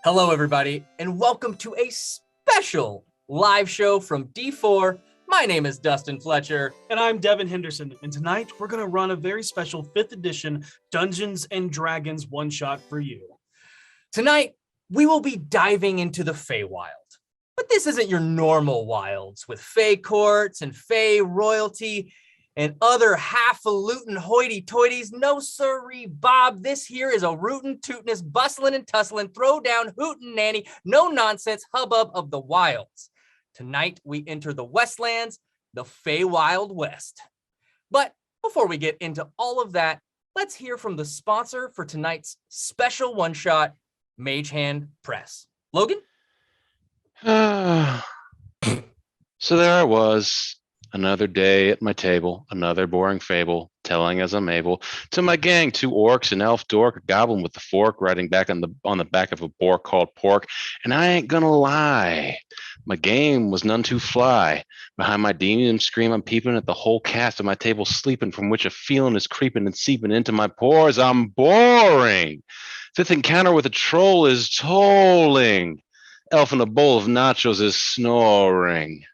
Hello, everybody, and welcome to a special live show from D4. My name is Dustin Fletcher. And I'm Devan Henderson, and tonight we're going to run a very special 5th edition Dungeons and Dragons one-shot for you. Tonight, we will be diving into the FEYWILD. But this isn't your normal wilds with Fey Courts and Fey royalty and other half-falutin hoity-toities. No sirree, Bob. This here is a rootin', tootin'ous, bustlin' and tusslin', throw down, hootin' nanny, no nonsense hubbub of the wilds. Tonight, we enter the Westlands, the FEYWILD West. But before we get into all of that, let's hear from the sponsor for tonight's special one-shot, Mage Hand Press. Logan? So there I was, another day at my table, another boring fable, telling as I'm able, to my gang, 2 orcs, an elf dork, a goblin with the fork, riding back on the back of a boar called Pork. And I ain't gonna lie, my game was none too fly. Behind my demon scream, I'm peeping at the whole cast of my table sleeping, from which a feeling is creeping and seeping into my pores. I'm boring. 5th encounter with a troll is tolling. Elf in a bowl of nachos is snoring.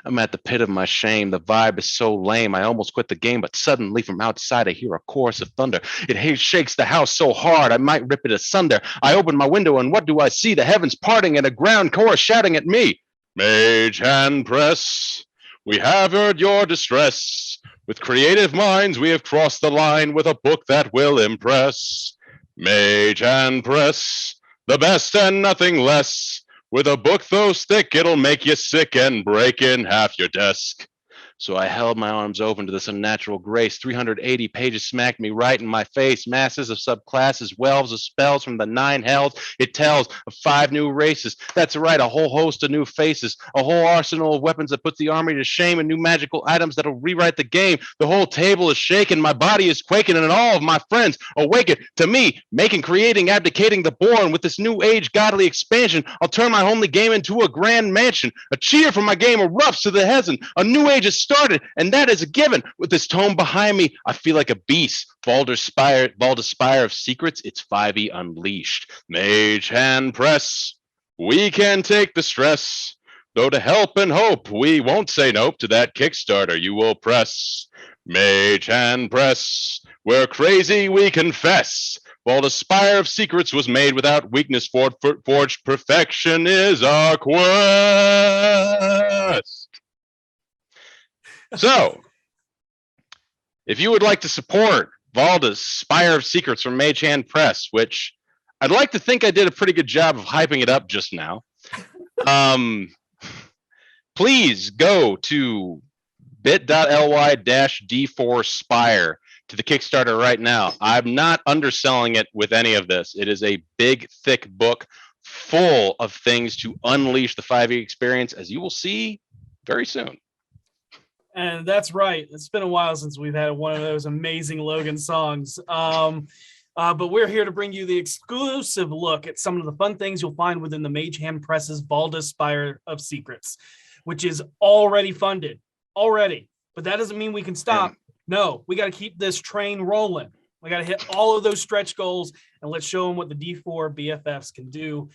I'm at the pit of my shame. The vibe is so lame. I almost quit the game, but suddenly from outside I hear a chorus of thunder. It shakes the house so hard I might rip it asunder. I open my window and what do I see? The heavens parting and a ground chorus shouting at me. Mage Hand Press, we have heard your distress. With creative minds we have crossed the line with a book that will impress. Mage Hand Press, the best and nothing less. With a book so thick, it'll make you sick and break in half your desk. So I held my arms open to this unnatural grace. 380 pages smacked me right in my face. Masses of subclasses, welves of spells from the 9 hells. It tells of 5 new races. That's right, a whole host of new faces. A whole arsenal of weapons that puts the army to shame, and new magical items that'll rewrite the game. The whole table is shaking, my body is quaking, and all of my friends awaken to me, making, creating, abdicating the born. With this new age godly expansion, I'll turn my homely game into a grand mansion. A cheer for my game erupts to the heaven. A new age is started, and that is a given. With this tome behind me, I feel like a beast. Valda Spire of Secrets, it's 5e unleashed. Mage Hand Press, we can take the stress. Though to help and hope, we won't say nope to that Kickstarter you will press. Mage Hand Press, we're crazy, we confess. Valda Spire of Secrets was made without weakness, forged perfection is our quest. So, if you would like to support Valda's Spire of Secrets from Mage Hand Press, which I'd like to think I did a pretty good job of hyping it up just now, please go to bit.ly-d4spire to the Kickstarter right now. I'm not underselling it with any of this. It is a big, thick book full of things to unleash the 5e experience, as you will see very soon. And that's right. It's been a while since we've had one of those amazing Logan songs. But we're here to bring you the exclusive look at some of the fun things you'll find within the Mage Hand Press's Valda Spire of Secrets, which is already funded. Already. But that doesn't mean we can stop. No, we got to keep this train rolling. We got to hit all of those stretch goals, and let's show them what the D4 BFFs can do.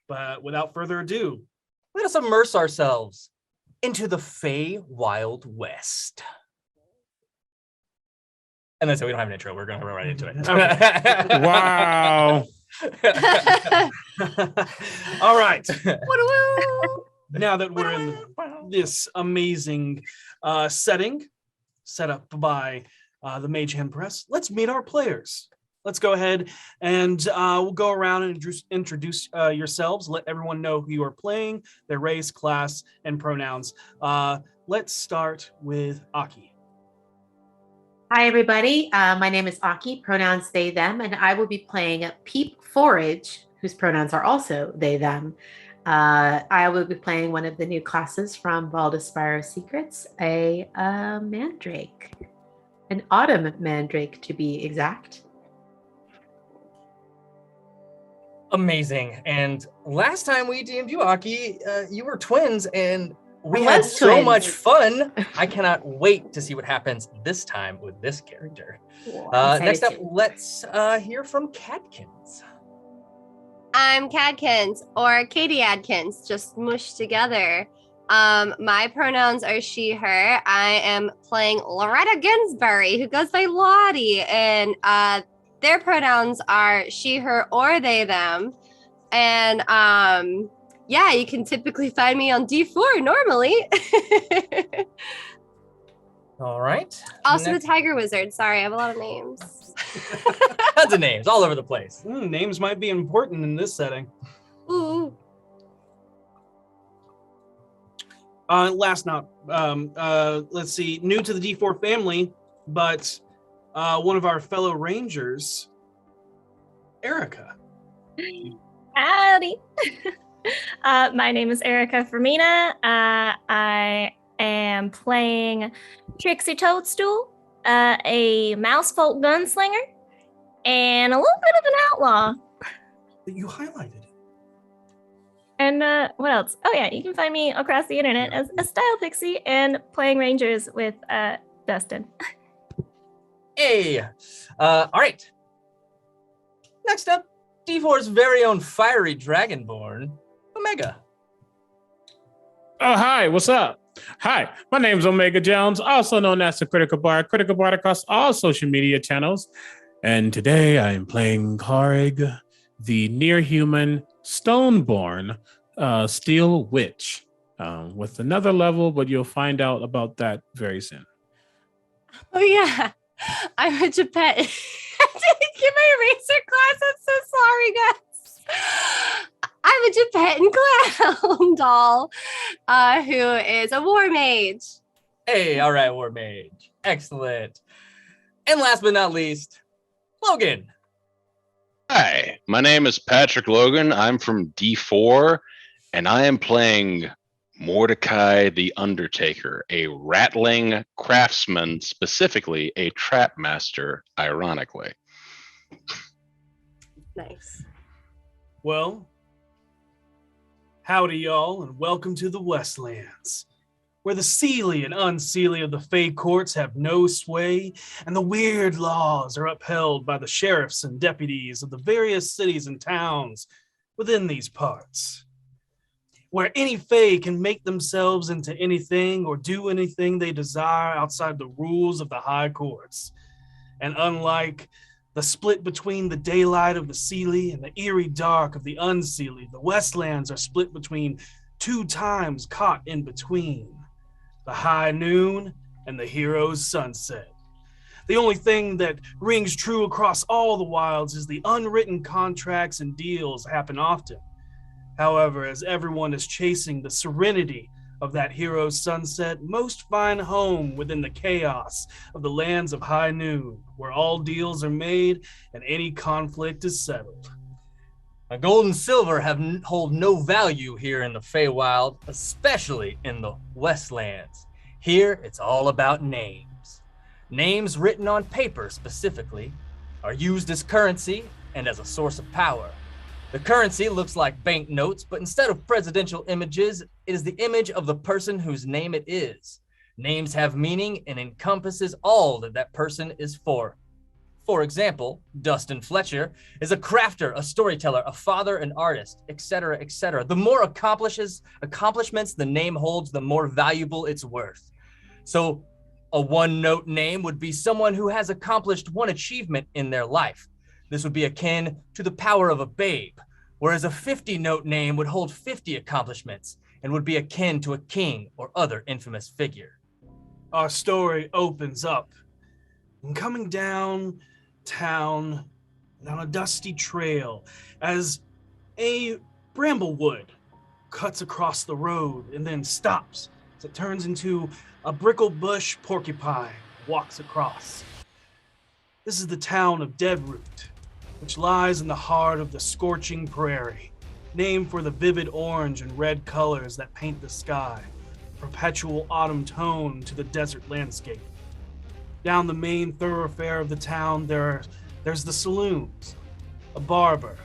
But without further ado, Let us immerse ourselves into the FEYWILD West. And that's it. We don't have an intro. We're going to go right into it. Okay. Wow. All right. Now that we're in this amazing setting set up by the Mage Hand Press, let's meet our players. Let's go ahead and we'll go around and introduce yourselves. Let everyone know who you are playing, their race, class, and pronouns. Let's start with Aki. Hi, everybody. My name is Aki, pronouns they, them, and I will be playing Peep Forage, whose pronouns are also they, them. I will be playing one of the new classes from Valda Spire of Secrets, a mandrake, an autumn mandrake to be exact. Amazing. And last time we DM'd you, Aki, you were twins, and we had so much fun. I cannot wait to see what happens this time with this character. Next up, let's hear from Catkins. I'm Cadkins, or Katie Adkins, just mushed together. My pronouns are she, her. I am playing Loretta Ginsberry, who goes by Lottie, and their pronouns are she, her, or they, them. And yeah, you can typically find me on D4 normally. All right. Also the Tiger Wizard. Sorry, I have a lot of names. Tons of names all over the place. Names might be important in this setting. Ooh. Last note. Let's see. New to the D4 family, but one of our fellow Rangers, Erika. Howdy. My name is Erika Fermina. I am playing Trixie Toadstool, a mousefolk gunslinger, and a little bit of an outlaw. You highlighted it. And what else? Oh yeah, you can find me across the internet as a style pixie and playing Rangers with Dustin. Hey, all right. Next up, D4's very own fiery dragonborn, Omega. Oh, hi, what's up? Hi, my name is Omega Jones, also known as the Critical Bard across all social media channels. And today I am playing Karig, the near-human, stone-born steel witch, with another level, but you'll find out about that very soon. Oh yeah, I'm a Japet. I didn't get my eraser class. I'm so sorry, guys. I'm a Japan clown doll who is a war mage. Hey, all right, war mage. Excellent. And last but not least, Logan. Hi, my name is Patrick Logan. I'm from D4, and I am playing Mordecai the Undertaker, a rattling craftsman, specifically a trap master, ironically. Nice. Well, howdy, y'all, and welcome to the Westlands, where the Seelie and Unseelie of the Fey Courts have no sway, and the weird laws are upheld by the Sheriffs and Deputies of the various cities and towns within these parts. Where any Fey can make themselves into anything or do anything they desire outside the rules of the High Courts. And unlike the split between the daylight of the Seelie and the eerie dark of the Unseelie, the Westlands are split between two times caught in between. The high noon and the hero's sunset. The only thing that rings true across all the wilds is the unwritten contracts and deals happen often. However, as everyone is chasing the serenity of that hero's sunset, most find home within the chaos of the lands of high noon, where all deals are made and any conflict is settled. Gold and silver hold no value here in the FEYWILD, especially in the Westlands. Here, it's all about names. Names written on paper specifically are used as currency and as a source of power. The currency looks like banknotes, but instead of presidential images, it is the image of the person whose name it is. Names have meaning and encompasses all that that person is for. For example, Dustin Fletcher is a crafter, a storyteller, a father, an artist, etc., etc. The more accomplishments the name holds, the more valuable it's worth. So a one-note name would be someone who has accomplished one achievement in their life. This would be akin to the power of a babe, whereas a 50-note name would hold 50 accomplishments and would be akin to a king or other infamous figure. Our story opens up and coming down town and on a dusty trail as a bramblewood cuts across the road and then stops as it turns into a bricklebush porcupine walks across. This is the town of Deadroot, which lies in the heart of the scorching prairie, named for the vivid orange and red colors that paint the sky, a perpetual autumn tone to the desert landscape. Down the main thoroughfare of the town, there's the saloons, a barber,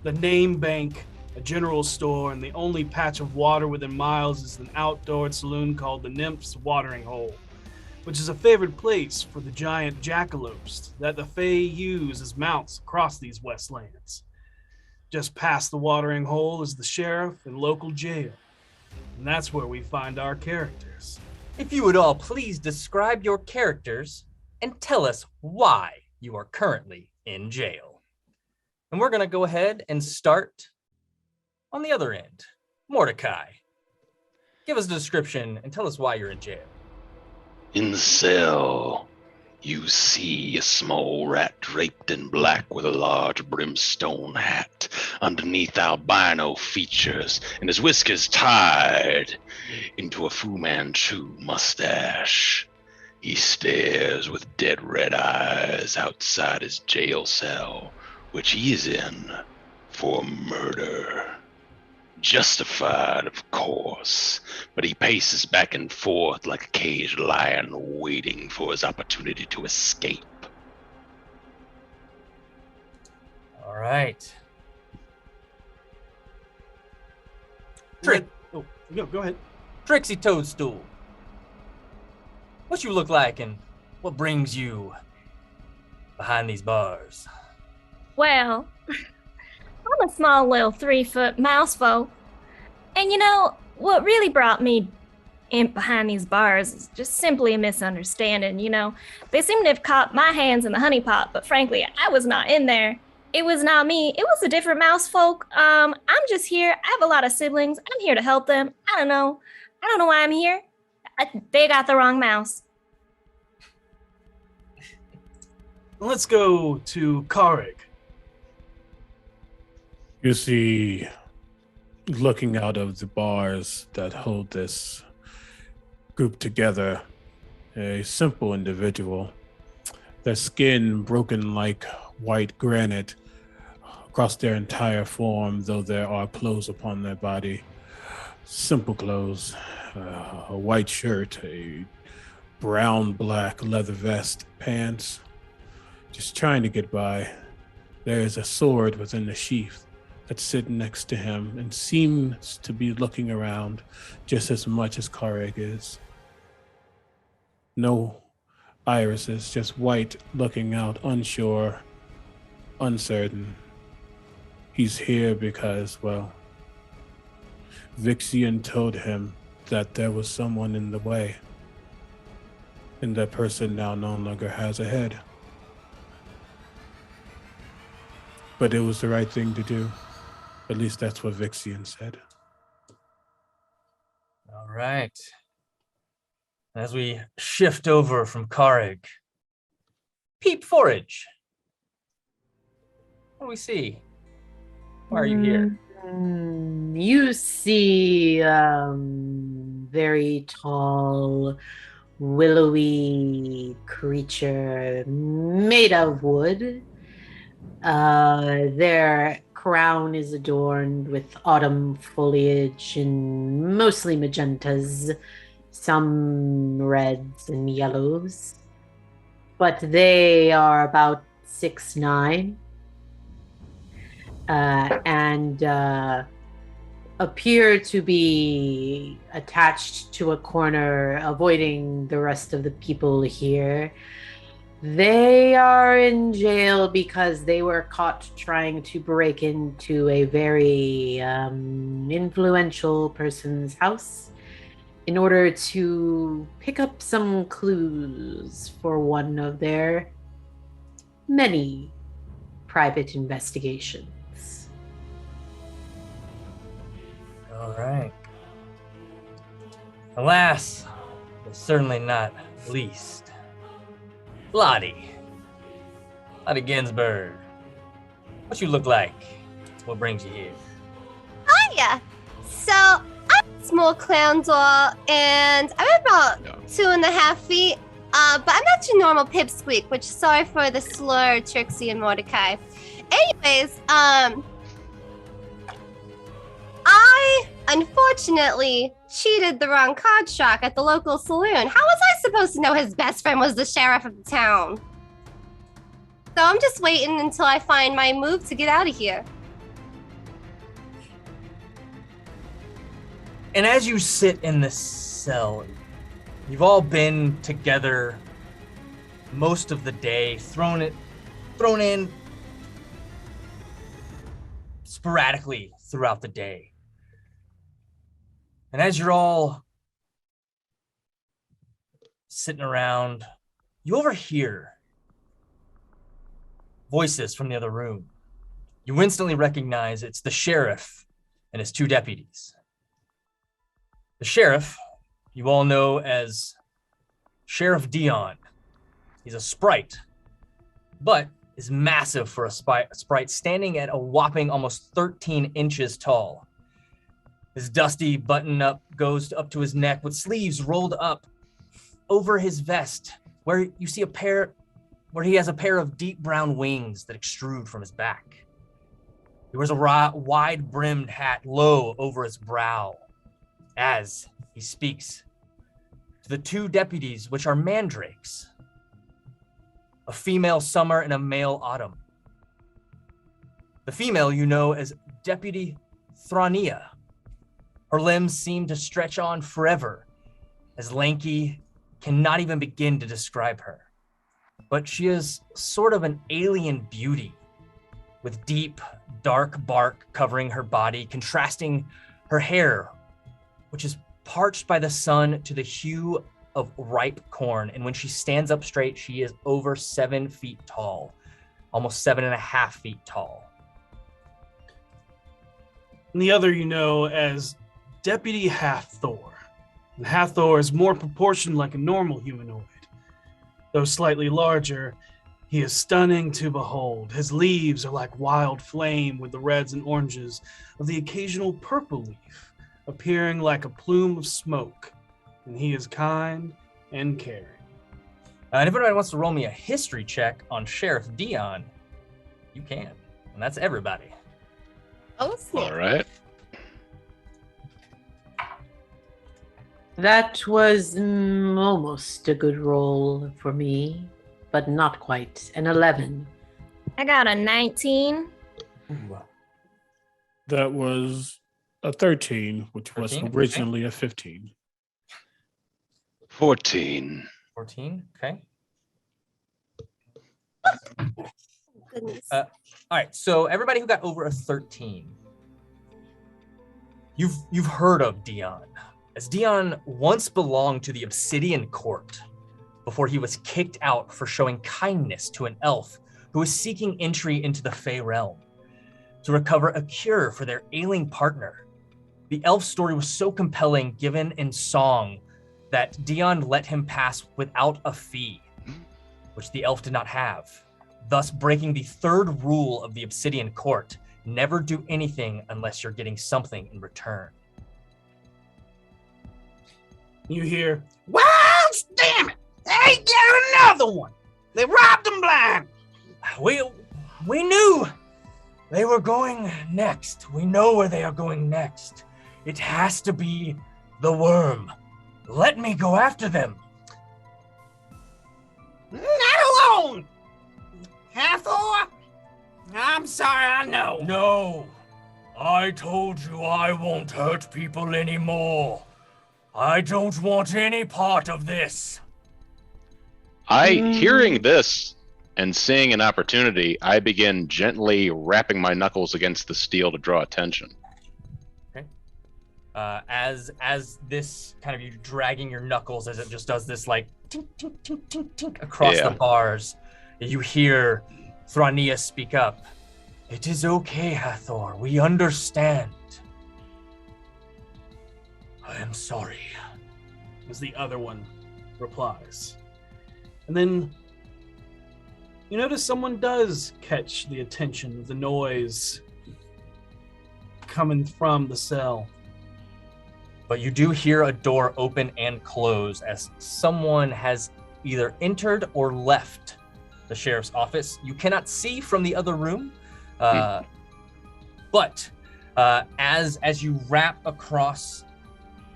the name bank, a general store, and the only patch of water within miles is an outdoor saloon called the Nymph's Watering Hole, which is a favorite place for the giant jackalopes that the Fae use as mounts across these Westlands. just past the watering hole is the sheriff and local jail. And that's where we find our characters. If you would all please describe your characters and tell us why you are currently in jail. And we're going to go ahead and start on the other end. Mordecai, give us a description and tell us why you're in jail. In the cell, you see a small rat draped in black with a large brimstone hat underneath albino features and his whiskers tied into a Fu Manchu mustache. He stares with dead red eyes outside his jail cell, which he is in for murder. Justified, of course, but he paces back and forth like a caged lion waiting for his opportunity to escape. All right. Oh, no, go ahead. Trixie Toadstool, what you look like and what brings you behind these bars? Well, I'm a small little 3-foot mouse folk. And you know, what really brought me in behind these bars is just simply a misunderstanding, you know. They seem to have caught my hands in the honey pot, but frankly, I was not in there. It was not me. It was a different mouse folk. I'm just here. I have a lot of siblings. I'm here to help them. I don't know why I'm here. They got the wrong mouse. Let's go to Karig. You see, looking out of the bars that hold this group together, a simple individual, their skin broken like white granite across their entire form, though there are clothes upon their body. Simple clothes, a white shirt, a brown-black leather vest, pants, just trying to get by. There is a sword within the sheath that's sitting next to him and seems to be looking around just as much as Kareg is. No irises, just white looking out, unsure, uncertain. He's here because, well, Vixian told him that there was someone in the way, and that person now no longer has a head. But it was the right thing to do. At least that's what Vixian said. All right. As we shift over from Karig, Peep Forage. What do we see? Why are you here? You see very tall, willowy creature made of wood. Their crown is adorned with autumn foliage and mostly magentas, some reds and yellows. But they are about 6'9", and appear to be attached to a corner, avoiding the rest of the people here. They are in jail because they were caught trying to break into a very influential person's house in order to pick up some clues for one of their many private investigations. All right. Alas, but certainly not least, Lottie Ginsburg, what you look like? What brings you here? Hiya. So I'm a small clown doll, and I'm about 2.5 feet. But I'm not your normal pipsqueak, which sorry for the slur, Trixie and Mordecai. Anyways, I unfortunately cheated the wrong card shark at the local saloon. How was I supposed to know his best friend was the sheriff of the town? So I'm just waiting until I find my move to get out of here. And as you sit in this cell, you've all been together most of the day, thrown in sporadically throughout the day. And as you're all sitting around, you overhear voices from the other room. You instantly recognize it's the sheriff and his 2 deputies. The sheriff, you all know as Sheriff Dion. He's a sprite, but is massive for a sprite, standing at a whopping almost 13 inches tall. His dusty button-up goes up to his neck with sleeves rolled up over his vest, where you see where he has a pair of deep brown wings that extrude from his back. He wears a wide-brimmed hat low over his brow as he speaks to the 2 deputies, which are mandrakes, a female summer and a male autumn. The female you know as Deputy Thrania. Her limbs seem to stretch on forever, as lanky cannot even begin to describe her. But she is sort of an alien beauty, with deep, dark bark covering her body, contrasting her hair, which is parched by the sun to the hue of ripe corn. And when she stands up straight, she is over 7 feet tall, almost 7.5 feet tall. And the other you know as Deputy Hathor. And Hathor is more proportioned like a normal humanoid. Though slightly larger, he is stunning to behold. His leaves are like wild flame with the reds and oranges of the occasional purple leaf, appearing like a plume of smoke. And he is kind and caring. And if anybody wants to roll me a history check on Sheriff Dion, you can. And that's everybody. Oh, snap. All right. That was almost a good roll for me, but not quite. An 11. I got a 19. That was a 13, which was 13, originally a 15. 14. 14, okay. Goodness. All right, so everybody who got over a 13, you've heard of Dion, as Dion once belonged to the Obsidian Court before he was kicked out for showing kindness to an elf who was seeking entry into the Fey realm to recover a cure for their ailing partner. The elf story was so compelling, given in song, that Dion let him pass without a fee, which the elf did not have, thus breaking the 3rd rule of the Obsidian Court: never do anything unless you're getting something in return. You hear, "Well, damn it! They got another one! They robbed him blind!" We knew they were going next. We know where they are going next. It has to be the worm. Let me go after them. Not alone! Hathor? I'm sorry, I know. No, I told you I won't hurt people anymore. I don't want any part of this. Hearing this and seeing an opportunity, I begin gently rapping my knuckles against the steel to draw attention. Okay. As this kind of you dragging your knuckles as it just does this like tink, tink, tink, tink, tink across the bars, you hear Thrania speak up. It is okay, Hathor. We understand. I am sorry. As the other one replies. And then you notice someone does catch the attention of the noise coming from the cell. But you do hear a door open and close as someone has either entered or left the sheriff's office. You cannot see from the other room, but as you wrap across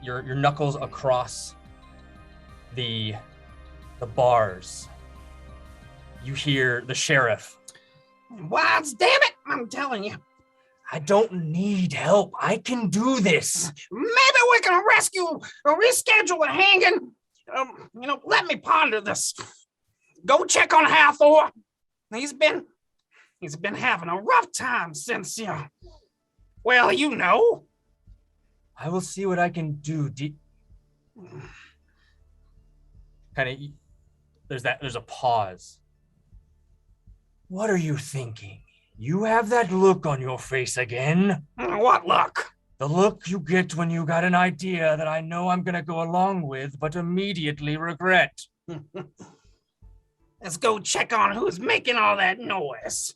your knuckles across the bars, you hear the sheriff. Wilds, damn it! I'm telling you. I don't need help. I can do this. Maybe we can rescue or reschedule the hanging. Let me ponder this. Go check on Hathor. He's been having a rough time since Well, you know. I will see what I can do. There's a pause. What are you thinking? You have that look on your face again. What look? The look you get when you got an idea that I know I'm gonna go along with, but immediately regret. Let's go check on who's making all that noise.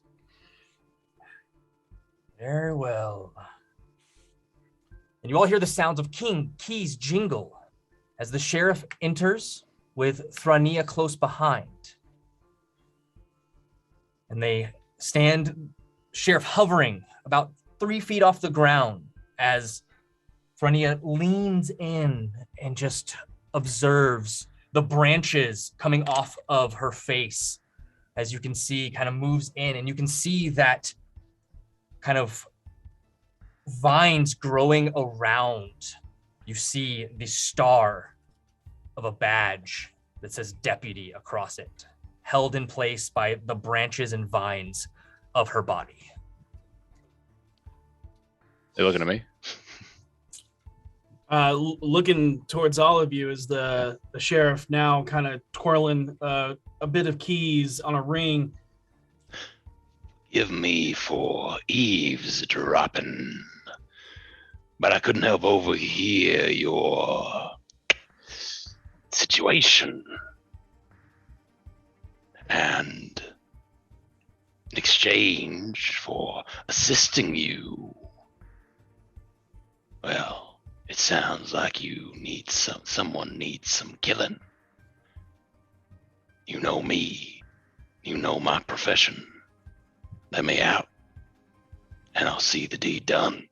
Very well. And you all hear the sounds of keys jingle as the sheriff enters with Thrania close behind. And they stand, sheriff hovering about 3 feet off the ground as Thrania leans in and just observes the branches coming off of her face. As you can see, kind of moves in, and you can see that kind of vines growing around. You see the star of a badge that says deputy across it, held in place by the branches and vines of her body. They looking at me? Looking towards all of you is the sheriff now kind of twirling a bit of keys on a ring. Give me for eavesdropping, but I couldn't help overhear your situation. And in exchange for assisting you, well, it sounds like you need someone needs some killing. You know me. You know my profession. Let me out, and I'll see the deed done.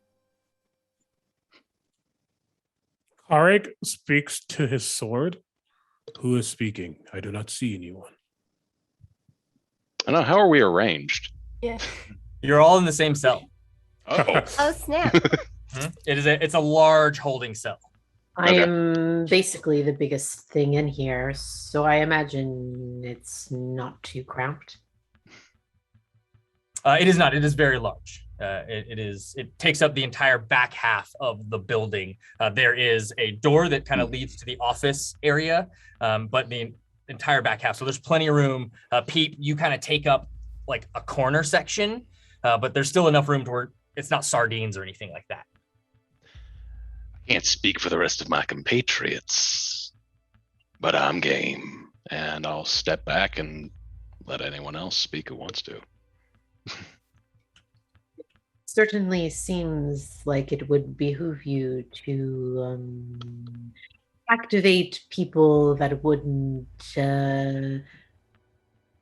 Karek speaks to his sword. Who is speaking? I do not see anyone. I know. How are we arranged? Yeah. You're all in the same cell. Oh, Oh, snap. It's a large holding cell. I am basically the biggest thing in here, so I imagine it's not too cramped. It is not. It is very large. It takes up the entire back half of the building. There is a door that kind of leads to the office area, but the entire back half. So there's plenty of room. Peep, you kind of take up like a corner section, but there's still enough room to where it's not sardines or anything like that. I can't speak for the rest of my compatriots, but I'm game, and I'll step back and let anyone else speak who wants to. Certainly seems like it would behoove you to activate people that wouldn't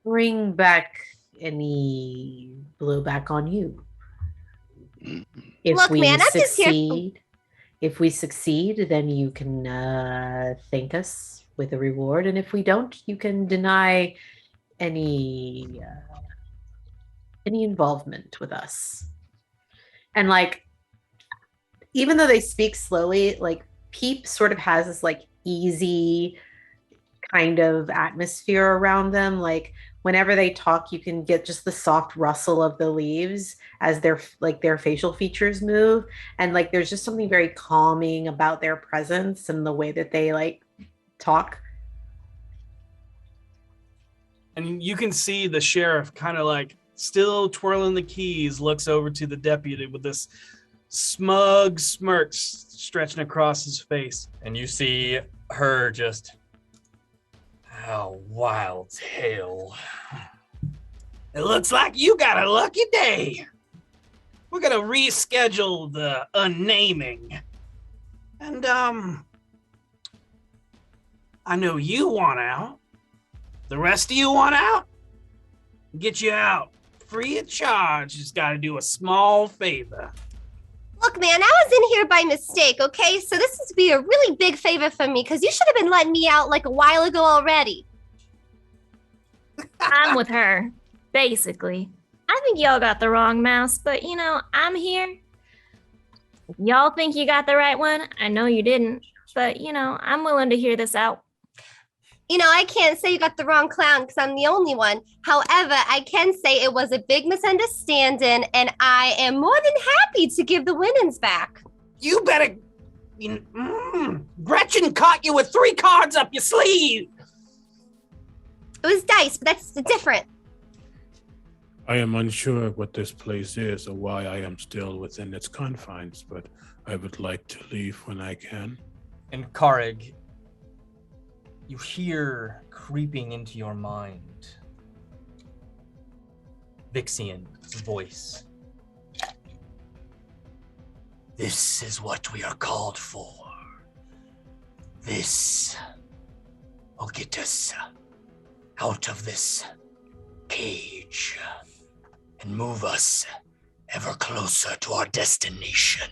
bring back any blowback on you. If Look, we man, I'm just here- succeed, if we succeed, then you can thank us with a reward, and if we don't, you can deny any involvement with us. And like, even though they speak slowly, like Peep sort of has this like easy kind of atmosphere around them. Like whenever they talk, you can get just the soft rustle of the leaves as their facial features move. And like, there's just something very calming about their presence and the way that they like talk. And you can see the sheriff kind of like still twirling the keys, looks over to the deputy with this smug smirk stretching across his face. And you see her just, how wild tale. It looks like you got a lucky day. We're gonna reschedule the unnaming. And I know you want out. The rest of you want out? Get you out free of charge. Just gotta do a small favor. Look, man, I was in here by mistake, okay? So this is to be a really big favor for me because you should have been letting me out like a while ago already. I'm with her, basically. I think y'all got the wrong mouse, but you know, I'm here. If y'all think you got the right one, I know you didn't, but you know, I'm willing to hear this out. I can't say you got the wrong clown because I'm the only one. However, I can say it was a big misunderstanding, and I am more than happy to give the winnings back. You better... Gretchen caught you with 3 cards up your sleeve. It was dice, but that's different. I am unsure what this place is or why I am still within its confines, but I would like to leave when I can. And Karig, you hear creeping into your mind Vixian's voice. This is what we are called for. This will get us out of this cage and move us ever closer to our destination.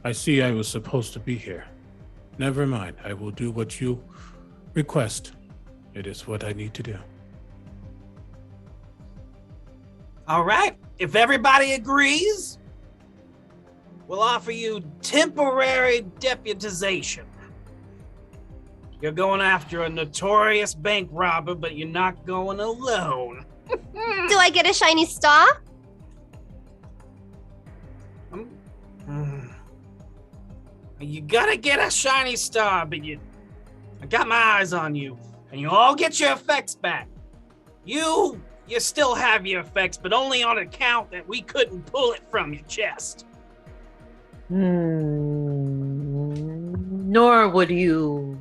I see I was supposed to be here. Never mind. I will do what you request. It is what I need to do. All right. If everybody agrees, we'll offer you temporary deputization. You're going after a notorious bank robber, but you're not going alone. Do I get a shiny star? You gotta get a shiny star, but I got my eyes on you, and you all get your effects back. You still have your effects, but only on account that we couldn't pull it from your chest. Nor would you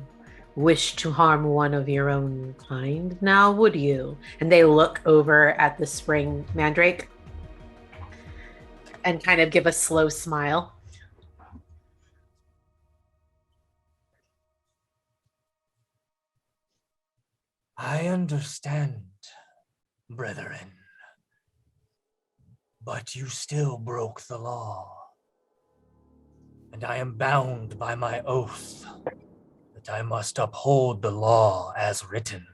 wish to harm one of your own kind, now would you? And they look over at the spring mandrake and kind of give a slow smile. I understand, brethren, but you still broke the law, and I am bound by my oath that I must uphold the law as written.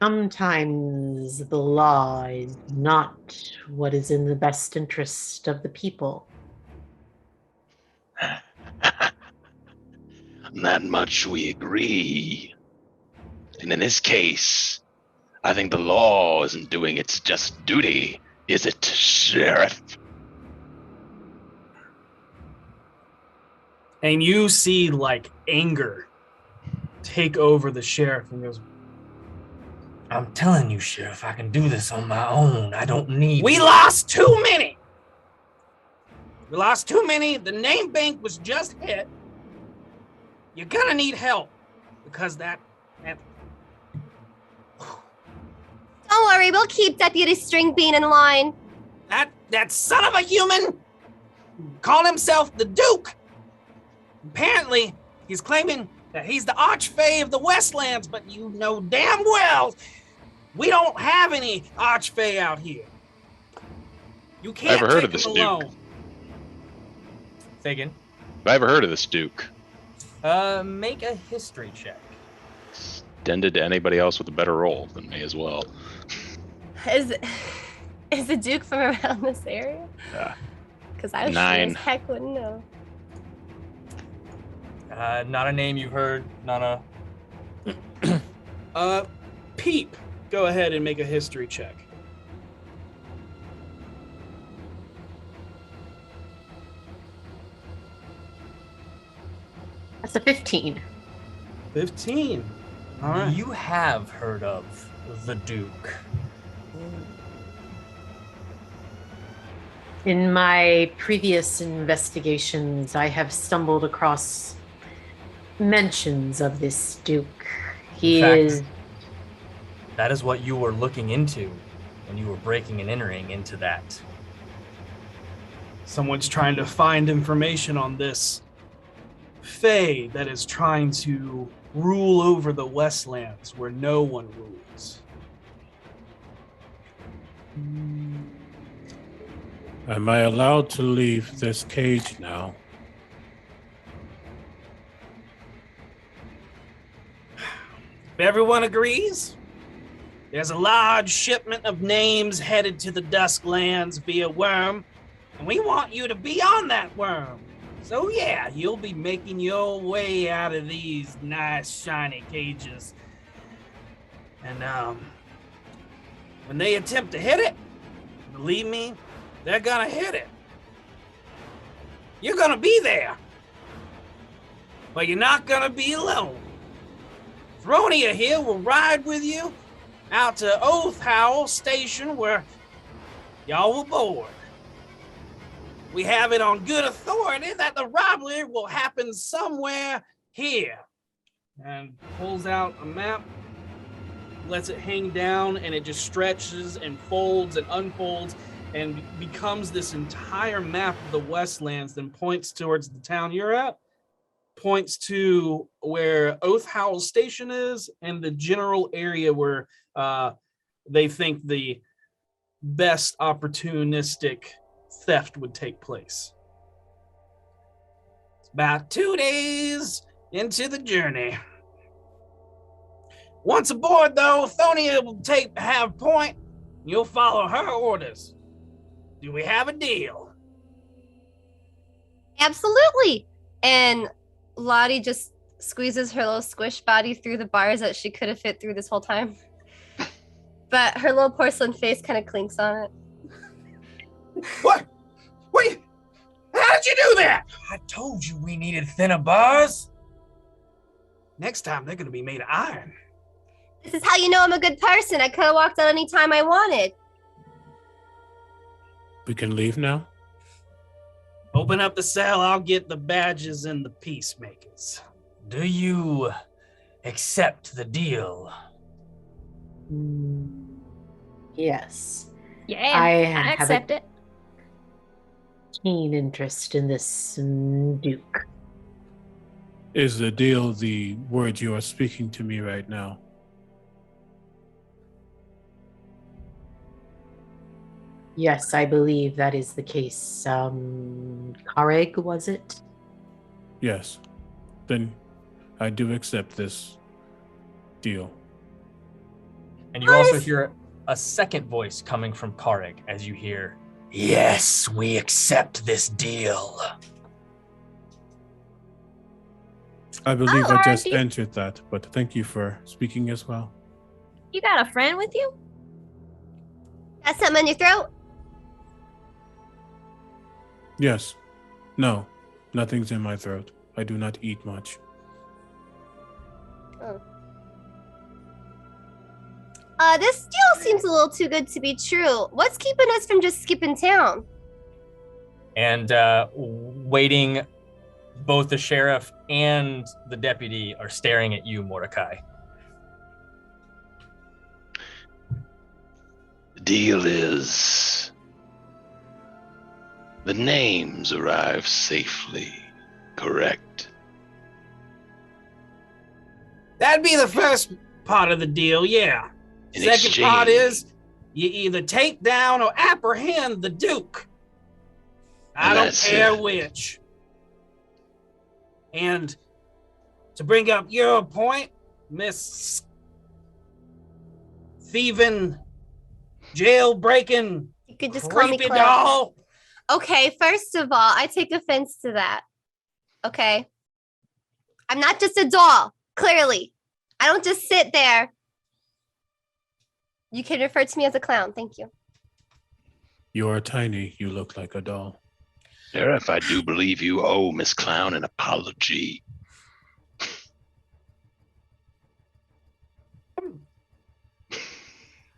Sometimes the law is not what is in the best interest of the people. That much we agree. And in this case, I think the law isn't doing its just duty, is it, Sheriff? And you see, anger take over the sheriff and goes, I'm telling you, Sheriff, I can do this on my own. I don't need... We lost too many! We lost too many. The name bank was just hit. You're gonna need help because that... Don't worry, we'll keep Deputy Stringbean in line. That son of a human called himself the Duke. Apparently, he's claiming that he's the Archfey of the Westlands, but you know damn well we don't have any Archfey out here. You can't Ever heard take of this him Duke? alone. Fagin, Have I ever heard of this Duke? make a history check. Extended to anybody else with a better roll than me as well. Is the Duke from around this area? Yeah. Because I sure 9. as heck wouldn't know. Not a name you've heard, not a... Peep, go ahead and make a history check. That's a 15. 15. All right. You have heard of the Duke. In my previous investigations, I have stumbled across mentions of this Duke. He In fact, is... That is what you were looking into when you were breaking and entering into that. Someone's trying to find information on this Fey that is trying to rule over the Westlands where no one rules. Am I allowed to leave this cage now? If everyone agrees, there's a large shipment of names headed to the Dusklands via Worm. And we want you to be on that worm. So yeah, you'll be making your way out of these nice shiny cages. And when they attempt to hit it, believe me, they're gonna hit it. You're gonna be there. But you're not gonna be alone. Thronia here will ride with you out to Oath Howl Station where y'all were born. We have it on good authority that the robbery will happen somewhere here. And pulls out a map, lets it hang down, and it just stretches and folds and unfolds and becomes this entire map of the Westlands, then points towards the town you're at, points to where Oath Howl Station is, and the general area where they think the best opportunistic theft would take place. It's about 2 days into the journey. Once aboard, though, Thonia will have point. You'll follow her orders. Do we have a deal? Absolutely. And Lottie just squeezes her little squish body through the bars that she could have fit through this whole time. But her little porcelain face kind of clinks on it. What? Wait! How did you do that? I told you we needed thinner bars. Next time, they're going to be made of iron. This is how you know I'm a good person. I could have walked out any time I wanted. We can leave now? Open up the cell, I'll get the badges and the peacemakers. Do you accept the deal? Yes. Yeah, I I have accept it. keen interest in this Duke. Is the deal the word you are speaking to me right now? Yes, I believe that is the case. Kareg, was it? Yes. Then I do accept this deal. And you also hear a second voice coming from Kareg as you hear, "Yes, we accept this deal." I believe I just Alrighty. entered that, but thank you for speaking as well. You got a friend with you? Got something in your throat? Yes. No. Nothing's in my throat. I do not eat much. This deal seems a little too good to be true. What's keeping us from just skipping town? And waiting, both the sheriff and the deputy are staring at you, Mordecai. The deal is the names arrive safely, correct? That'd be the first part of the deal, yeah. In Second part exchange- is you either take down or apprehend the Duke. I And don't that's care it. which. And to bring up your point, Miss thieving, jailbreaking, You could just call me creepy Claire. doll. Okay, first of all, I take offense to that. Okay? I'm not just a doll, clearly. I don't just sit there. You can refer to me as a clown. Thank you. You are tiny. You look like a doll. Sheriff, I do believe you owe Miss Clown an apology.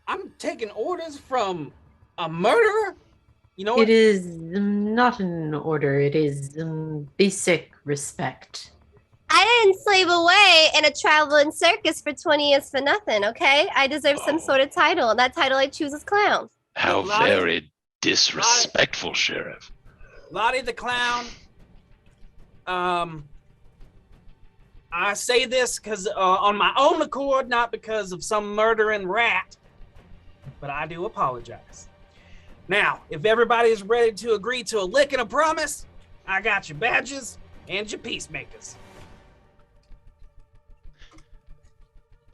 I'm taking orders from a murderer? You know what? It is not an order. It is basic respect. I didn't slave away in a traveling circus for 20 years for nothing, okay? I deserve some sort of title. That title I choose is clown. How Lottie- very disrespectful, Sheriff. Lottie the Clown. I say this because on my own accord, not because of some murdering rat, but I do apologize. Now, if everybody is ready to agree to a lick and a promise, I got your badges and your peacemakers.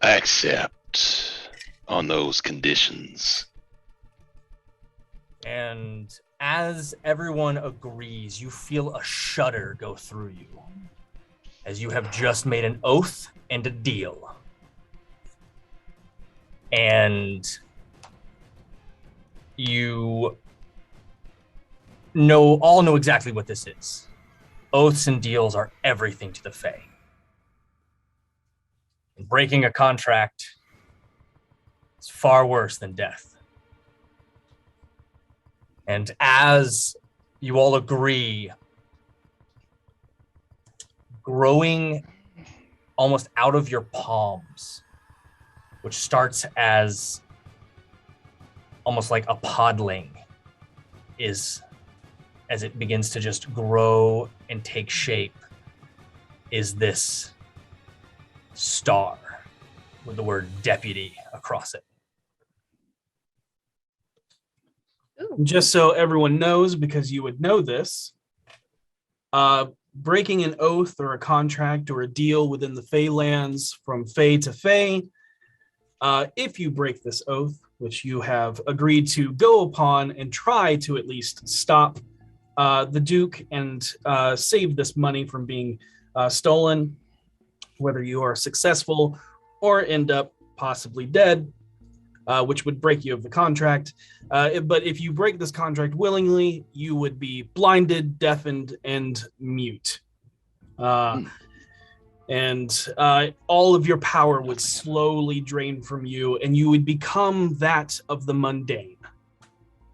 I accept on those conditions. And as everyone agrees, you feel a shudder go through you as you have just made an oath and a deal. And you all know exactly what this is. Oaths and deals are everything to the Fey. And breaking a contract is far worse than death. And as you all agree, growing almost out of your palms, which starts as almost like a podling, is as it begins to just grow and take shape, is this star with the word deputy across it. Ooh. Just so everyone knows, because you would know this, breaking an oath or a contract or a deal within the Feylands from Fey to Fey, if you break this oath, which you have agreed to go upon and try to at least stop the Duke and save this money from being stolen, whether you are successful or end up possibly dead, which would break you of the contract. But if you break this contract willingly, you would be blinded, deafened, and mute. And all of your power would slowly drain from you, and you would become that of the mundane,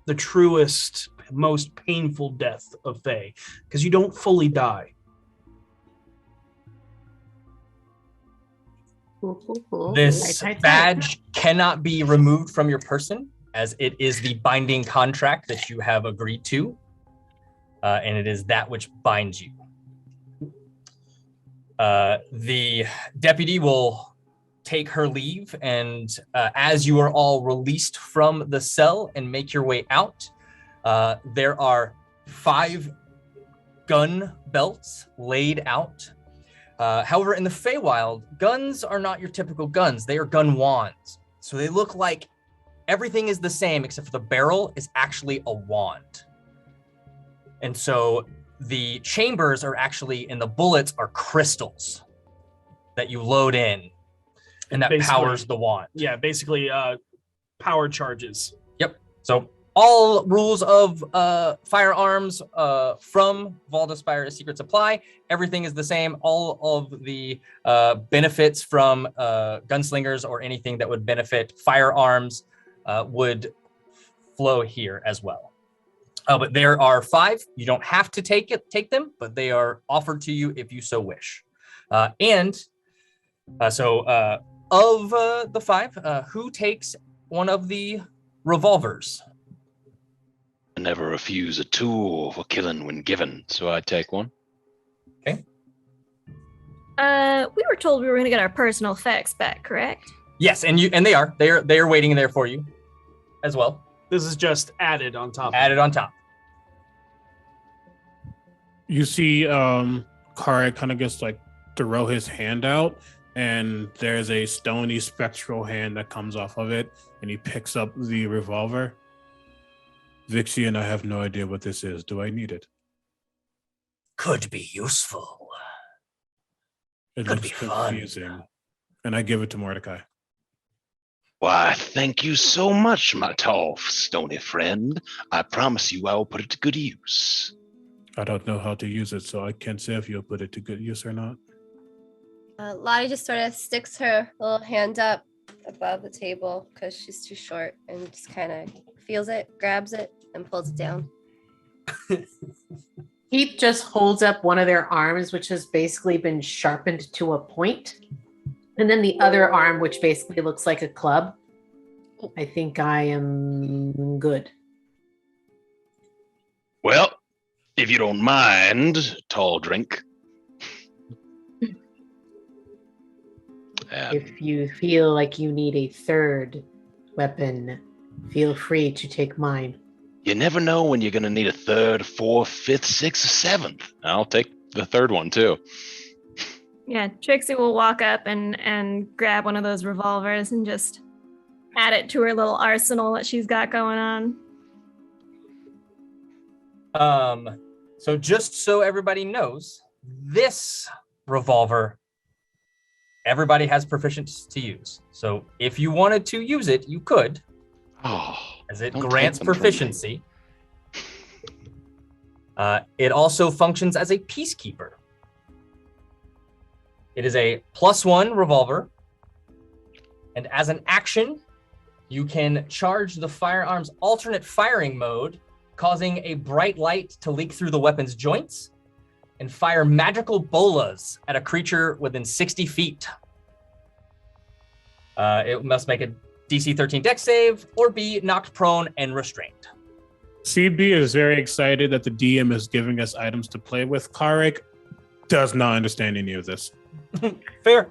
the truest, most painful death of Fey, because you don't fully die. This badge cannot be removed from your person, as it is the binding contract that you have agreed to, and it is that which binds you. The deputy will take her leave, and as you are all released from the cell and make your way out, there are 5 gun belts laid out. However, in the Feywild, guns are not your typical guns. They are gun wands. So they look like everything is the same, except for the barrel is actually a wand. And so the chambers are actually, and the bullets are crystals that you load in, and that powers the wand. Yeah, basically power charges. Yep. So all rules of firearms from Valda, Spire, Secrets apply. Everything is the same. All of the benefits from gunslingers or anything that would benefit firearms would flow here as well. But there are 5. You don't have to take them, but they are offered to you if you so wish. Of the 5, who takes one of the revolvers? I never refuse a tool for killing when given, so I take one. Okay. We were told we were going to get our personal effects back, correct? Yes, and they are waiting there for you as well. This is just added on top. Added on top. You see Kare kind of gets like throw his hand out, and there's a stony spectral hand that comes off of it, and he picks up the revolver. Vixie and I have no idea what this is. Do I need it? Could be useful. It Could looks be fun. confusing. And I give it to Mordecai. Why, thank you so much, my tall, stony friend. I promise you I will put it to good use. I don't know how to use it, so I can't say if you'll put it to good use or not. Lottie just sort of sticks her little hand up above the table because she's too short and just kind of feels it, grabs it, and pulls it down. He just holds up one of their arms, which has basically been sharpened to a point. And then the other arm, which basically looks like a club. I think I am good. Well, if you don't mind, tall drink. If you feel like you need a third weapon, feel free to take mine. You never know when you're going to need a third, fourth, fifth, sixth, or seventh. I'll take the third one, too. Yeah, Trixie will walk up and grab one of those revolvers and just add it to her little arsenal that she's got going on. So just so everybody knows, this revolver, everybody has proficiency to use. So if you wanted to use it, you could, as it grants proficiency. It also functions as a peacekeeper. It is a +1 revolver, and as an action, you can charge the firearm's alternate firing mode, causing a bright light to leak through the weapon's joints, and fire magical bolas at a creature within 60 feet. It must make a DC 13 dex save or be knocked prone and restrained. CB is very excited that the DM is giving us items to play with. Karek does not understand any of this. Fair.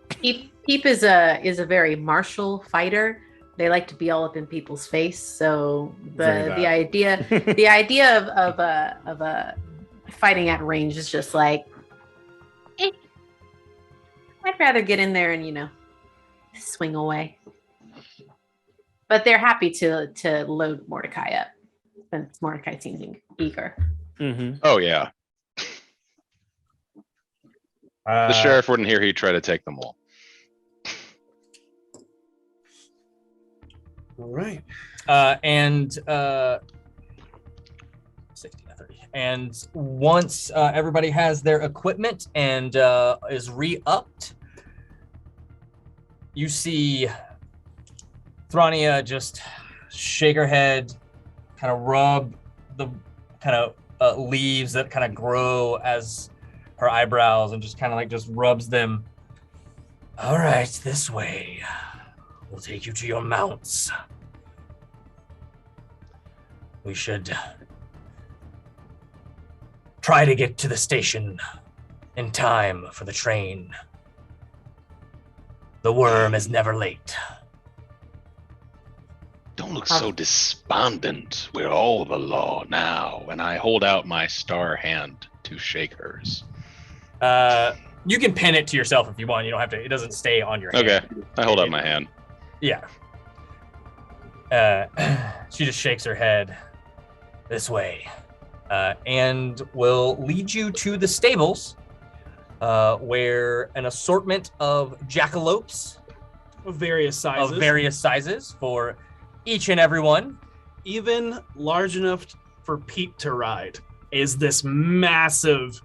Peep is a very martial fighter. They like to be all up in people's face. So the idea of fighting at range is just like, I'd rather get in there and swing away. But they're happy to load Mordecai up. Since Mordecai seems eager. Mm-hmm. Oh yeah. The sheriff wouldn't hear he'd try to take them all. All right. And 60 to 30. And once everybody has their equipment and is re-upped, you see Thronia just shake her head, kind of rub the kind of leaves that kind of grow as her eyebrows, and just kind of just rubs them. All right, this way. We'll take you to your mounts. We should try to get to the station in time for the train. The worm is never late. Don't look so despondent. We're all the law now. And I hold out my star hand to shake hers. You can pin it to yourself if you want. You don't have to. It doesn't stay on your hand. Okay. I hold out my hand. Yeah. She just shakes her head this way, and will lead you to the stables, where an assortment of jackalopes Of various sizes. For each and every one. Even large enough for Pete to ride is this massive,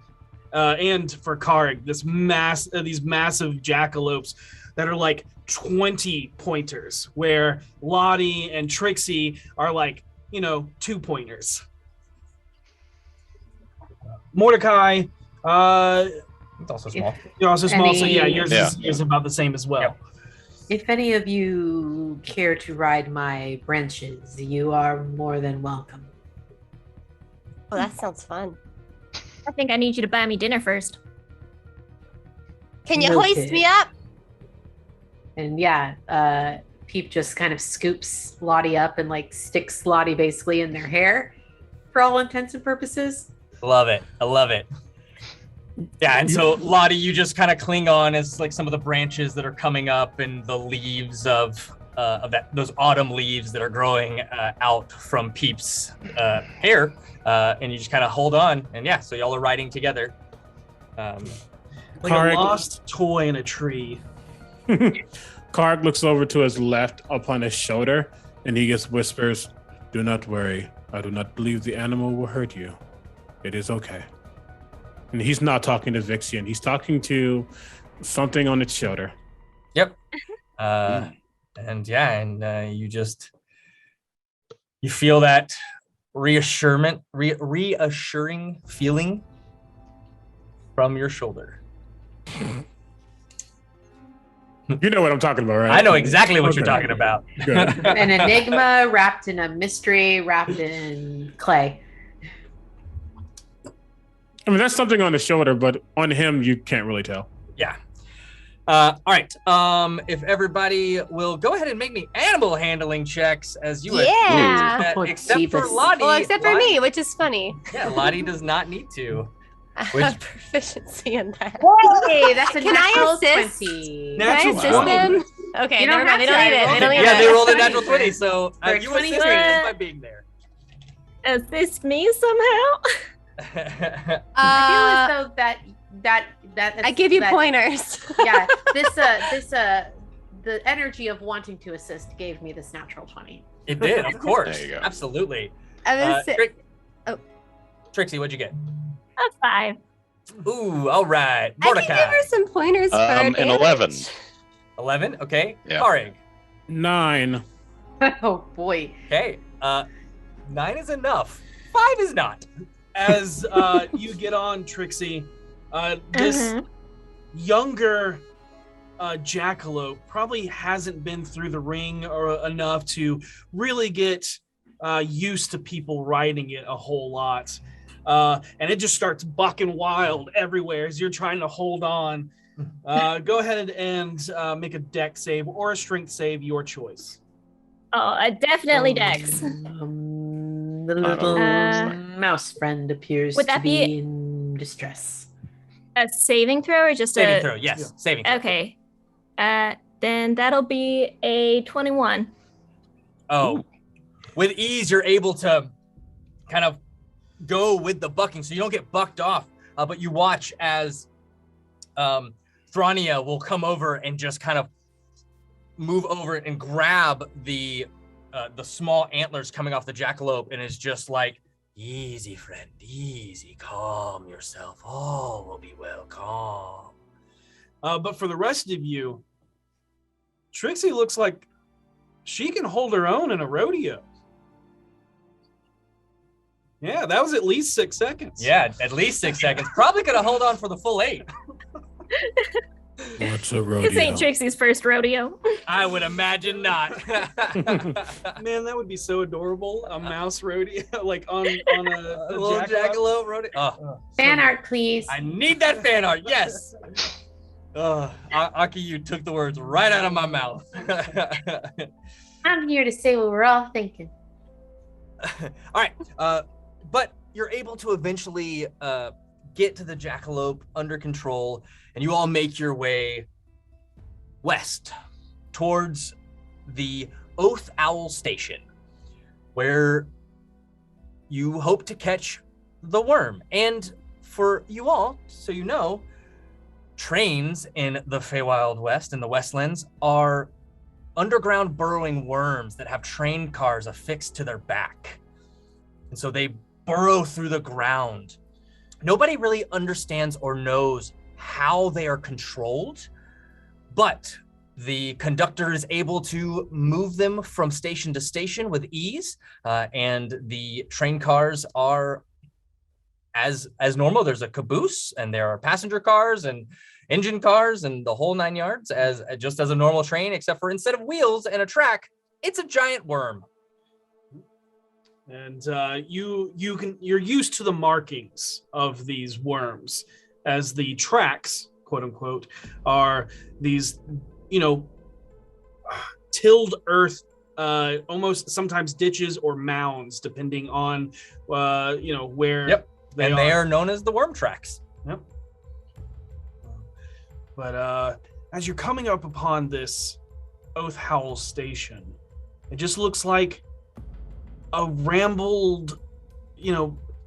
and for Karg, these massive jackalopes that are like 20 pointers, where Lottie and Trixie are 2 pointers. Mordecai, It's also small. you're also small, so yeah, yours is about the same as well. Yep. If any of you care to ride my branches, you are more than welcome. Oh, that sounds fun. I think I need you to buy me dinner first. Can you Noted. hoist me up? And Peep just kind of scoops Lottie up and sticks Lottie basically in their hair for all intents and purposes. Love it. I love it. Yeah, and so Lottie, you just kind of cling on as some of the branches that are coming up and the leaves of those autumn leaves that are growing out from Peep's hair, and you just kind of hold on, and so y'all are riding together. Like a lost toy in a tree. Karg looks over to his left upon his shoulder, and he just whispers, "Do not worry. I do not believe the animal will hurt you. It is okay." And he's not talking to Vixian. He's talking to something on its shoulder. Yep. And you feel that reassuring feeling from your shoulder. You know what I'm talking about, right? I know exactly what you're talking about. Good. An enigma wrapped in a mystery, wrapped in clay. I mean, that's something on the shoulder, but on him, you can't really tell. Yeah. All right. If everybody will go ahead and make me animal handling checks as you Yeah. Oh, except for Jeebus. Lottie. Well, except for me, which is funny. Yeah, Lottie does not need to. I have proficiency in that. Hey, that's a Can I natural assist? 20. Can I Natural assist 20. them? Okay, You never don't mind. They have don't to. need it. I They don't rolled need it. Yeah, it. they rolled a natural 20, so For you 20 assisted just by being there. assist me somehow? I feel as though that I give you pointers. Yeah, the energy of wanting to assist gave me this natural 20. It did, of course. There you go. Absolutely. Trixie, what'd you get? A 5. Ooh, all right. I Mordecai. can give her some pointers for An 11. 11, okay. Yeah. Karig. 9. Oh boy. Okay. 9 is enough. 5 is not. As you get on, Trixie, this younger jackalope probably hasn't been through the ring or enough to really get used to people riding it a whole lot. And it just starts bucking wild everywhere as you're trying to hold on. Go ahead and make a dex save or a strength save, your choice. Oh, definitely Dex. The little mouse friend appears Would to that be be- in distress. A saving throw or just Saving a throw, yes. Saving throw. Okay. Then that'll be a 21. Oh. With ease, you're able to kind of go with the bucking so you don't get bucked off. But you watch as Thronia will come over and just kind of move over and grab the small antlers coming off the jackalope and is just like, easy, friend, easy, calm yourself. All will be well, calm. But for the rest of you, Trixie looks like she can hold her own in a rodeo. Yeah, that was at least 6 seconds. Yeah, at least 6 seconds. Probably could have held on for the full 8. What's a rodeo? This ain't Trixie's first rodeo. I would imagine not. Man, that would be so adorable. A mouse rodeo, like on a little jackalope rodeo. Oh, Fan art, please. I need that fan art. Yes. Aki, you took the words right out of my mouth. I'm here to say what we're all thinking. All right. But you're able to eventually get to the jackalope under control, and you all make your way west towards the Oath Owl Station, where you hope to catch the worm. And for you all, so you know, trains in the Feywild West and the Westlands are underground burrowing worms that have train cars affixed to their back. And so they burrow through the ground. Nobody really understands or knows how they are controlled, but the conductor is able to move them from station to station with ease, and the train cars are as normal. There's a caboose, and there are passenger cars and engine cars and the whole 9 yards, as just as a normal train, except for instead of wheels and a track, it's a giant worm. And you're used to the markings of these worms, as the tracks, quote unquote, are these, tilled earth, almost sometimes ditches or mounds, depending on, where. Yep. They are known as the worm tracks. Yep. But as you're coming up upon this Oath Howl Station, it just looks like a rambled,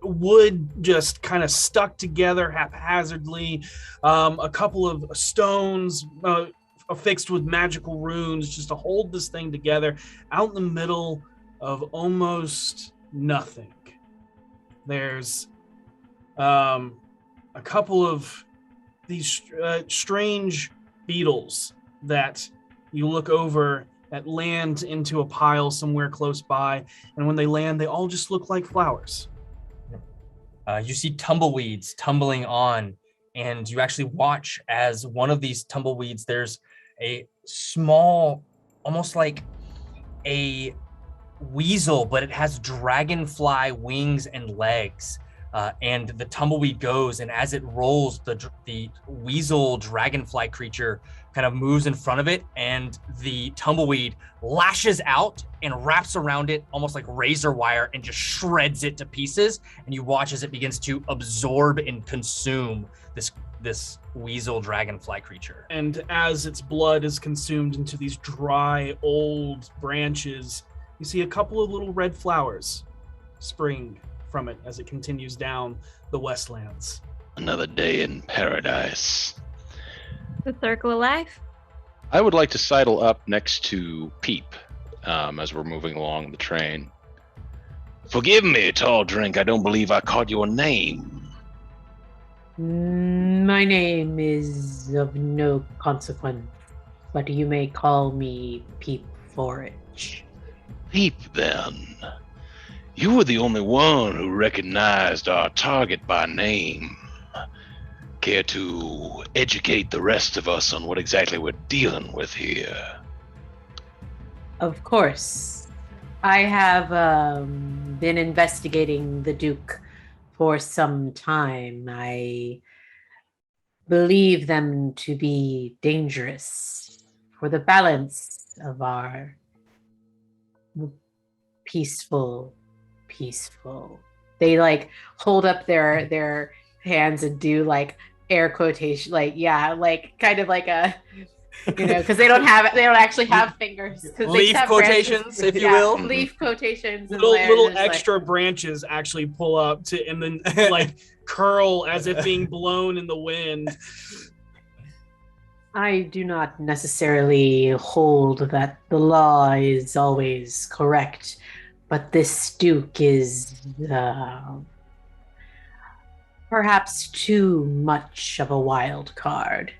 wood just kind of stuck together haphazardly. A couple of stones affixed with magical runes just to hold this thing together out in the middle of almost nothing. There's a couple of these strange beetles that you look over that land into a pile somewhere close by, and when they land, they all just look like flowers. You see tumbleweeds tumbling on, and you actually watch as one of these tumbleweeds, there's a small, almost like a weasel, but it has dragonfly wings and legs. And the tumbleweed goes, and as it rolls, the weasel dragonfly creature kind of moves in front of it, and the tumbleweed lashes out and wraps around it almost like razor wire and just shreds it to pieces. And you watch as it begins to absorb and consume this weasel dragonfly creature. And as its blood is consumed into these dry, old branches, you see a couple of little red flowers spring from it as it continues down the Westlands. Another day in paradise. The circle of life. I would like to sidle up next to Peep as we're moving along the train. Forgive me, tall drink. I don't believe I caught your name. My name is of no consequence, but you may call me Peep Forage. Peep, then. You were the only one who recognized our target by name. Care to educate the rest of us on what exactly we're dealing with here? Of course. I have been investigating the Duke for some time. I believe them to be dangerous for the balance of our peaceful. They like hold up their hands and do like air quotation, like kind of like a, because they don't actually have fingers. Leaf quotations, if you will. Leaf quotations. Little extra branches actually pull up and then like curl as if being blown in the wind. I do not necessarily hold that the law is always correct, but this Duke is perhaps too much of a wild card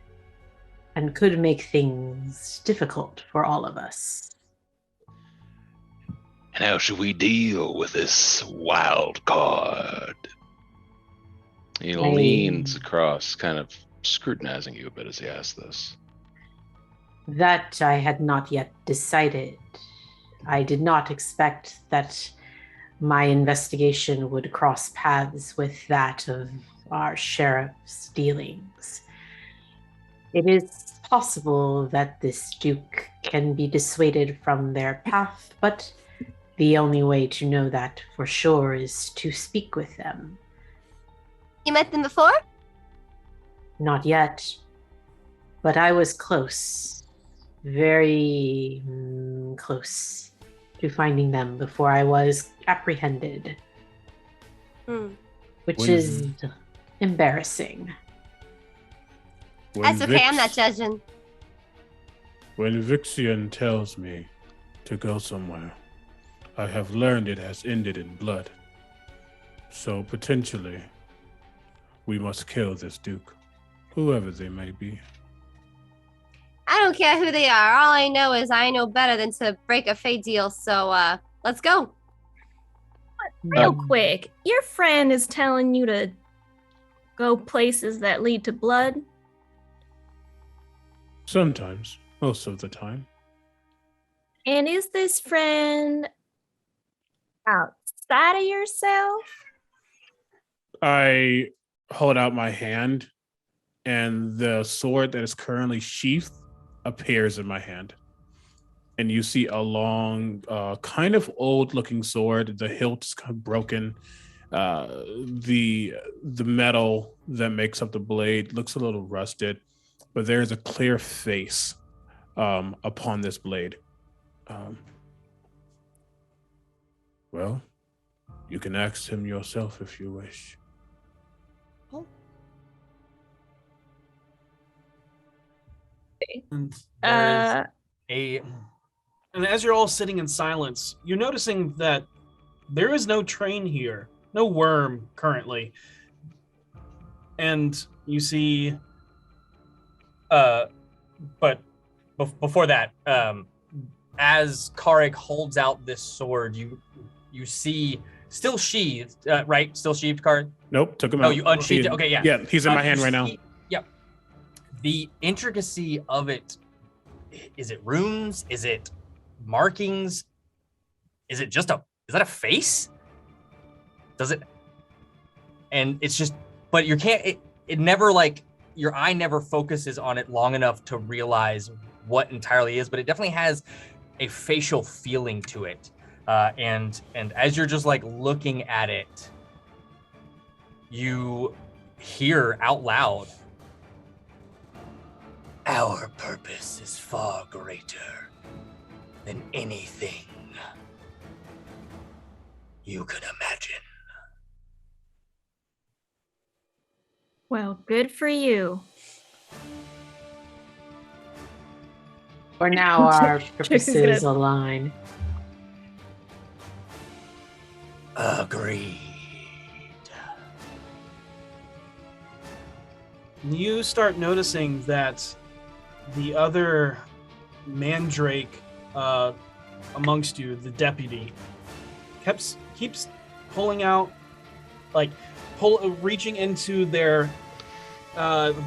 and could make things difficult for all of us. And how should we deal with this wild card? He leans across, kind of scrutinizing you a bit as he asks this. That I had not yet decided. I did not expect that my investigation would cross paths with that of our sheriff's dealings. It is possible that this Duke can be dissuaded from their path, but the only way to know that for sure is to speak with them. You met them before? Not yet, but I was close, very close to finding them before I was apprehended, which is embarrassing. That's okay, I'm not judging. When Vixian tells me to go somewhere, I have learned it has ended in blood. So potentially, we must kill this Duke, whoever they may be. I don't care who they are. All I know is I know better than to break a Fey deal, so let's go. Real quick, your friend is telling you to go places that lead to blood? Sometimes, most of the time. And is this friend outside of yourself? I hold out my hand, and the sword that is currently sheathed appears in my hand. And you see a long, kind of old-looking sword. The hilt's kind of broken. The metal that makes up the blade looks a little rusted, but there's a clear face upon this blade. Well, you can ask him yourself if you wish. And there is and as you're all sitting in silence, you're noticing that there is no train here, no worm currently. And you see, but before that, as Karik holds out this sword, you see still sheathed, right? Still sheathed, Karik? Nope, took him out. Oh, you unsheathed it. Okay, yeah. Yeah, he's in my hand right now. Yep. The intricacy of it, is it runes? Is it markings? Is that a face? Does it? And it's just, but you can't, it never like, your eye never focuses on it long enough to realize what entirely is, but it definitely has a facial feeling to it. And as you're just like looking at it, you hear out loud, "Our purpose is far greater than anything you could imagine." Well, good for you. For now, our Trixie's purposes gonna- align. Agreed. You start noticing that the other mandrake amongst you, the deputy, keeps pulling out, reaching into their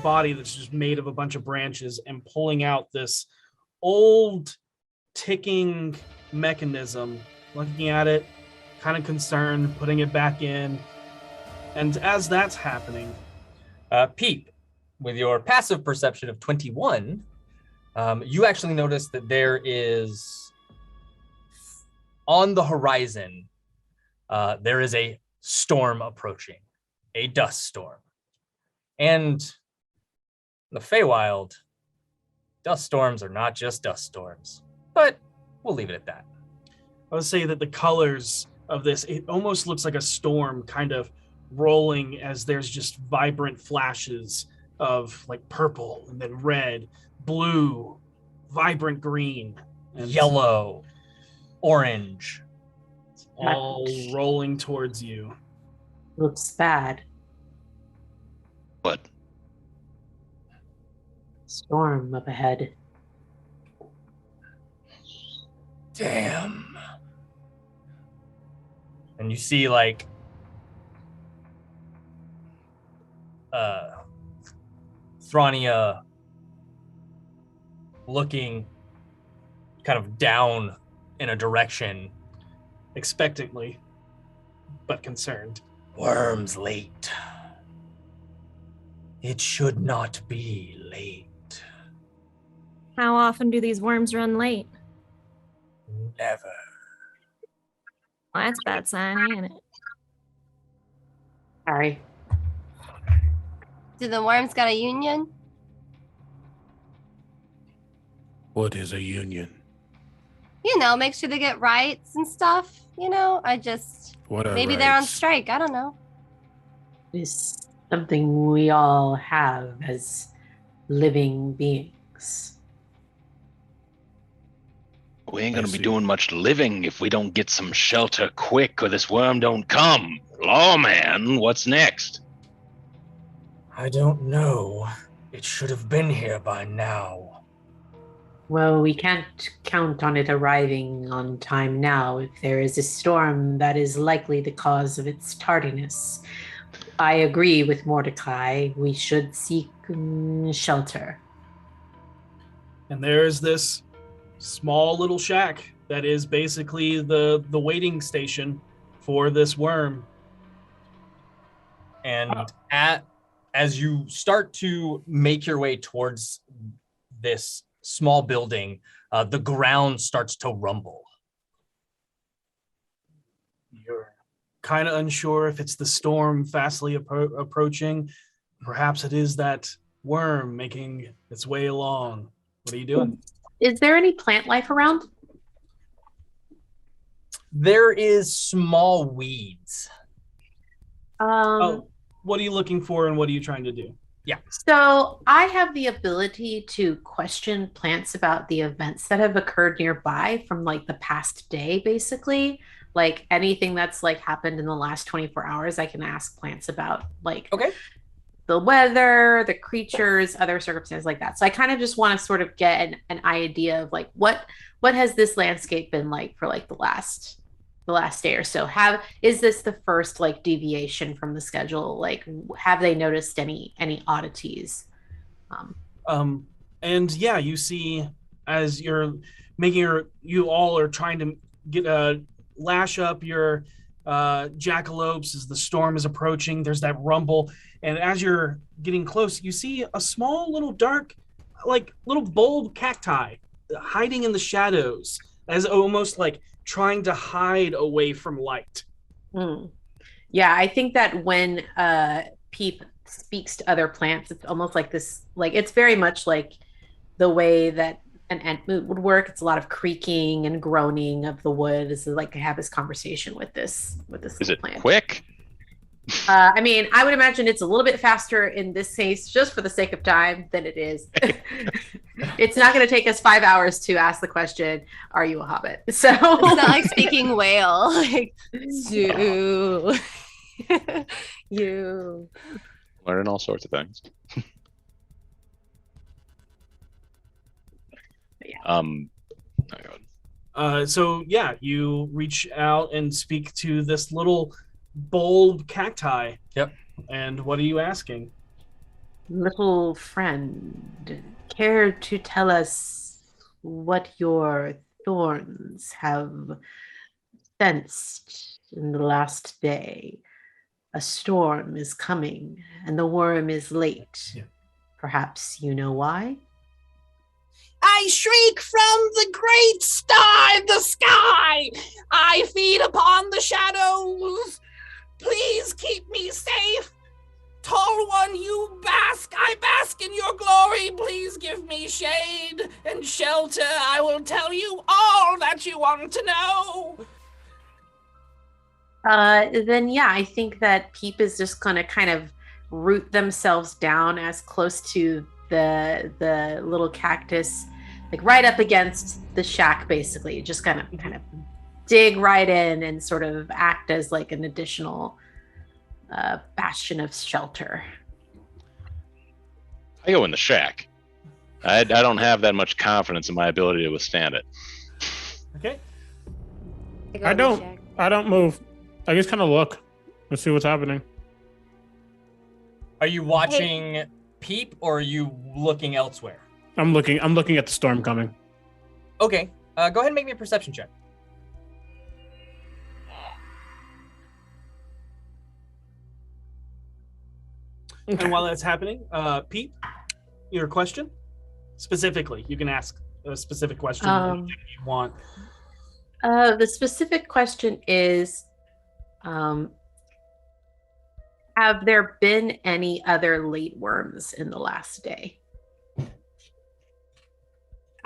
body that's just made of a bunch of branches and pulling out this old ticking mechanism, looking at it, kind of concerned, putting it back in. And as that's happening, Peep, with your passive perception of 21, you actually notice that there is, on the horizon, there is a storm approaching, a dust storm. And in the Feywild, dust storms are not just dust storms, but we'll leave it at that. I would say that the colors of this, it almost looks like a storm kind of rolling as there's just vibrant flashes of like purple and then red, blue, vibrant green, and Yellow, orange. it's all rolling towards you. Looks bad. What? Storm up ahead. Damn. And you see like Thrania looking kind of down in a direction. Expectantly, but concerned. Worm's late. It should not be late. How often do these worms run late? Never. Well, that's a bad sign, ain't it? Sorry. Do the worms got a union? What is a union? You know, make sure they get rights and stuff. You know, What are maybe they're on rights? strike. I don't know. It's something we all have as living beings. We ain't I gonna be see. doing much living if we don't get some shelter quick or this worm don't come. Lawman, what's next? I don't know. It should have been here by now. Well, we can't count on it arriving on time now if there is a storm that is likely the cause of its tardiness. I agree with Mordecai. We should seek shelter. And there's this small little shack that is basically the waiting station for this worm. And as you start to make your way towards this small building, the ground starts to rumble. You're kind of unsure if it's the storm fastly approaching. Perhaps it is that worm making its way along. What are you doing? Is there any plant life around? There is small weeds. Oh, what are you looking for and what are you trying to do? So I have the ability to question plants about the events that have occurred nearby from like the past day, basically. Like anything that's like happened in the last 24 hours, I can ask plants about like Okay. the weather, the creatures, other circumstances like that. So I kind of just want to sort of get an idea of like what has this landscape been like for like the last day or so. Is this the first like deviation from the schedule? Like have they noticed any oddities? And yeah, you see as you're making you all are trying to get lash up your jackalopes as the storm is approaching. There's that rumble, and as you're getting close, you see a small little dark, like little bulb cacti hiding in the shadows, as almost like trying to hide away from light. Yeah, I think that when Peep speaks to other plants, it's almost like this, like it's very much like the way that an ant would work. It's a lot of creaking and groaning of the wood. This is like I have this conversation with this Is it plant. quick? I mean, I would imagine it's a little bit faster in this case, just for the sake of time, than it is. It's not going to take us 5 hours to ask the question, "Are you a hobbit?" So It's not like speaking whale. Like, you. You. Learning all sorts of things. Yeah. Oh God. So yeah, you reach out and speak to this little bold cacti. Yep. And what are you asking? Little friend, care to tell us what your thorns have sensed in the last day? A storm is coming, and the worm is late. Yeah. Perhaps you know why? I shriek from the great star in the sky. I feed upon the shadows. Please keep me safe. Tall one, you bask. I bask in your glory. Please give me shade and shelter. I will tell you all that you want to know. Then yeah, I think that Peep is just gonna kind of root themselves down as close to the little cactus, like right up against the shack, basically. Just kind of dig right in and sort of act as like an additional bastion of shelter. I go in the shack. I don't have that much confidence in my ability to withstand it. Okay. I don't move. I just kind of look and see what's happening. Are you watching Peep or are you looking elsewhere? I'm looking at the storm coming. Okay. Go ahead and make me a perception check. Okay. And while that's happening, Pete, your question specifically, you can ask a specific question if you want. The specific question is, have there been any other late worms in the last day?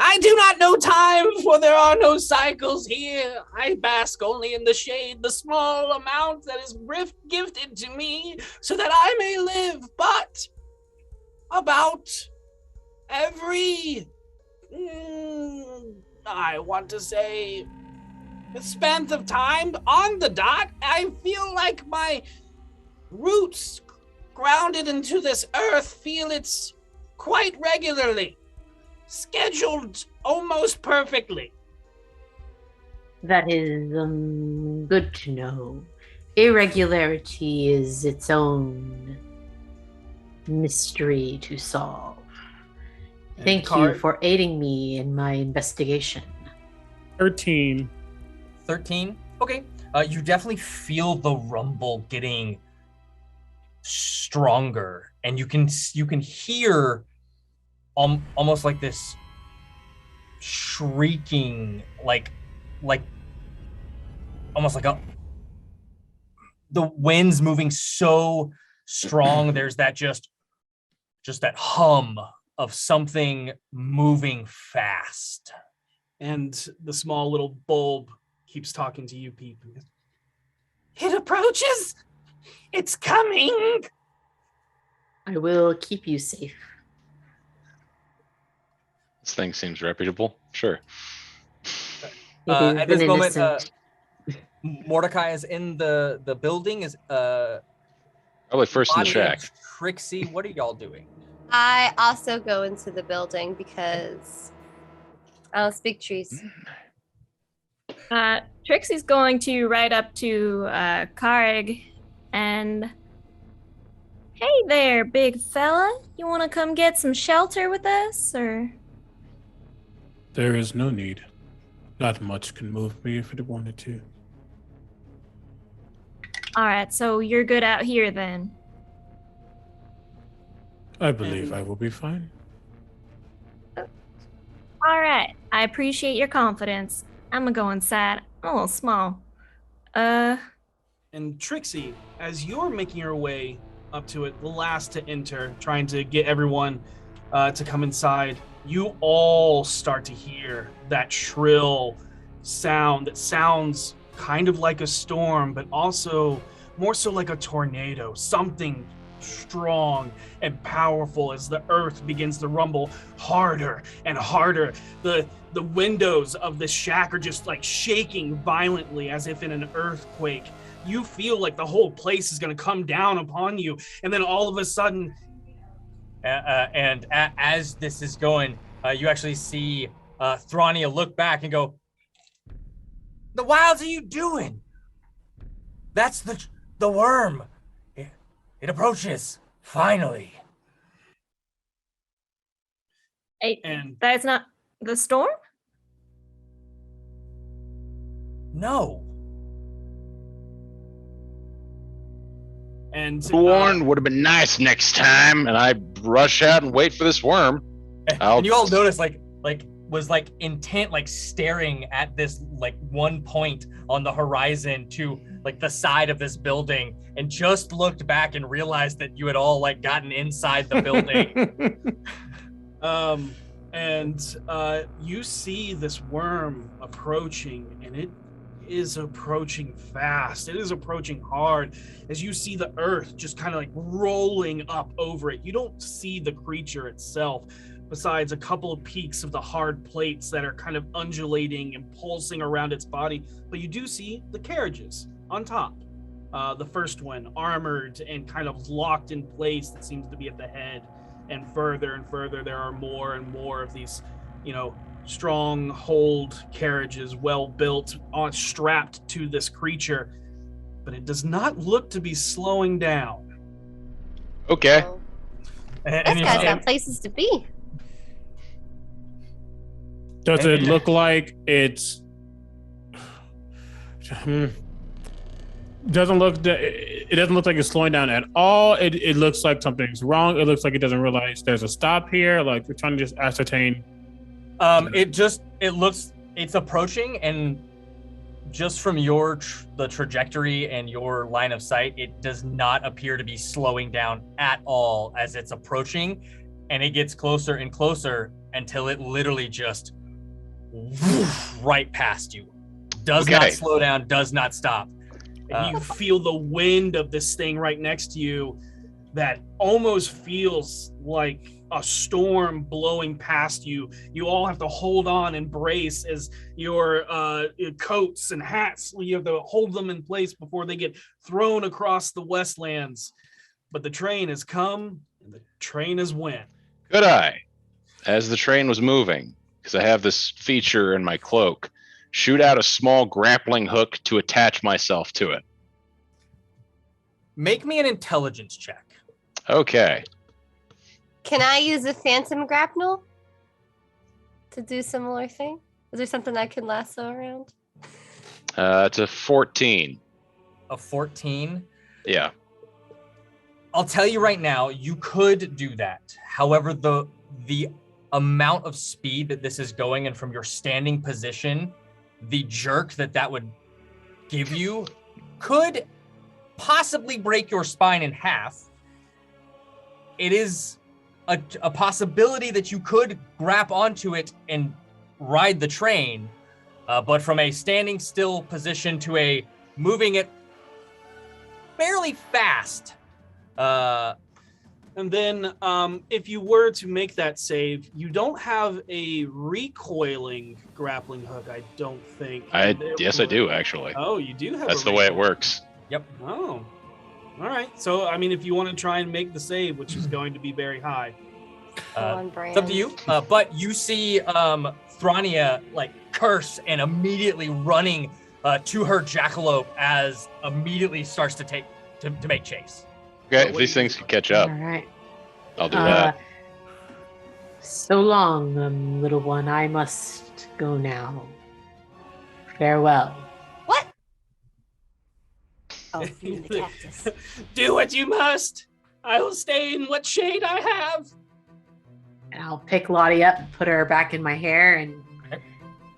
I do not know time, for there are no cycles here. I bask only in the shade, the small amount that is gifted to me, so that I may live. But about every, I want to say, span of time on the dot, I feel like my roots grounded into this earth feel it's quite regularly. Scheduled almost perfectly. That is good to know. Irregularity is its own mystery to solve. Thank you for aiding me in my investigation. 13. 13? Okay. You definitely feel the rumble getting stronger, and you can hear almost like this shrieking, like almost like the wind's moving so strong. There's that just that hum of something moving fast. And the small little bulb keeps talking to you, Peep. It approaches. It's coming. I will keep you safe. This thing seems reputable. Sure. At this moment, Mordecai is in the building. Is probably first in the shack. Trixie, what are y'all doing? I also go into the building because I don't speak trees. Trixie's going to ride up to Karig and, hey there, big fella. You want to come get some shelter with us, or? There is no need. Not much can move me if it wanted to. All right, so you're good out here then. I believe I will be fine. All right, I appreciate your confidence. I'm gonna go inside. I'm a little small. And Trixie, as you're making your way up to it, the last to enter, trying to get everyone to come inside, you all start to hear that shrill sound that sounds kind of like a storm, but also more so like a tornado, something strong and powerful as the earth begins to rumble harder and harder. The windows of the shack are just like shaking violently as if in an earthquake. You feel like the whole place is going to come down upon you. And then all of a sudden... as this is going, you actually see Thrania look back and go, "The wilds are you doing? That's the worm. It approaches, finally." And that's not the storm? No. And Warned would have been nice next time, and I rush out and wait for this worm. And you all notice, was intent, staring at this one point on the horizon to the side of this building, and just looked back and realized that you had all gotten inside the building. You see this worm approaching, and it is approaching fast. It is approaching hard as you see the earth just kind of rolling up over it. You don't see the creature itself, besides a couple of peaks of the hard plates that are kind of undulating and pulsing around its body. But you do see the carriages on top. The first one, armored and kind of locked in place, that seems to be at the head. And further, there are more and more of these, stronghold carriages, well built, strapped to this creature. But it does not look to be slowing down. Okay. This guy's got places to be. Does it look like it's... It doesn't look like it's slowing down at all. It looks like something's wrong. It looks like it doesn't realize there's a stop here. We're trying to just ascertain. It's approaching, and just from the trajectory and your line of sight, it does not appear to be slowing down at all as it's approaching, and it gets closer and closer until it literally just right past you. Does not slow down, does not stop. And you feel the wind of this thing right next to you that almost feels like a storm blowing past you. You all have to hold on and brace as your coats and hats, you have to hold them in place before they get thrown across the Westlands. But the train has come and the train has went. Could I, as the train was moving, because I have this feature in my cloak, shoot out a small grappling hook to attach myself to it? Make me an intelligence check. Okay. Can I use a phantom grapnel to do similar thing? Is there something I can lasso around? It's a 14. A 14? Yeah. I'll tell you right now, you could do that. However, the amount of speed that this is going, and from your standing position, the jerk that would give you could possibly break your spine in half. It is a possibility that you could grab onto it and ride the train, but from a standing still position to a moving it fairly fast. And then if you were to make that save, you don't have a recoiling grappling hook, I don't think. Yes, I do, actually. Oh, you do have That's the way it works. Yep. Oh. All right. So, if you want to try and make the save, which is going to be very high. It's up to you. But you see Thrania curse and immediately running to her jackalope as immediately starts to make chase. Okay, if these things can catch up, All right. I'll do that. So long, little one. I must go now. Farewell. What? Oh, in the cactus. Do what you must. I will stay in what shade I have. And I'll pick Lottie up and put her back in my hair and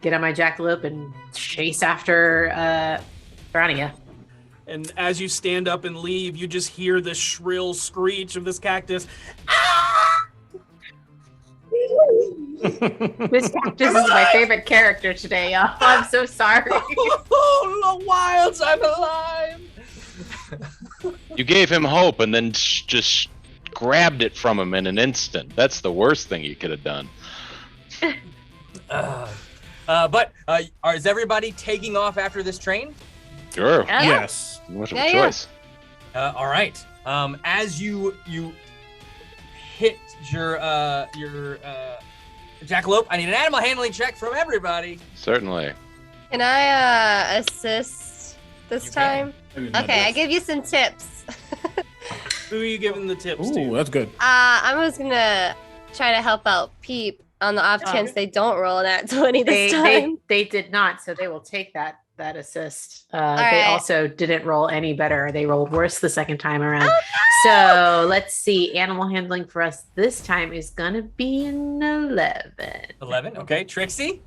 get on my jackalope and chase after Thrania. And as you stand up and leave, you just hear this shrill screech of this cactus. This cactus is my favorite character today, y'all. I'm so sorry. Oh, the wilds, I'm alive. You gave him hope and then just grabbed it from him in an instant. That's the worst thing you could have done. Is everybody taking off after this train? Sure. Yeah. Yes. Much of Yeah, a yeah. choice. All right. As you hit your jackalope, I need an animal handling check from everybody. Certainly. Can I assist this You time? Okay, I give you some tips. Who are you giving the tips Ooh, to? that's good. I was gonna try to help out Peep on the off chance they don't roll an at 20 this time. They did not, so they will take that assist. They right. also didn't roll any better. They rolled worse the second time around. So let's see. Animal handling for us this time is gonna be an 11. 11. Okay, Trixie.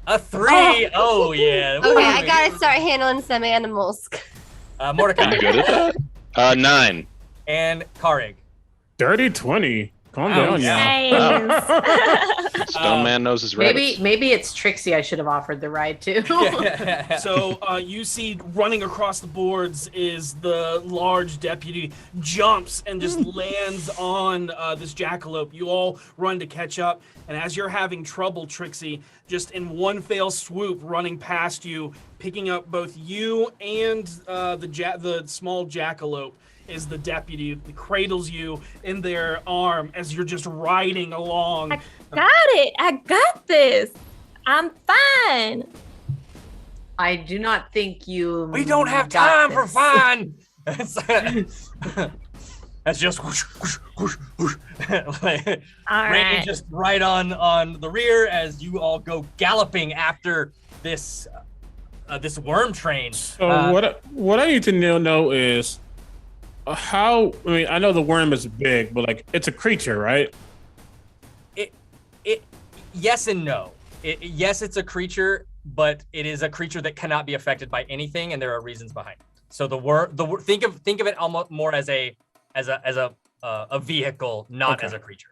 A 3. Oh yeah. Okay, I gotta start handling some animals. Mordecai. You good at that? 9. And Karig. Dirty 20. Calm Oh, down, yeah. y'all. Nice. Stone Man knows his rabbits. Maybe it's Trixie I should have offered the ride to. So you see running across the boards is the large deputy, jumps and just lands on this jackalope. You all run to catch up, and as you're having trouble, Trixie, just in one fell swoop, running past you, picking up both you and the small jackalope, is the deputy that cradles you in their arm as you're just riding along. Got it. I got this. I'm fine. I do not think you. We don't have got time for this. fun. That's just whoosh, whoosh, whoosh, whoosh. Like, All Rain right. just right on the rear as you all go galloping after this this worm train. So what I need to know is how. I mean, I know the worm is big, but like it's a creature, right? Yes and no. Yes, it's a creature, but it is a creature that cannot be affected by anything, and there are reasons behind it. So think of it almost more as a vehicle, not Okay. as a creature.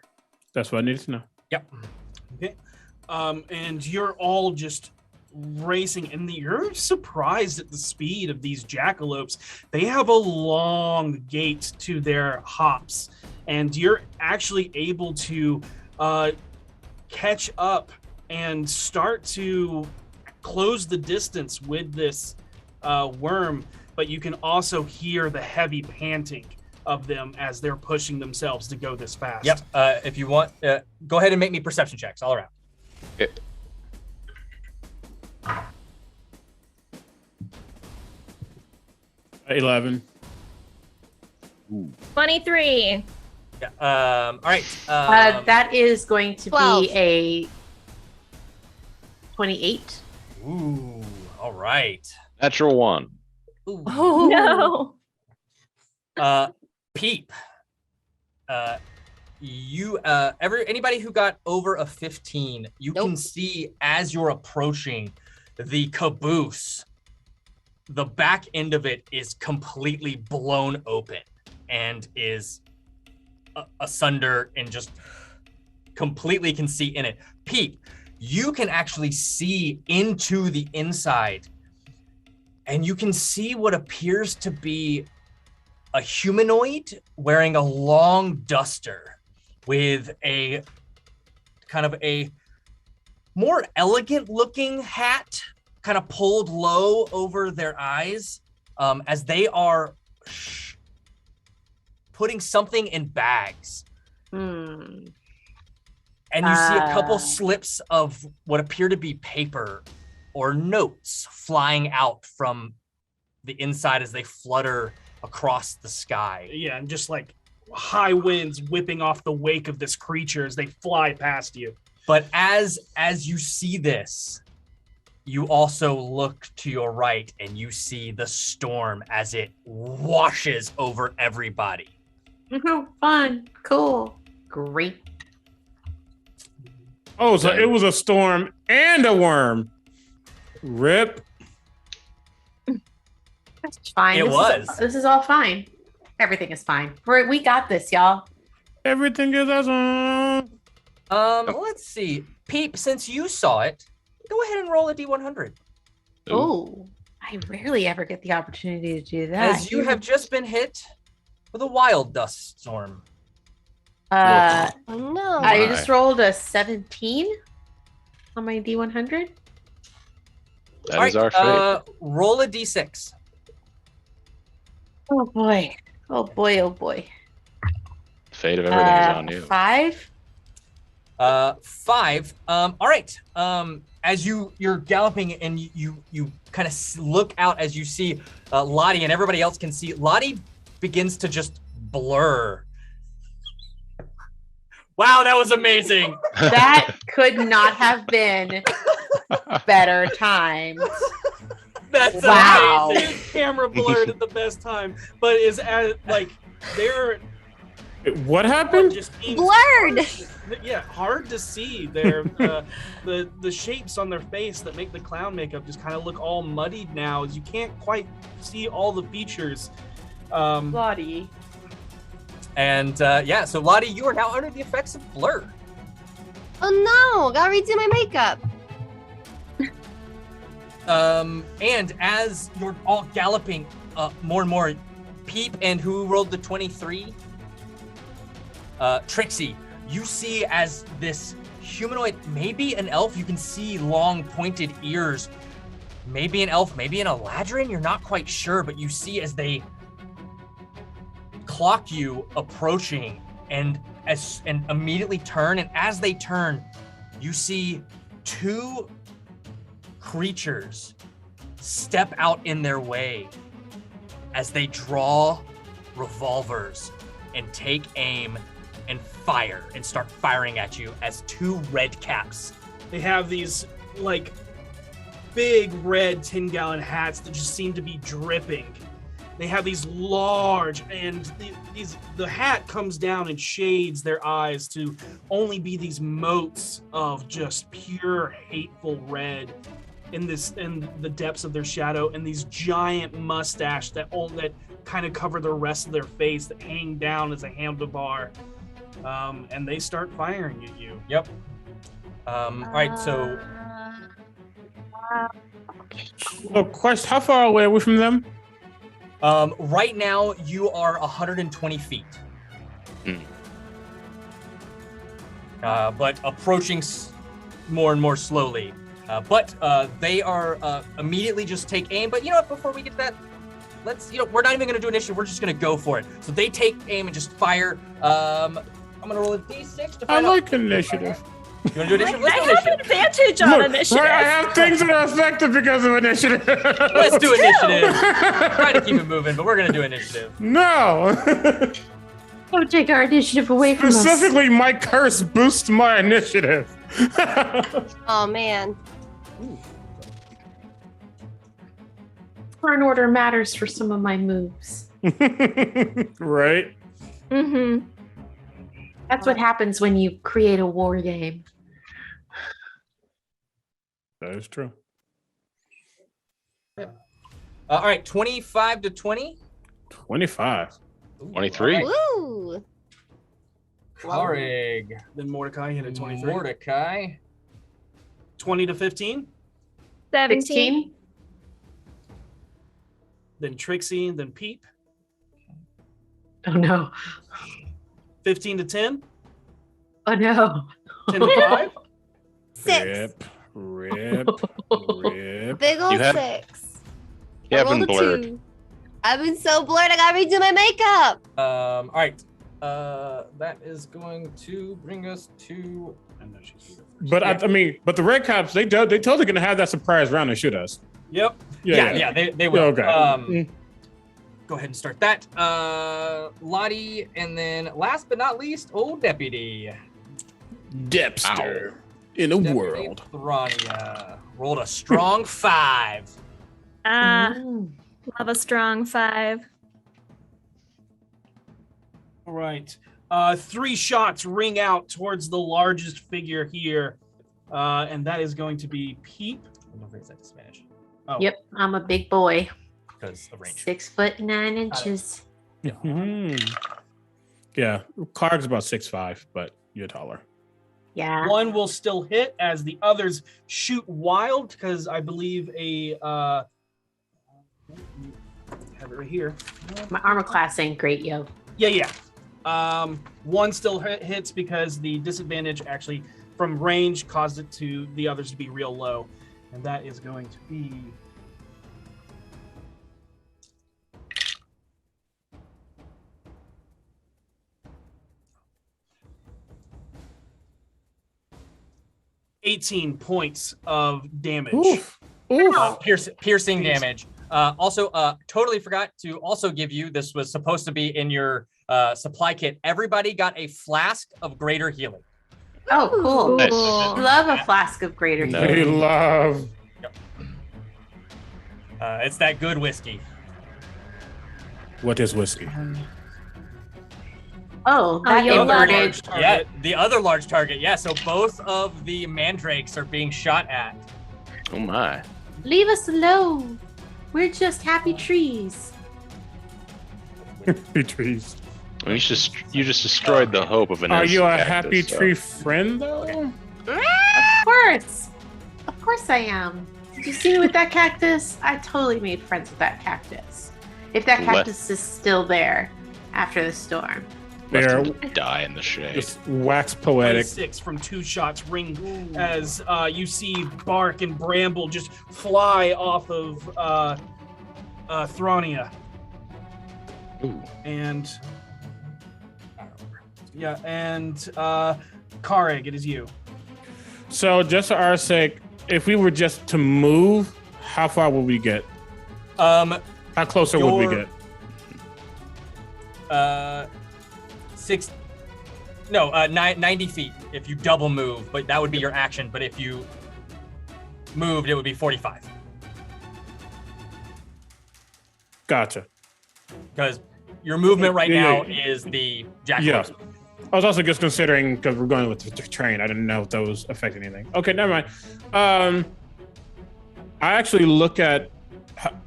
That's what I needed to know. Yep. Okay. And you're all just racing, and you're surprised at the speed of these jackalopes. They have a long gait to their hops, and you're actually able to catch up and start to close the distance with this worm, but you can also hear the heavy panting of them as they're pushing themselves to go this fast. Yep. If you want, go ahead and make me perception checks all around. Okay. 11. 23. Yeah. All right. That is going to 12. be a 28. Ooh. All right. Natural 1. Ooh. No. Peep. Anybody who got over a 15, you can see as you're approaching the caboose, the back end of it is completely blown open and is asunder and just completely can see in it. Peep, you can actually see into the inside, and you can see what appears to be a humanoid wearing a long duster with a kind of a more elegant looking hat kind of pulled low over their eyes as they are putting something in bags. And you see a couple slips of what appear to be paper or notes flying out from the inside as they flutter across the sky. Yeah, and just like high winds whipping off the wake of this creature as they fly past you. But as you see this, you also look to your right and you see the storm as it washes over everybody. Fun. Cool. Great. Oh, so it was a storm and a worm. Rip. Fine. It was. This is all fine. Everything is fine. We got this, y'all. Everything is awesome. Let's see. Peep, since you saw it, go ahead and roll a D100. Oh, I I rarely ever get the opportunity to do that. As you have just been hit with a wild dust storm. Oh no. I just rolled a 17 on my D100. That is our fate. Roll a d6. Oh boy. Oh boy. Oh boy. Fate of everything is on you. 5. 5. All right. As you're galloping and you kind of look out as you see Lottie and everybody else can see, Lottie begins to just blur. Wow, that was amazing. That could not have been better times. That's wow. amazing. Camera blurred at the best time, but is like they're. What happened? Just blurred. Hard to see. They're the shapes on their face that make the clown makeup just kind of look all muddied now, as you can't quite see all the features. Lottie. And so Lottie, you are now under the effects of blur. Oh no, gotta redo my makeup. And as you're all galloping more and more, Peep and who rolled the 23? Trixie, you see as this humanoid, maybe an elf, you can see long pointed ears, maybe an elf, maybe an Eladrin, you're not quite sure, but you see as they clock you approaching and immediately turn, and as they turn, you see 2 creatures step out in their way as they draw revolvers and take aim and fire and start firing at you as 2 red caps. They have these like big red 10-gallon hats that just seem to be dripping. They have these large, and the hat comes down and shades their eyes to only be these motes of just pure hateful red in the depths of their shadow, and these giant mustache that kind of cover the rest of their face that hang down as a handlebar. And they start firing at you. Yep. All right, so. Question: how far away are we from them? Right now, you are 120 feet. But approaching more and more slowly. But they are immediately just take aim. But you know what? Before we get to that, we're not even going to do initiative. We're just going to go for it. So they take aim and just fire. I'm going to roll a d6 to find out. I like initiative. You want to do initiative? Let's I do have initiative. an advantage on initiative. I have things that are effective because of initiative. Let's do initiative. Try to keep it moving, but we're going to do initiative. No. Don't take our initiative away from us. Specifically, my curse boosts my initiative. Oh man. Turn order matters for some of my moves. Right? Mm-hmm. That's what happens when you create a war game. That is true. All right, 25 to 20. 25. 23. Woo! Karig. Then Mordecai hit a 23. Mordecai. 20 to 15. 17. 16? Then Trixie, then Peep. Oh no. 15 to 10. Oh no. 10 to 5. 6. Rip. Big old You have- 6. You I have been rolled a blurred. 2. I've been so blurred, I gotta redo my makeup. All right. That is going to bring us to. I know she's here first. But I mean, but the Red Cops, they totally gonna have that surprise round and shoot us. Yep. Yeah, they will. Okay. Go ahead and start that. Lottie, and then last but not least, old deputy. Depster in a Deputy world. Thronia rolled a strong 5. Love a strong 5. All right. 3 shots ring out towards the largest figure here, and that is going to be Peep. Don't forget that to Spanish. Oh. Yep, I'm a big boy. Because of range. 6'9" Yeah, Karg's about 6'5", but you're taller. Yeah. One will still hit as the others shoot wild, because I believe have it right here. My armor class ain't great, yo. Yeah. One still hits because the disadvantage actually from range caused it to the others to be real low. And that is going to be... $18 points of damage. Oof. Piercing damage. Also, totally forgot to also give you, this was supposed to be in your supply kit. Everybody got a flask of greater healing. Oh, cool. Nice. Love a flask of greater No. They healing. love. It's that good whiskey. What is whiskey? Oh, that you love inverted. Yeah, the other large target. Yeah, so both of the mandrakes are being shot at. Oh my. Leave us alone. We're just happy trees. Happy trees. Well, you just destroyed the hope of an. Are you a innocent happy cactus, so- tree friend though? Of course. Of course I am. Did you see me with that cactus? I totally made friends with that cactus. If that Let- cactus is still there after the storm. Left They're him to die in the shade. just wax poetic. 26 from 2 shots ring as you see bark and bramble just fly off of Thronia. Ooh. And Kareg, it is you. So just for our sake, if we were just to move, how far would we get? How closer would we Your- get? 90 feet if you double move, but that would be your action. But if you moved, it would be 45. Gotcha. Because your movement right Yeah, now yeah. is the Yeah. jackalope. I was also just considering because we're going with the train. I didn't know if that was affecting anything. Okay, never mind. I actually look at.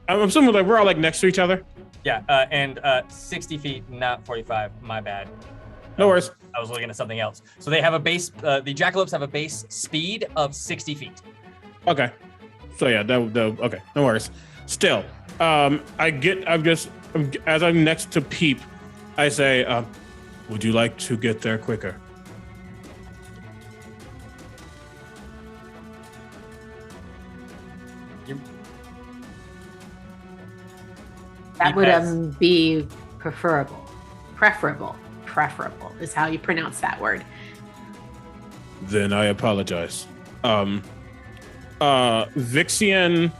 I'm assuming like we're all like next to each other. Yeah, and 60 feet, not 45. My bad. No worries. I was looking at something else. So they have a base. The jackalopes have a base speed of 60 feet. Okay. So yeah, okay, no worries. Still, as I'm next to Peep, I say, would you like to get there quicker? That would Because- be preferable. Preferable is how you pronounce that word. Then I apologize. Vixian,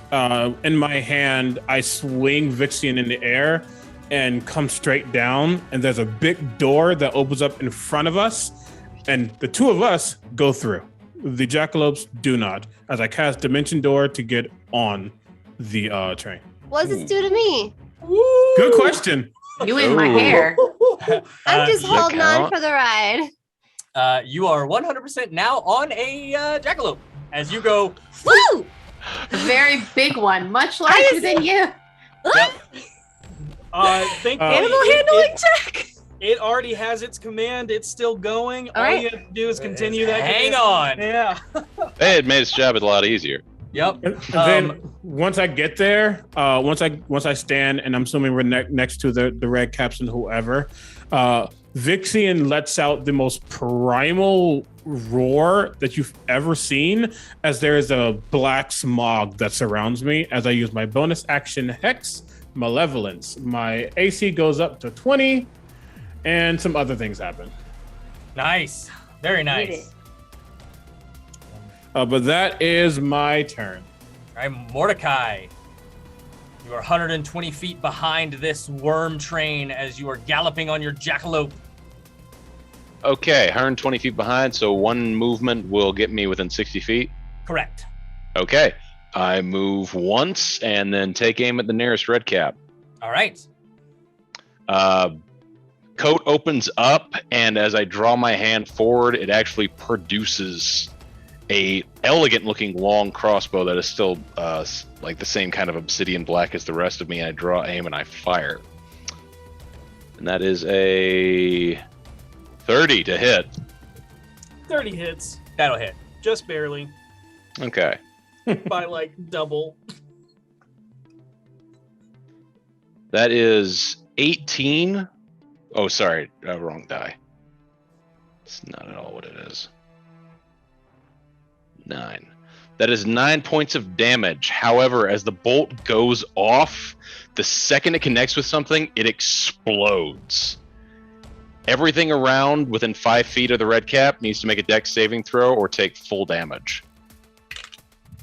in my hand, I swing Vixian in the air and come straight down. And there's a big door that opens up in front of us, and the two of us go through. The jackalopes do not, as I cast Dimension Door to get on the train. What does this do to me? Good question. You in my Ooh. hair. I'm just does that holding on count? for the ride. You are 100% now on a jackalope as you go. Woo! A very big one, much larger than you. Thankfully, Animal handling check. it already has its command. It's still going. All right. you have to do is continue that. Hang command. on. Yeah. Hey, it made its job a lot easier. Yep. And then once I get there, once I stand, and I'm assuming we're next to the red caps and whoever, Vixian lets out the most primal roar that you've ever seen, as there is a black smog that surrounds me. As I use my bonus action Hex Malevolence, my AC goes up to 20, and some other things happen. Nice. Very Hate nice. it. But that is my turn. All right, Mordecai. You are 120 feet behind this worm train as you are galloping on your jackalope. Okay, 120 feet behind, so one movement will get me within 60 feet. Correct. Okay, I move once and then take aim at the nearest red cap. All right. Coat opens up, and as I draw my hand forward, it actually produces a elegant-looking long crossbow that is still like the same kind of obsidian black as the rest of me. I draw aim and I fire, and that is a 30 to hit. 30 hits, That'll hit. just barely, Okay. by like double. That is 18. Oh, sorry. Wrong die. It's not at all what it is. 9. That is 9 points of damage. However, as the bolt goes off, the second it connects with something, it explodes. Everything around within 5 feet of the red cap needs to make a dex saving throw or take full damage.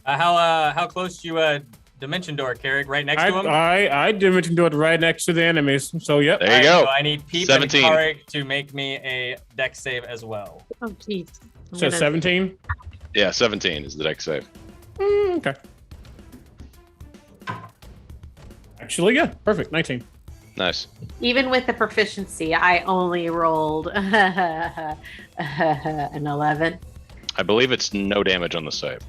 How close to you dimension door, Carrick? Right next to him? I dimension door right next to the enemies. So yep. There you go. So I need Peep 17. and Carrick to make me a dex save as well. Oh, jeez. So 17? Yeah, 17 is the dex save. Okay. Actually, yeah. Perfect. 19. Nice. Even with the proficiency, I only rolled an 11. I believe it's no damage on the save.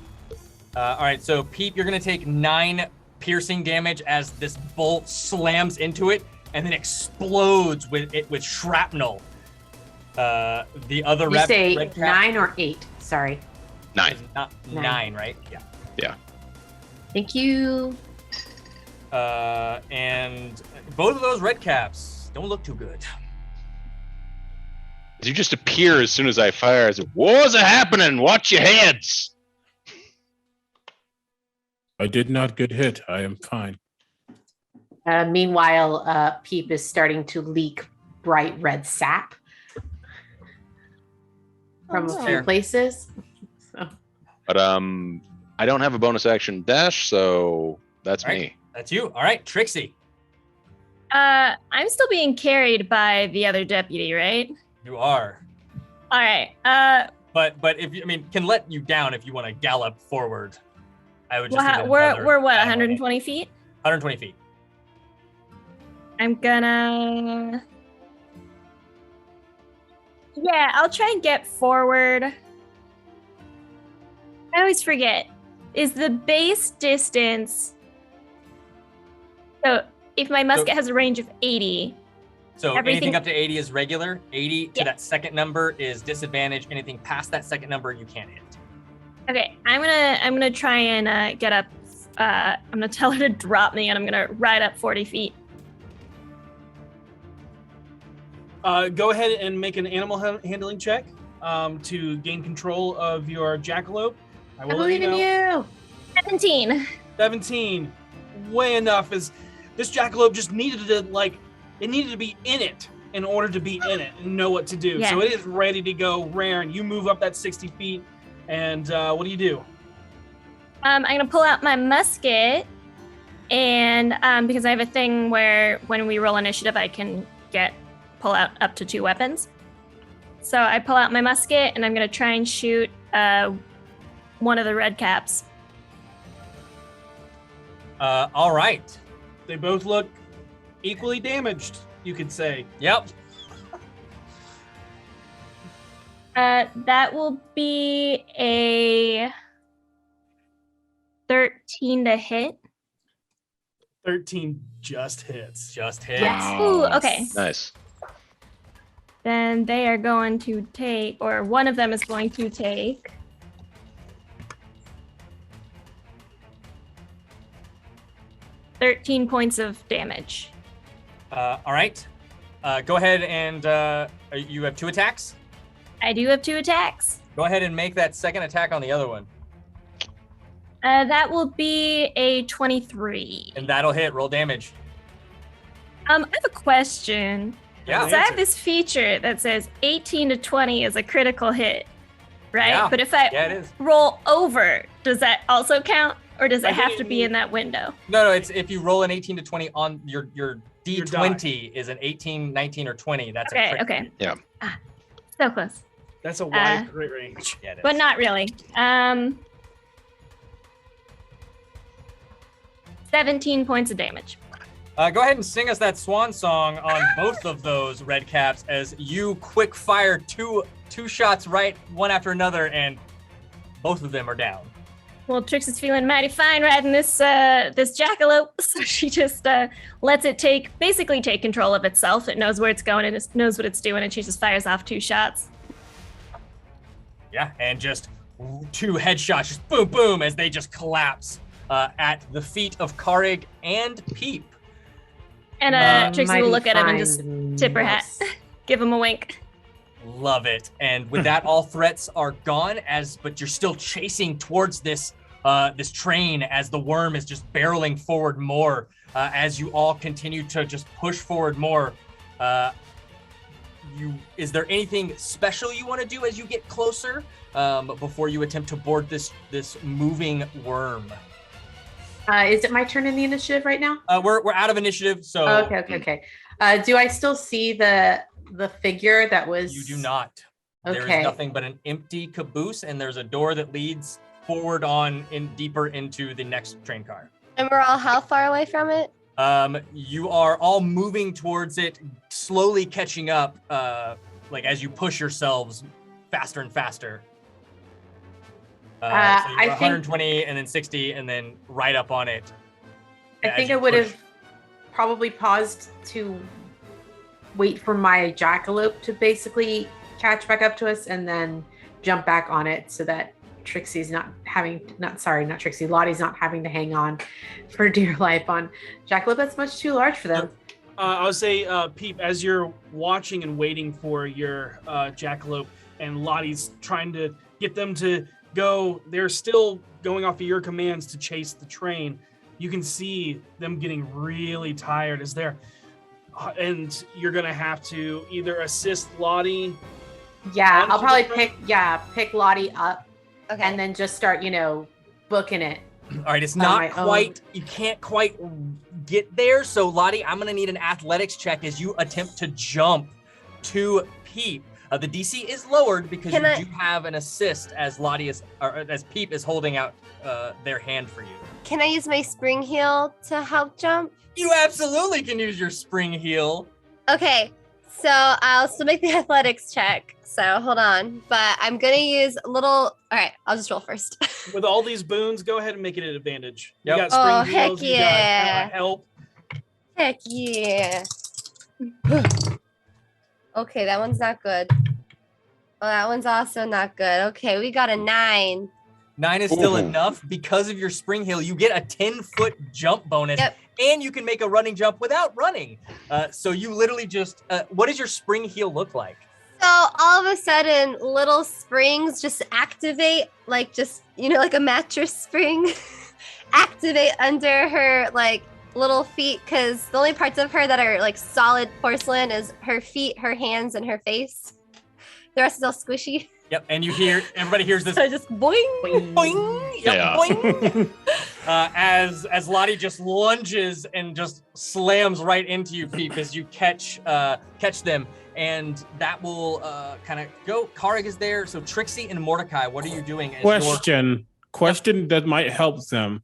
All right, so Peep, you're going to take 9 piercing damage as this bolt slams into it and then explodes with shrapnel. The other You red say cap 9 or 8? Sorry. 9. is not 9, 9, right? Yeah. Yeah. Thank you. And both of those red caps don't look too good. You just appear as soon as I fire. I say, "What's happening? Watch your heads." I did not get hit. I am fine. Meanwhile, Peep is starting to leak bright red sap from a few Fair. places. So. But I don't have a bonus action dash, so that's All right. me. That's you. All right, Trixie. I'm still being carried by the other deputy, right? You are. All right. But if you, can let you down if you want to gallop forward. I would just. Well, need another we're what, ally. 120 feet? 120 feet. I'm gonna. Yeah, I'll try and get forward. I always forget. Is the base distance. So if my musket has a range of 80. So Everything- anything up to 80 is regular. 80 to Yeah. that second number is disadvantage. Anything past that second number you can't hit. Okay, I'm gonna try and get up. I'm gonna tell her to drop me, and I'm gonna ride up 40 feet. Go ahead and make an animal handling check to gain control of your jackalope. I will let believe in you. 17. 17. Way enough. Is this jackalope just needed to it needed to be in it in order to be in it and know what to do. Yeah. So it is ready to go. Raren, you move up that 60 feet, and what do you do? I'm gonna pull out my musket, and because I have a thing where when we roll initiative, I can pull out up to 2 weapons. So I pull out my musket, and I'm gonna try and shoot one of the red caps. All right. They both look equally damaged, you could say. Yep. That will be a 13 to hit. 13 just hits. Just hits. Yes. Ooh, okay. Nice. Then they are going to take, or one of them is going to take 13 points of damage. All right. Go ahead and you have 2 attacks. I do have 2 attacks. Go ahead and make that second attack on the other one. That will be a 23. And that'll hit. Roll damage. I have a question. Yeah. So I have this feature that says 18 to 20 is a critical hit, right? Yeah. But if I Yeah, it is. roll over, does that also count? Or does I it have think to be in that window? No, it's if you roll an 18 to 20 on your Your D20 is an 18, 19, or 20. That's Okay, a crit. okay. Yeah. So close. That's a wide crit range. Yeah, it is. But not really. 17 points of damage. Go ahead and sing us that swan song on both of those red caps as you quick fire two shots right one after another, and both of them are down. Well, Trix is feeling mighty fine riding this jackalope, so she just lets it basically take control of itself. It knows where it's going and it knows what it's doing, and she just fires off 2 shots. Yeah, and just 2 headshots, just boom, boom, as they just collapse at the feet of Karig and Peep. And Trixie will Mighty look at him and just fine tip her hat, mouse. give him a wink. Love it. And with that, all threats are gone. But you're still chasing towards this this train as the worm is just barreling forward more. As you all continue to just push forward more. Is there anything special you want to do as you get closer before you attempt to board this moving worm? Is it my turn in the initiative right now? We're out of initiative, so Okay. Do I still see the figure that was? You do not. Okay. There is nothing but an empty caboose, and there's a door that leads forward deeper into the next train car. And we're all how far away from it? You are all moving towards it, slowly catching up, like as you push yourselves faster and faster. So you're I think- 120 and then 60 and then right up on it. I think I would have probably paused to wait for my jackalope to basically catch back up to us and then jump back on it so that Trixie's not Trixie, Lottie's not having to hang on for dear life on jackalope. That's much too large for them. I would say, Peep, as you're watching and waiting for your jackalope and Lottie's trying to get them to go, they're still going off of your commands to chase the train. You can see them getting really tired as they're, and you're going to have to either assist Lottie. Yeah, I'll probably Right? pick Lottie up Okay. and then just start, booking it. All right, it's On not my quite, you can't quite get there. So Lottie, I'm gonna need an athletics check as you attempt to jump to Peep. The DC is lowered because Can you I- do have an assist as as Peep is holding out their hand for you. Can I use my spring heel to help jump? You absolutely can use your spring heel. Okay, so I'll still make the athletics check. So hold on, but I'm gonna use a little. All right, I'll just roll first. With all these boons, go ahead and make it an advantage. Yep. You got spring Oh, heck heels, you yeah. got help. Heck yeah. Okay, that one's not good. Oh, that one's also not good. Okay, we got a 9. 9 is still Ooh. enough because of your spring heel. You get a 10-foot jump bonus, Yep. and you can make a running jump without running. So you literally just, what does your spring heel look like? So all of a sudden, little springs just activate, like like a mattress spring, activate under her like little feet. Because the only parts of her that are like solid porcelain is her feet, her hands, and her face. The rest is all squishy. Yep, and everybody hears this So just boing. boing, yep, Yeah. boing. As Lottie just lunges and just slams right into you, Peep, as you catch them, and that will kind of go. Karg is there, so Trixie and Mordecai, what are you doing? As Question that might help them,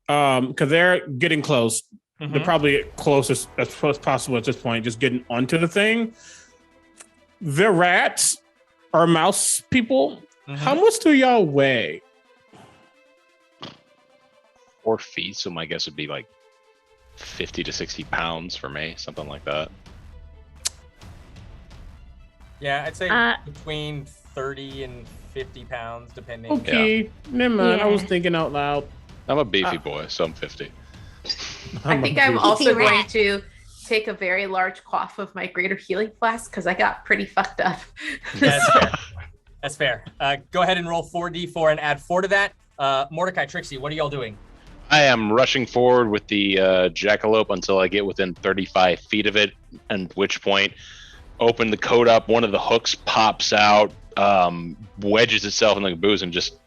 because they're getting close. Mhm. They're probably closest as close as possible at this point, just getting onto the thing. They're rats or mouse people. Mhm. How much do y'all weigh? 4 feet, so my guess would be like 50 to 60 pounds for me, something like that. Yeah, I'd say Uh, between 30 and 50 pounds, depending. Okay, never mind. I was Yeah. thinking out loud. I'm a beefy boy, so I'm 50. I think I'm a- also rat. going to take a very large quaff of my greater healing flask because I got pretty fucked up. That's fair. That's fair. Go ahead and roll 4d4 and add 4 to that. Mordecai, Trixie, what are y'all doing? I am rushing forward with the jackalope until I get within 35 feet of it, at which point, open the coat up, one of the hooks pops out, wedges itself in the caboose, and just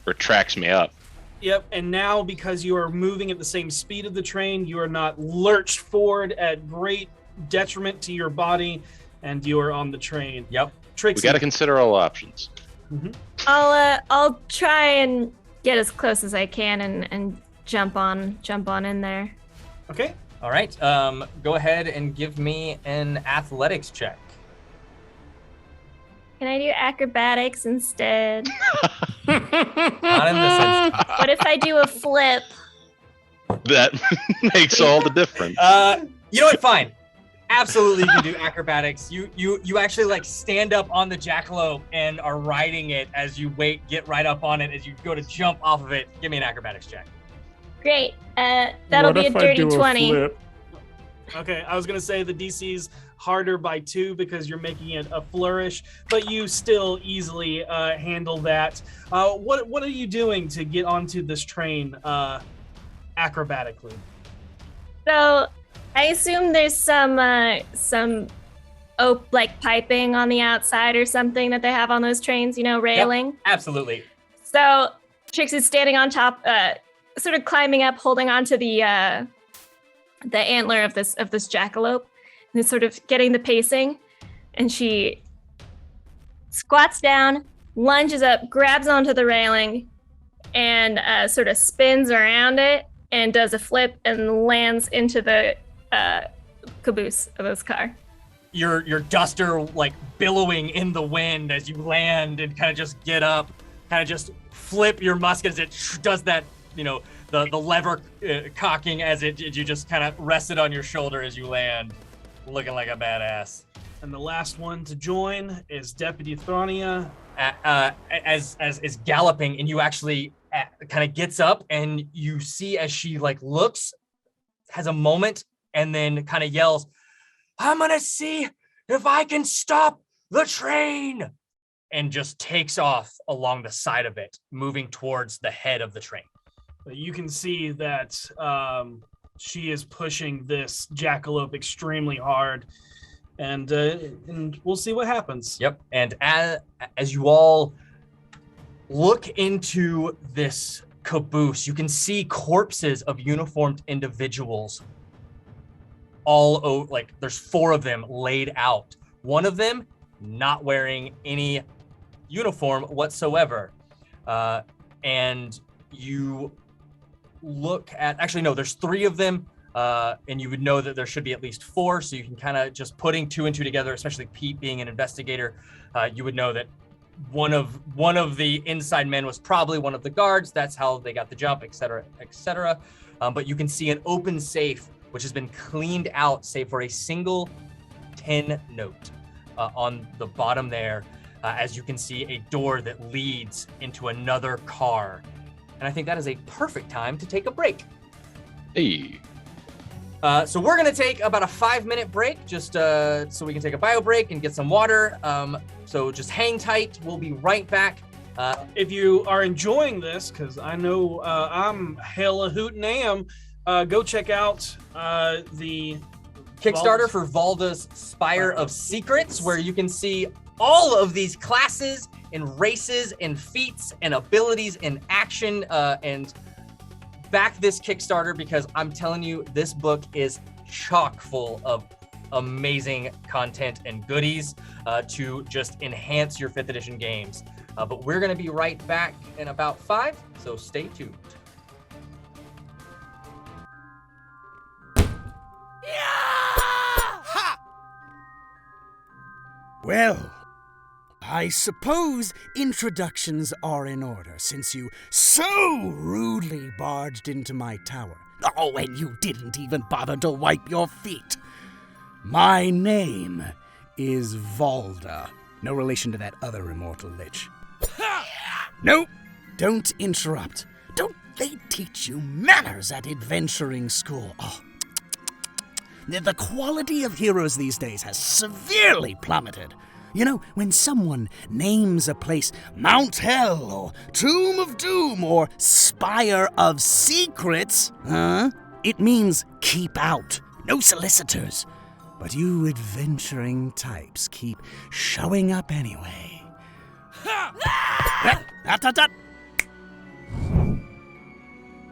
retracts me up. Yep, and now because you are moving at the same speed of the train, you are not lurched forward at great detriment to your body, and you are on the train. Yep. Trixie. We got to consider all options. I'll try and get as close as I can and jump on in there. Okay. All right. Go ahead and give me an athletics check. Can I do acrobatics instead? Not in this instance. What if I do a flip? That makes all the difference. You know what? Fine. Absolutely, you can do acrobatics. You actually like stand up on the jackalope and are riding it as you get right up on it as you go to jump off of it. Give me an acrobatics check. Great. That'll What be a if I dirty do 20. flip? Okay, I was gonna say the DC's harder by 2 because you're making it a flourish, but you still easily handle that. What are you doing to get onto this train acrobatically? So I assume there's some like piping on the outside or something that they have on those trains, railing. Yep, absolutely. So Trixie's standing on top, sort of climbing up, holding onto the antler of this jackalope, and is sort of getting the pacing. And she squats down, lunges up, grabs onto the railing, and sort of spins around it and does a flip and lands into the caboose of this car. Your duster like billowing in the wind as you land and kind of just get up, kind of just flip your musket as it does that, the lever cocking as you just kind of rest it on your shoulder as you land, looking like a badass. And the last one to join is Deputy Thronia. As is galloping, and you actually kind of gets up and you see as she like looks, has a moment, and then kind of yells, "I'm gonna see if I can stop the train," and just takes off along the side of it, moving towards the head of the train. You can see that she is pushing this jackalope extremely hard, and we'll see what happens. Yep. And as you all look into this caboose, you can see corpses of uniformed individuals all over. Like there's 4 of them laid out. One of them not wearing any uniform whatsoever. And you look at, actually no, there's 3 of them. And you would know that there should be at least 4, so you can kind of just putting 2 and 2 together, especially Pete being an investigator, you would know that one of the inside men was probably one of the guards. That's how they got the jump, et cetera, et cetera. But you can see an open safe, which has been cleaned out, save for a single 10 note on the bottom there. As you can see, a door that leads into another car. And I think that is a perfect time to take a break. Hey. So we're gonna take about a 5-minute break, just so we can take a bio break and get some water. So just hang tight. We'll be right back. If you are enjoying this, because I know I'm hella hootin' am, go check out the Kickstarter for Valda's Spire of Secrets, where you can see all of these classes and races and feats and abilities in action, and back this Kickstarter, because I'm telling you, this book is chock full of amazing content and goodies to just enhance your 5th edition games. But we're gonna be right back in about 5, so stay tuned. Well, I suppose introductions are in order, since you so rudely barged into my tower. Oh, and you didn't even bother to wipe your feet. My name is Valda. No relation to that other immortal lich. Nope, don't interrupt. Don't they teach you manners at adventuring school? Oh. The quality of heroes these days has severely plummeted. You know, when someone names a place Mount Hell or Tomb of Doom or Spire of Secrets, it means keep out, no solicitors. But you adventuring types keep showing up anyway.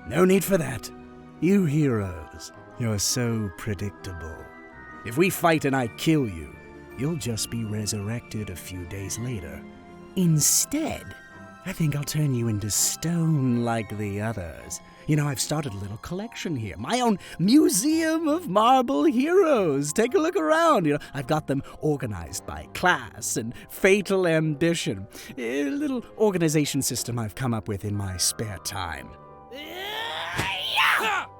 No need for that. You heroes, you're so predictable. If we fight and I kill you, you'll just be resurrected a few days later. Instead, I think I'll turn you into stone like the others. You know, I've started a little collection here. My own museum of marble heroes. Take a look around. You know, I've got them organized by class and fatal ambition. A little organization system I've come up with in my spare time.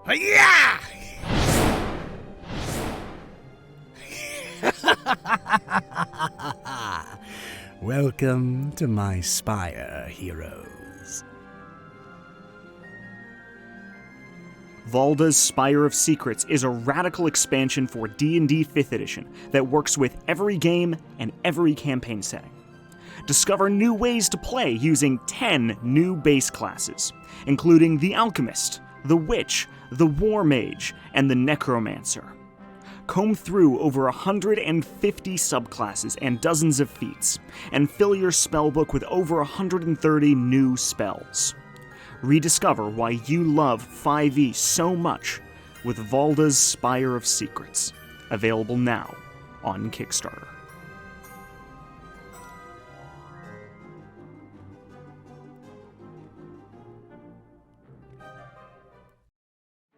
Yeah! Welcome to my Spire, heroes. Valda's Spire of Secrets is a radical expansion for D&D 5th edition that works with every game and every campaign setting. Discover new ways to play using 10 new base classes, including the Alchemist, the Witch, the War Mage, and the Necromancer. Comb through over 150 subclasses and dozens of feats, and fill your spellbook with over 130 new spells. Rediscover why you love 5e so much with Valda's Spire of Secrets, available now on Kickstarter.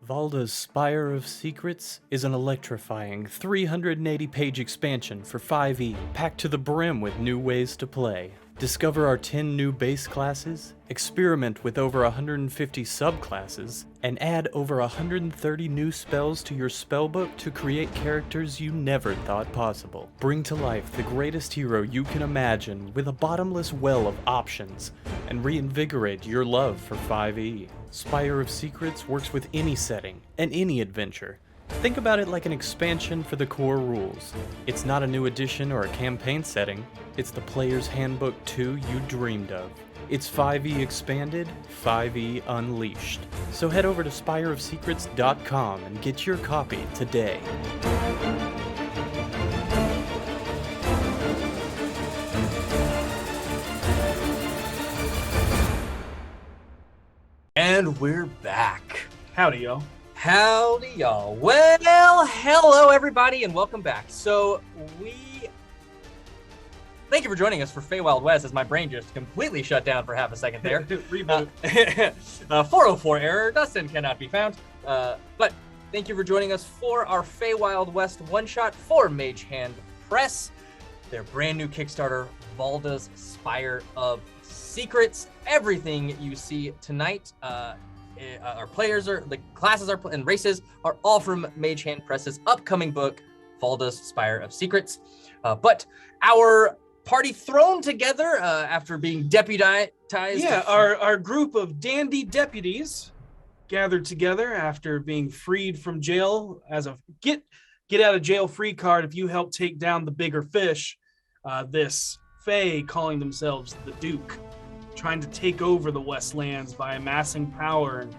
Valda's Spire of Secrets is an electrifying 380-page expansion for 5e, packed to the brim with new ways to play. Discover our 10 new base classes, experiment with over 150 subclasses, and add over 130 new spells to your spellbook to create characters you never thought possible. Bring to life the greatest hero you can imagine with a bottomless well of options, and reinvigorate your love for 5e. Spire of Secrets works with any setting and any adventure. Think about it like an expansion for the core rules. It's not a new edition or a campaign setting, it's the player's handbook 2 you dreamed of. It's 5e expanded, 5e unleashed. So head over to spireofsecrets.com and get your copy today. And we're back. Howdy, y'all. Howdy, y'all. Well, hello, everybody, and welcome back. So, thank you for joining us for FEYWILD West, as my brain just completely shut down for half a second there. Reboot. 404 error. Dustin cannot be found. But thank you for joining us for our FEYWILD West one-shot for Mage Hand Press. Their brand new Kickstarter, Valda's Spire of Secrets. Everything you see tonight, our players the classes and races are all from Mage Hand Press's upcoming book, Valda's Spire of Secrets. But our party thrown together after being deputized. Yeah, our group of dandy deputies gathered together after being freed from jail as a get out of jail free card if you help take down the bigger fish. This Fey calling themselves the Duke, trying to take over the Westlands by amassing power and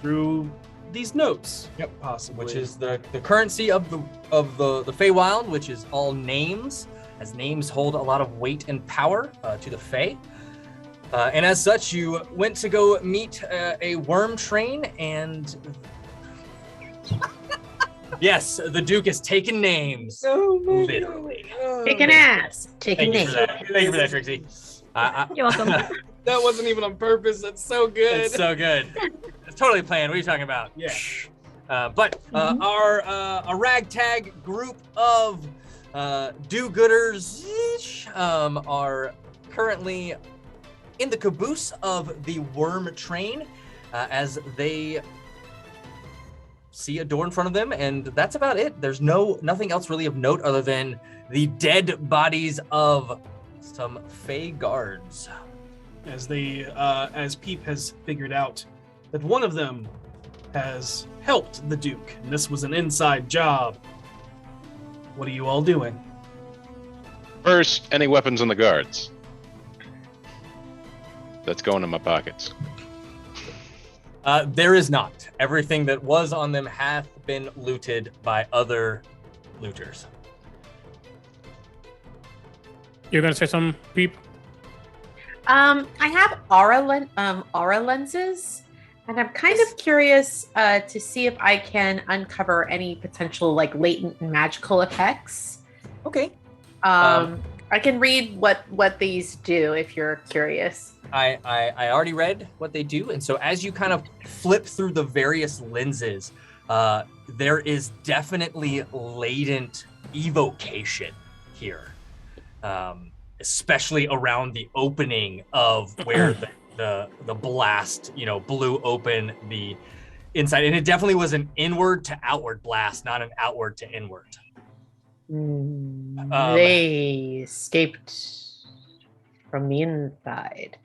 through these notes. Yep, possibly. Which is the currency of the Feywild, which is all names, as names hold a lot of weight and power to the Fey. And as such, you went to go meet a worm train, and yes, the Duke has taken names, literally. Kicking ass. Taking names. Thank you for that, Trixie. You're welcome. That wasn't even on purpose. That's so good. It's so good. It's totally planned. What are you talking about? Yeah. Our ragtag group of do-gooders are currently in the caboose of the worm train as they see a door in front of them, and that's about it. There's nothing else really of note other than the dead bodies of some Fey guards. As Peep has figured out that one of them has helped the Duke, and this was an inside job. What are you all doing? First, any weapons on the guards? That's going in my pockets. There is not. Everything that was on them hath been looted by other looters. You're gonna say something, Peep? I have aura lenses, and I'm kind of curious to see if I can uncover any potential latent magical effects. Okay. I can read what these do if you're curious. I already read what they do, and so as you kind of flip through the various lenses, there is definitely latent evocation here. Especially around the opening of where the blast, blew open the inside. And it definitely was an inward to outward blast, not an outward to inward. They escaped from the inside.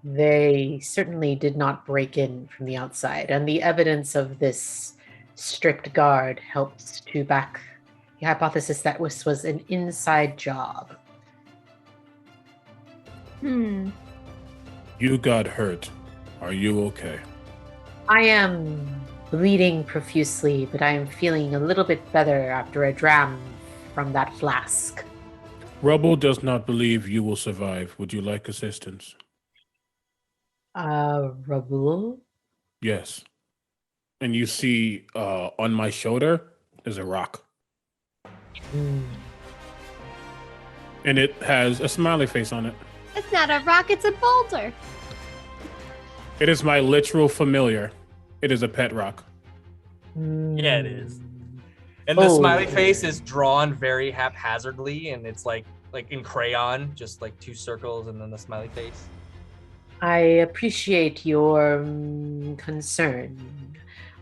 They certainly did not break in from the outside, and the evidence of this strict guard helps to back the hypothesis that this was an inside job. Hmm. You got hurt. Are you okay? I am bleeding profusely, but I am feeling a little bit better after a dram from that flask. Rubble does not believe you will survive. Would you like assistance? Rubble? Yes. And you see on my shoulder is a rock. And it has a smiley face on it. It's not a rock, it's a boulder. It is my literal familiar. It is a pet rock. Yeah, it is. And the smiley face is drawn very haphazardly, and it's like in crayon, just like 2 circles and then the smiley face. I appreciate your concern.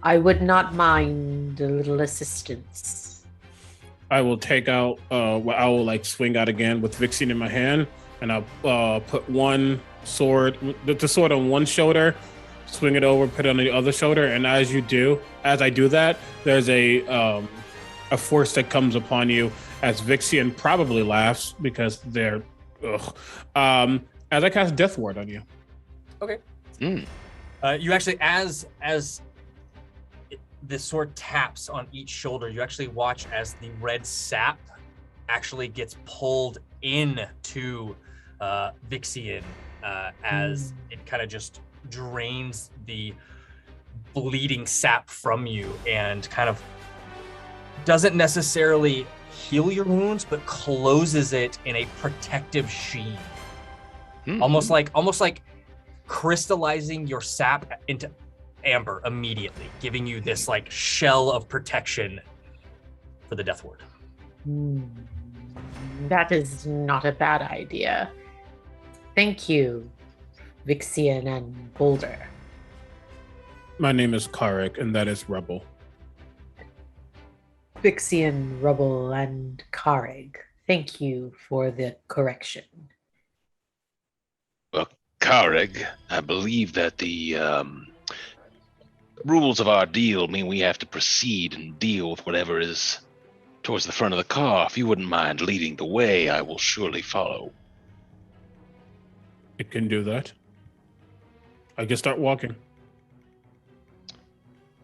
I would not mind a little assistance. I will take out, I will like swing out again with Vixen in my hand, and I'll put one sword, the sword on one shoulder, swing it over, put it on the other shoulder, and as I do that, there's a force that comes upon you as Vixen probably laughs because they're, as I cast Death Ward on you. Okay. You actually, as the sword taps on each shoulder, you actually watch as the red sap actually gets pulled into Vixen as it kind of just drains the bleeding sap from you and kind of doesn't necessarily heal your wounds, but closes it in a protective sheen. Almost like crystallizing your sap into amber immediately, giving you this like shell of protection for the Death Ward. That is not a bad idea. Thank you, Vixen and Boulder. My name is Karek, and that is Rubble. Vixen, Rubble, and Kareg. Thank you for the correction. Well, Kareg, I believe that the rules of our deal mean we have to proceed and deal with whatever is towards the front of the car. If you wouldn't mind leading the way, I will surely follow. It can do that. I can start walking.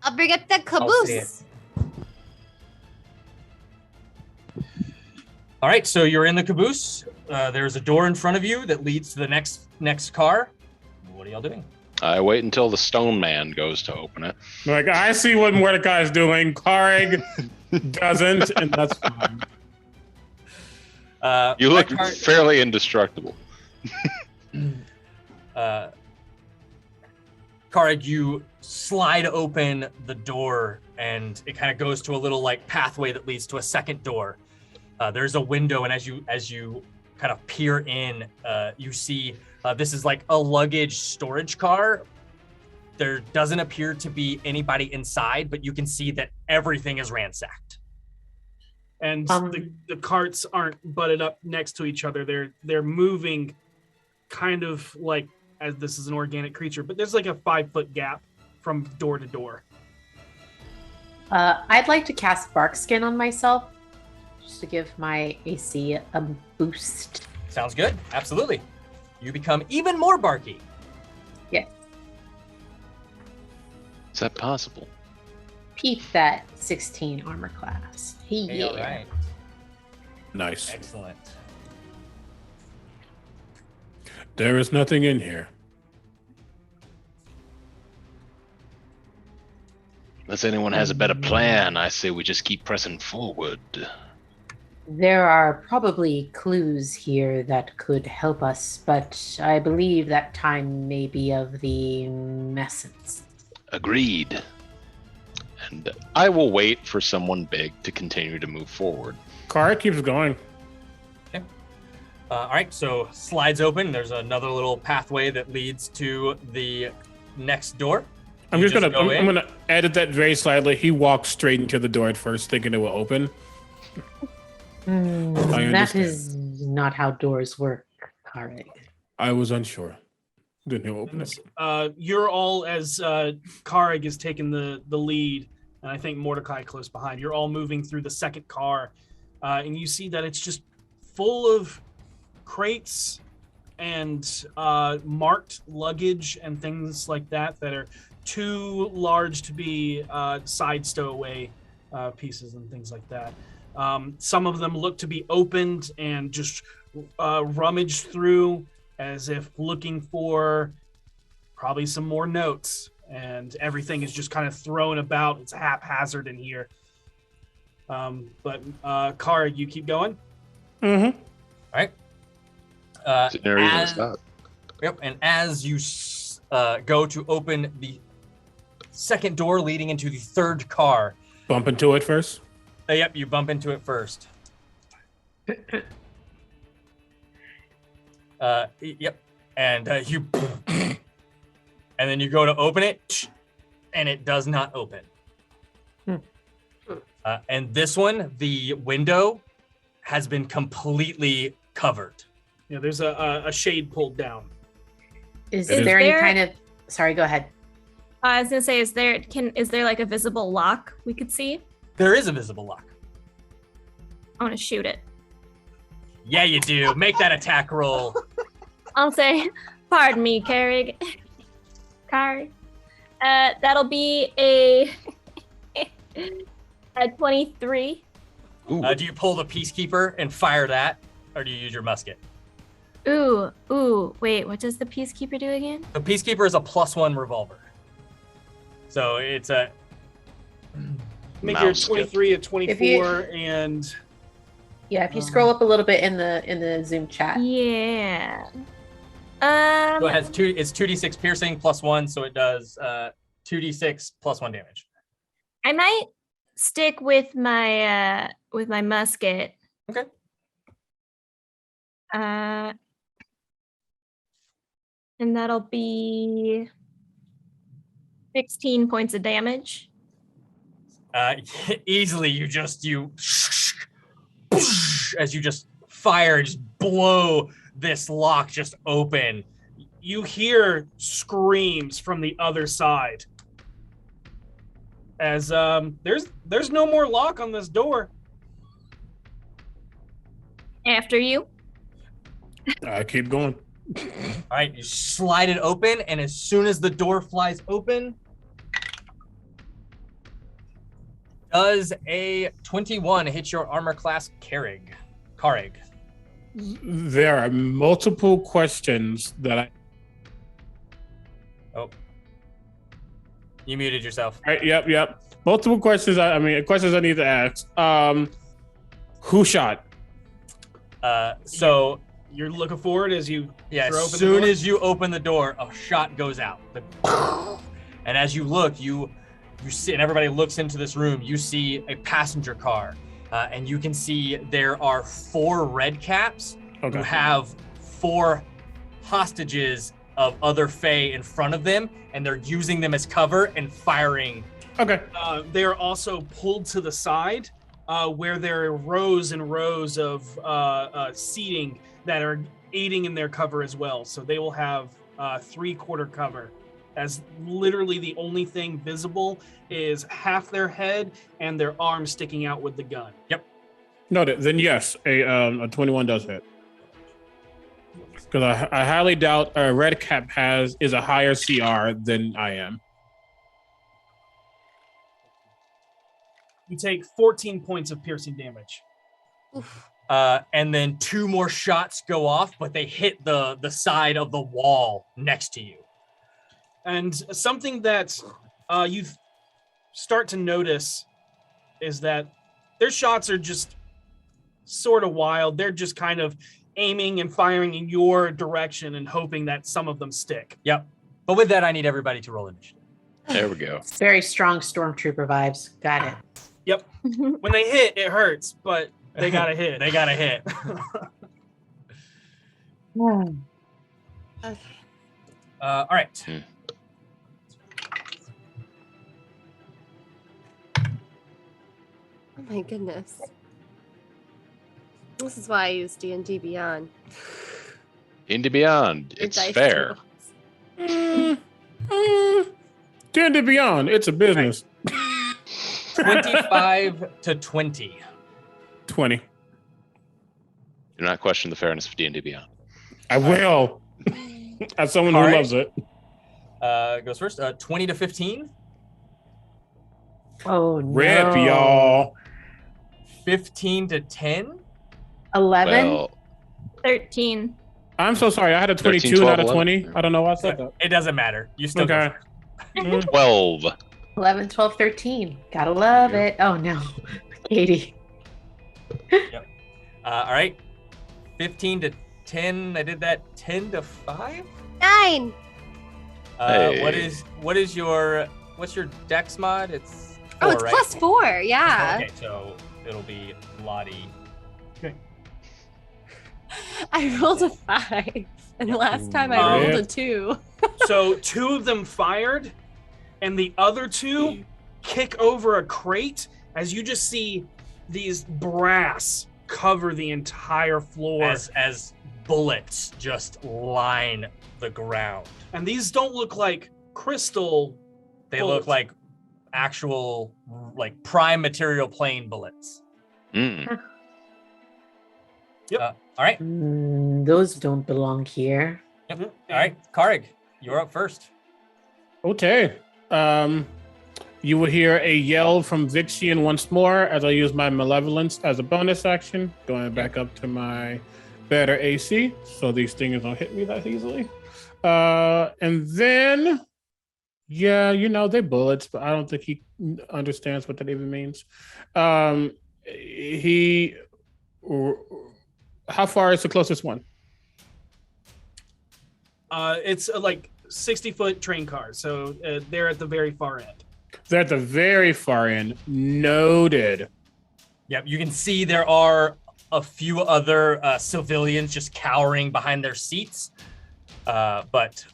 I'll bring up the caboose. All right, so you're in the caboose. There's a door in front of you that leads to the next car. What are y'all doing? I wait until the stone man goes to open it. Like, I see what Mordecai is doing. Kareg doesn't, and that's fine. You look fairly indestructible. Kareg, you slide open the door, and it kind of goes to a little like pathway that leads to a second door. There's a window, and as you kind of peer in, you see this is like a luggage storage car. There doesn't appear to be anybody inside, but you can see that everything is ransacked. And the carts aren't butted up next to each other. They're moving kind of like as this is an organic creature, but there's like a 5-foot gap from door to door. I'd like to cast Bark Skin on myself just to give my AC a boost. Sounds good. Absolutely. You become even more barky. Yes. Is that possible? Peep that 16 armor class. Hey, all right. Nice. Excellent. There is nothing in here. Unless anyone has a better plan, I say we just keep pressing forward. There are probably clues here that could help us, but I believe that time may be of the essence. Agreed. And I will wait for someone big to continue to move forward. Karek keeps going. Okay. All right, so slides open. There's another little pathway that leads to the next door. I'm gonna edit that very slightly. He walked straight into the door at first, thinking it will open. That is not how doors work, Karek. I was unsure. Then he'll open it. You're all, as Karag is taking the lead, and I think Mordecai close behind, you're all moving through the second car, and you see that it's just full of crates and marked luggage and things like that are too large to be side stowaway pieces and things like that. Some of them look to be opened and just rummaged through as if looking for probably some more notes, and everything is just kind of thrown about. It's haphazard in here. But Kara, you keep going? All right. Yep. And as you go to open the second door leading into the third car. Bump into it first? Yep, you bump into it first. Yep. And you... and then you go to open it, and it does not open. And this one, the window has been completely covered. Yeah, there's a shade pulled down. Is there any kind of... Sorry, go ahead. I was gonna say, is there like a visible lock we could see? There is a visible lock. I want to shoot it. Yeah, you do. Make that attack roll. I'll say, pardon me, Carrig. That'll be a 23. Do you pull the Peacekeeper and fire that, or do you use your musket? Ooh, wait, what does the Peacekeeper do again? The Peacekeeper is a +1 revolver. So it's a... Make your 23 a 24, and... Yeah, if you scroll up a little bit in the Zoom chat. Yeah. So it has it's 2d6 piercing +1, so it does 2d6 +1 damage. I might stick with my musket. Okay. And that'll be 16 points of damage. Easily, you as you just fire, just blow this lock just open. You hear screams from the other side. As there's no more lock on this door. After you. I keep going. All right, you slide it open, and as soon as the door flies open, does a 21 hit your armor class Karrig? There are multiple questions that I... Oh. You muted yourself. Right, yep. Multiple questions. Questions I need to ask. Who shot? So you're looking forward as you... Yeah, as soon as you open the door, a shot goes out. And as you look, you see, and everybody looks into this room, you see a passenger car. And you can see there are 4 red caps who have 4 hostages of other Fey in front of them, and they're using them as cover and firing. Okay. They are also pulled to the side where there are rows and rows of seating that are aiding in their cover as well. So they will have 3/4 cover, as literally the only thing visible is half their head and their arm sticking out with the gun. Yep. No, then yes, a 21 does hit. Because I highly doubt a red cap is a higher CR than I am. You take 14 points of piercing damage. And then 2 more shots go off, but they hit the side of the wall next to you. And something that you start to notice is that their shots are just sort of wild. They're just kind of aiming and firing in your direction and hoping that some of them stick. Yep. But with that, I need everybody to roll initiative. There we go. It's very strong stormtrooper vibes. Got it. Yep. When they hit, it hurts, but they gotta hit. They gotta hit. Okay. All right. Oh my goodness. This is why I use D&D Beyond. Into Beyond. Your It's dice fair. rolls. D&D Beyond. It's a business. 25 to 20. 20. Do not question the fairness of D&D Beyond. I will. As someone who loves it. Goes first. 20 to 15. Oh no. Rip, y'all. 15 to 10. 11. Well, 13. I'm so sorry. I had a 22 13, 12, out of 20. 11. I don't know why I said that. It doesn't matter. You still Okay. go first. 12. 11, 12, 13. Gotta love it. Oh no. Katie. All right. 15 to 10. I did that. 10 to 5. 9. Hey. What's your dex mod? It's 4, Oh, it's right? +4. Yeah. Okay, so it'll be Lottie. I rolled a 5, and the last time I rolled a 2. So 2 of them fired, and the other 2 kick over a crate as you just see these brass cover the entire floor. As bullets just line the ground. And these don't look like crystal. They bullets. look like actual, like prime material plane bullets. Mm. Yep. All right. Those don't belong here. Yep. All right, Karig, you're up first. Okay. You will hear a yell from Vixian once more as I use my malevolence as a bonus action, going back up to my better AC, so these things don't hit me that easily. And then, yeah, they're bullets, but I don't think he understands what that even means. How far is the closest one? It's like 60-foot train cars, so they're at the very far end. They're at the very far end. Noted. Yep, you can see there are a few other civilians just cowering behind their seats. But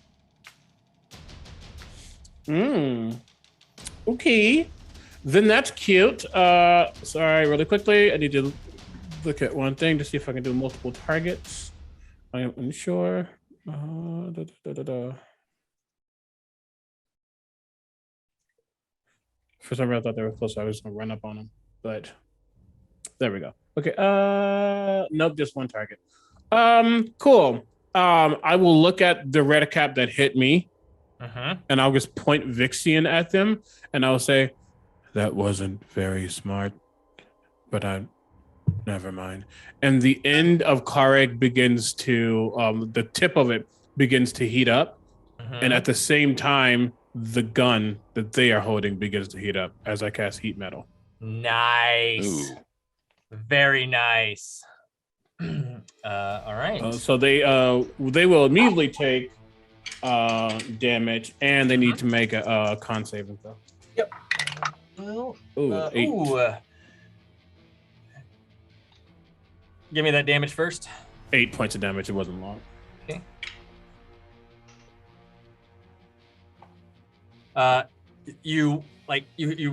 okay, then that's cute. Sorry, really quickly, I need to look at one thing to see if I can do multiple targets. I am unsure. For some reason, I thought they were close. I was gonna run up on them, but there we go. Okay. Nope, just one target. Cool. I will look at the red cap that hit me, and I'll just point Vixian at them, and I'll say, "That wasn't very smart, but never mind." And the end of Karek begins to, the tip of it begins to heat up, and at the same time, the gun that they are holding begins to heat up as I cast heat metal. Nice. Ooh. Very nice. All right. So they will immediately take damage, and they need to make a con saving throw. Yep. Well, Ooh, 8. Give me that damage first. 8 points of damage. It wasn't long. Okay. You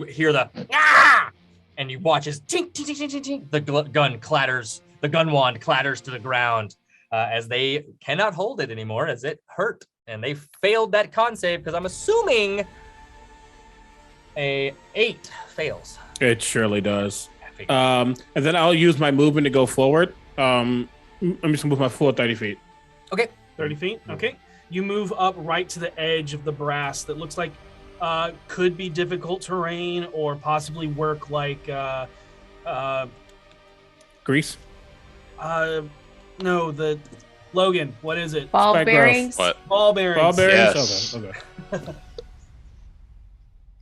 hear the and you watch as tink, tink, tink, tink, tink, the gun clatters. The gun wand clatters to the ground as they cannot hold it anymore as it hurt. And they failed that con save because I'm assuming a 8 fails. It surely does. And then I'll use my movement to go forward. I'm just gonna move my full 30 feet. Okay. 30 feet. Okay. You move up right to the edge of the brass that looks like could be difficult terrain or possibly work like Grease. No, the Logan. What is it? Ball Spike bearings. What? Ball bearings. Ball bearings. Yes. Okay.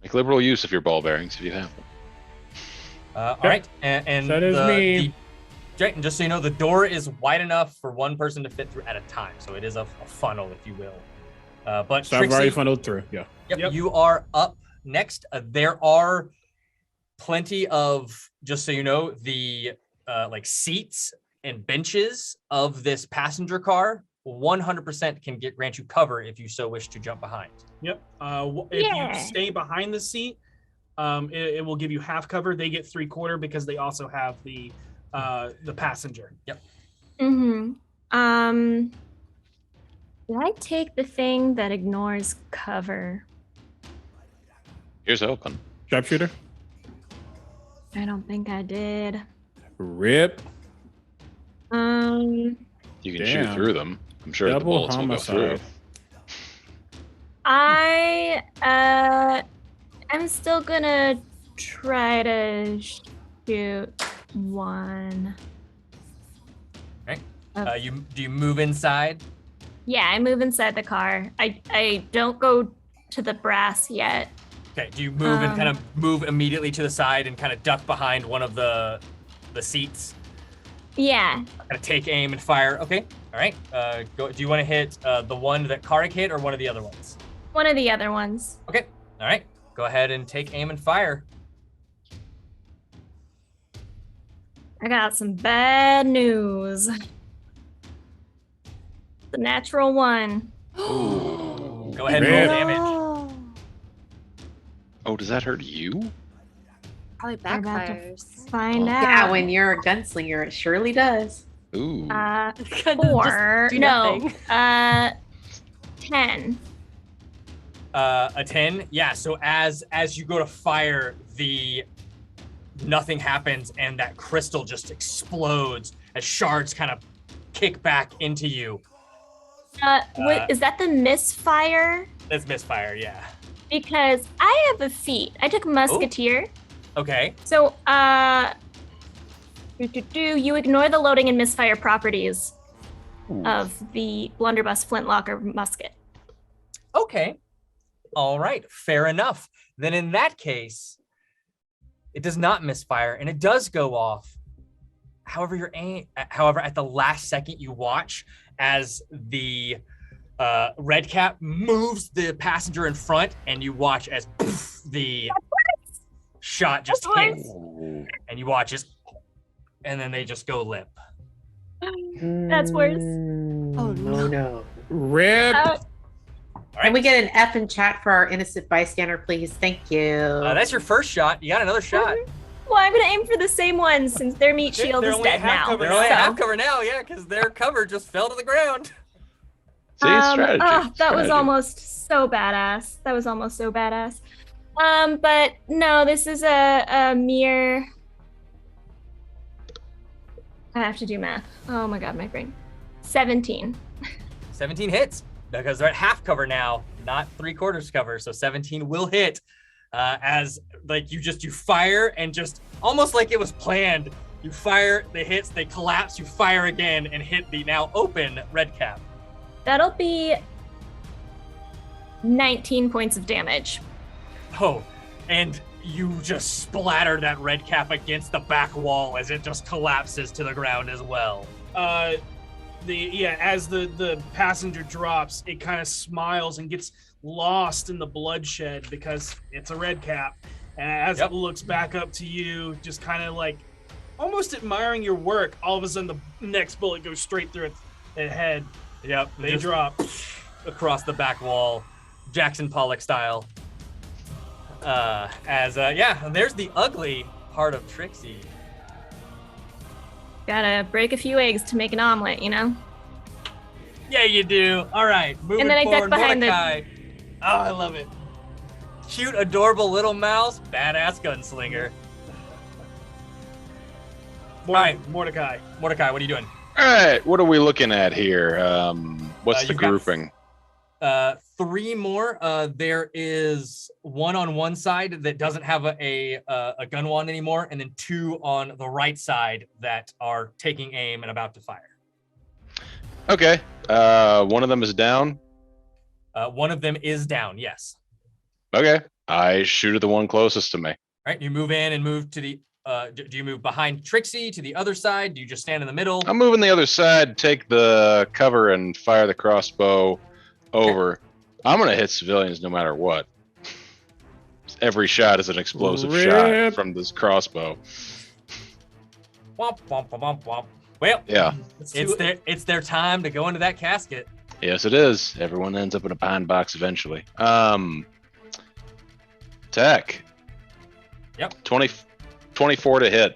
Make liberal use of your ball bearings if you have them. All right. And That is me. And just so you know, the door is wide enough for one person to fit through at a time. So it is a funnel, if you will. But So I've Trixie, already funneled through. Yeah. Yep, you are up next. There are plenty of, just so you know, the like seats and benches of this passenger car 100% can grant you cover if you so wish to jump behind. Yep. If you stay behind the seat, it will give you half cover. They get 3/4 because they also have the passenger. Yep. Did I take the thing that ignores cover? Here's open. Sharpshooter. I don't think I did. Rip. You can shoot Damn. through them. I'm sure the Double bullets will go through. homicide. I'm still gonna try to shoot one. Okay. Do you move inside? Yeah, I move inside the car. I don't go to the brass yet. Okay. Do you move and kind of move immediately to the side and kind of duck behind one of the seats? Yeah. Kind of take aim and fire. Okay. All right. Go. Do you want to hit the one that Karik hit or one of the other ones? One of the other ones. Okay. All right. Go ahead and take aim and fire. I got some bad news. The natural one. Ooh. Go ahead and roll damage. Oh, does that hurt you? Probably We're about to backfires. find out. Yeah, when you're a gunslinger, it surely does. Ooh. 4. do No. nothing. 10. A 10. Yeah. So as you go to fire, nothing happens, and that crystal just explodes as shards kind of kick back into you. Is that the misfire? That's misfire. Yeah. Because I have a feat. I took Musketeer. Okay. So, you ignore the loading and misfire properties of the blunderbuss flintlock or musket. Okay. All right. Fair enough. Then in that case, it does not misfire and it does go off. However, at the last second, you watch as the red cap moves the passenger in front, and you watch as poof, the shot just hits, and you watch as, and then they just go limp. That's worse. Oh no. Rip. Can we get an F in chat for our innocent bystander, please? Thank you. That's your first shot. You got another shot. Well, I'm gonna aim for the same one since their meat shield is dead now. They're only at half cover now, yeah, because their cover just fell to the ground. See, strategy. That was almost so badass. But no, this is a mere. I have to do math. Oh my god, my brain. 17. 17 hits because they're at half cover now, not 3/4 cover. So 17 will hit. As like you fire and just almost like it was planned. You fire, they hits, they collapse, you fire again and hit the now open red cap. That'll be 19 points of damage. Oh, and you just splatter that red cap against the back wall as it just collapses to the ground as well. As the passenger drops, it kind of smiles and gets lost in the bloodshed because it's a red cap. And as it looks back up to you, just kind of like almost admiring your work, all of a sudden the next bullet goes straight through its head. Yep. They drop across the back wall, Jackson Pollock style. There's the ugly part of Trixie. Gotta break a few eggs to make an omelet, you know? Yeah, you do. All right, moving and then forward, I duck behind Mordecai. Oh, I love it. Cute, adorable little mouse, badass gunslinger. All right, Mordecai, what are you doing? All right, what are we looking at here? What's the you've got grouping? 3 more. There is 1 on one side that doesn't have a gun wand anymore, and then 2 on the right side that are taking aim and about to fire. Okay, one of them is down. One of them is down, yes. Okay, I shoot at the one closest to me. All right, you move in and move to the. Do you move behind Trixie to the other side? Do you just stand in the middle? I'm moving the other side, take the cover, and fire the crossbow over. Okay. I'm gonna hit civilians no matter what. Every shot is an explosive shot from this crossbow. Womp, womp, womp, womp. Well, yeah, it's their time to go into that casket. Yes, it is. Everyone ends up in a pine box eventually. Attack. Yep. 24 to hit.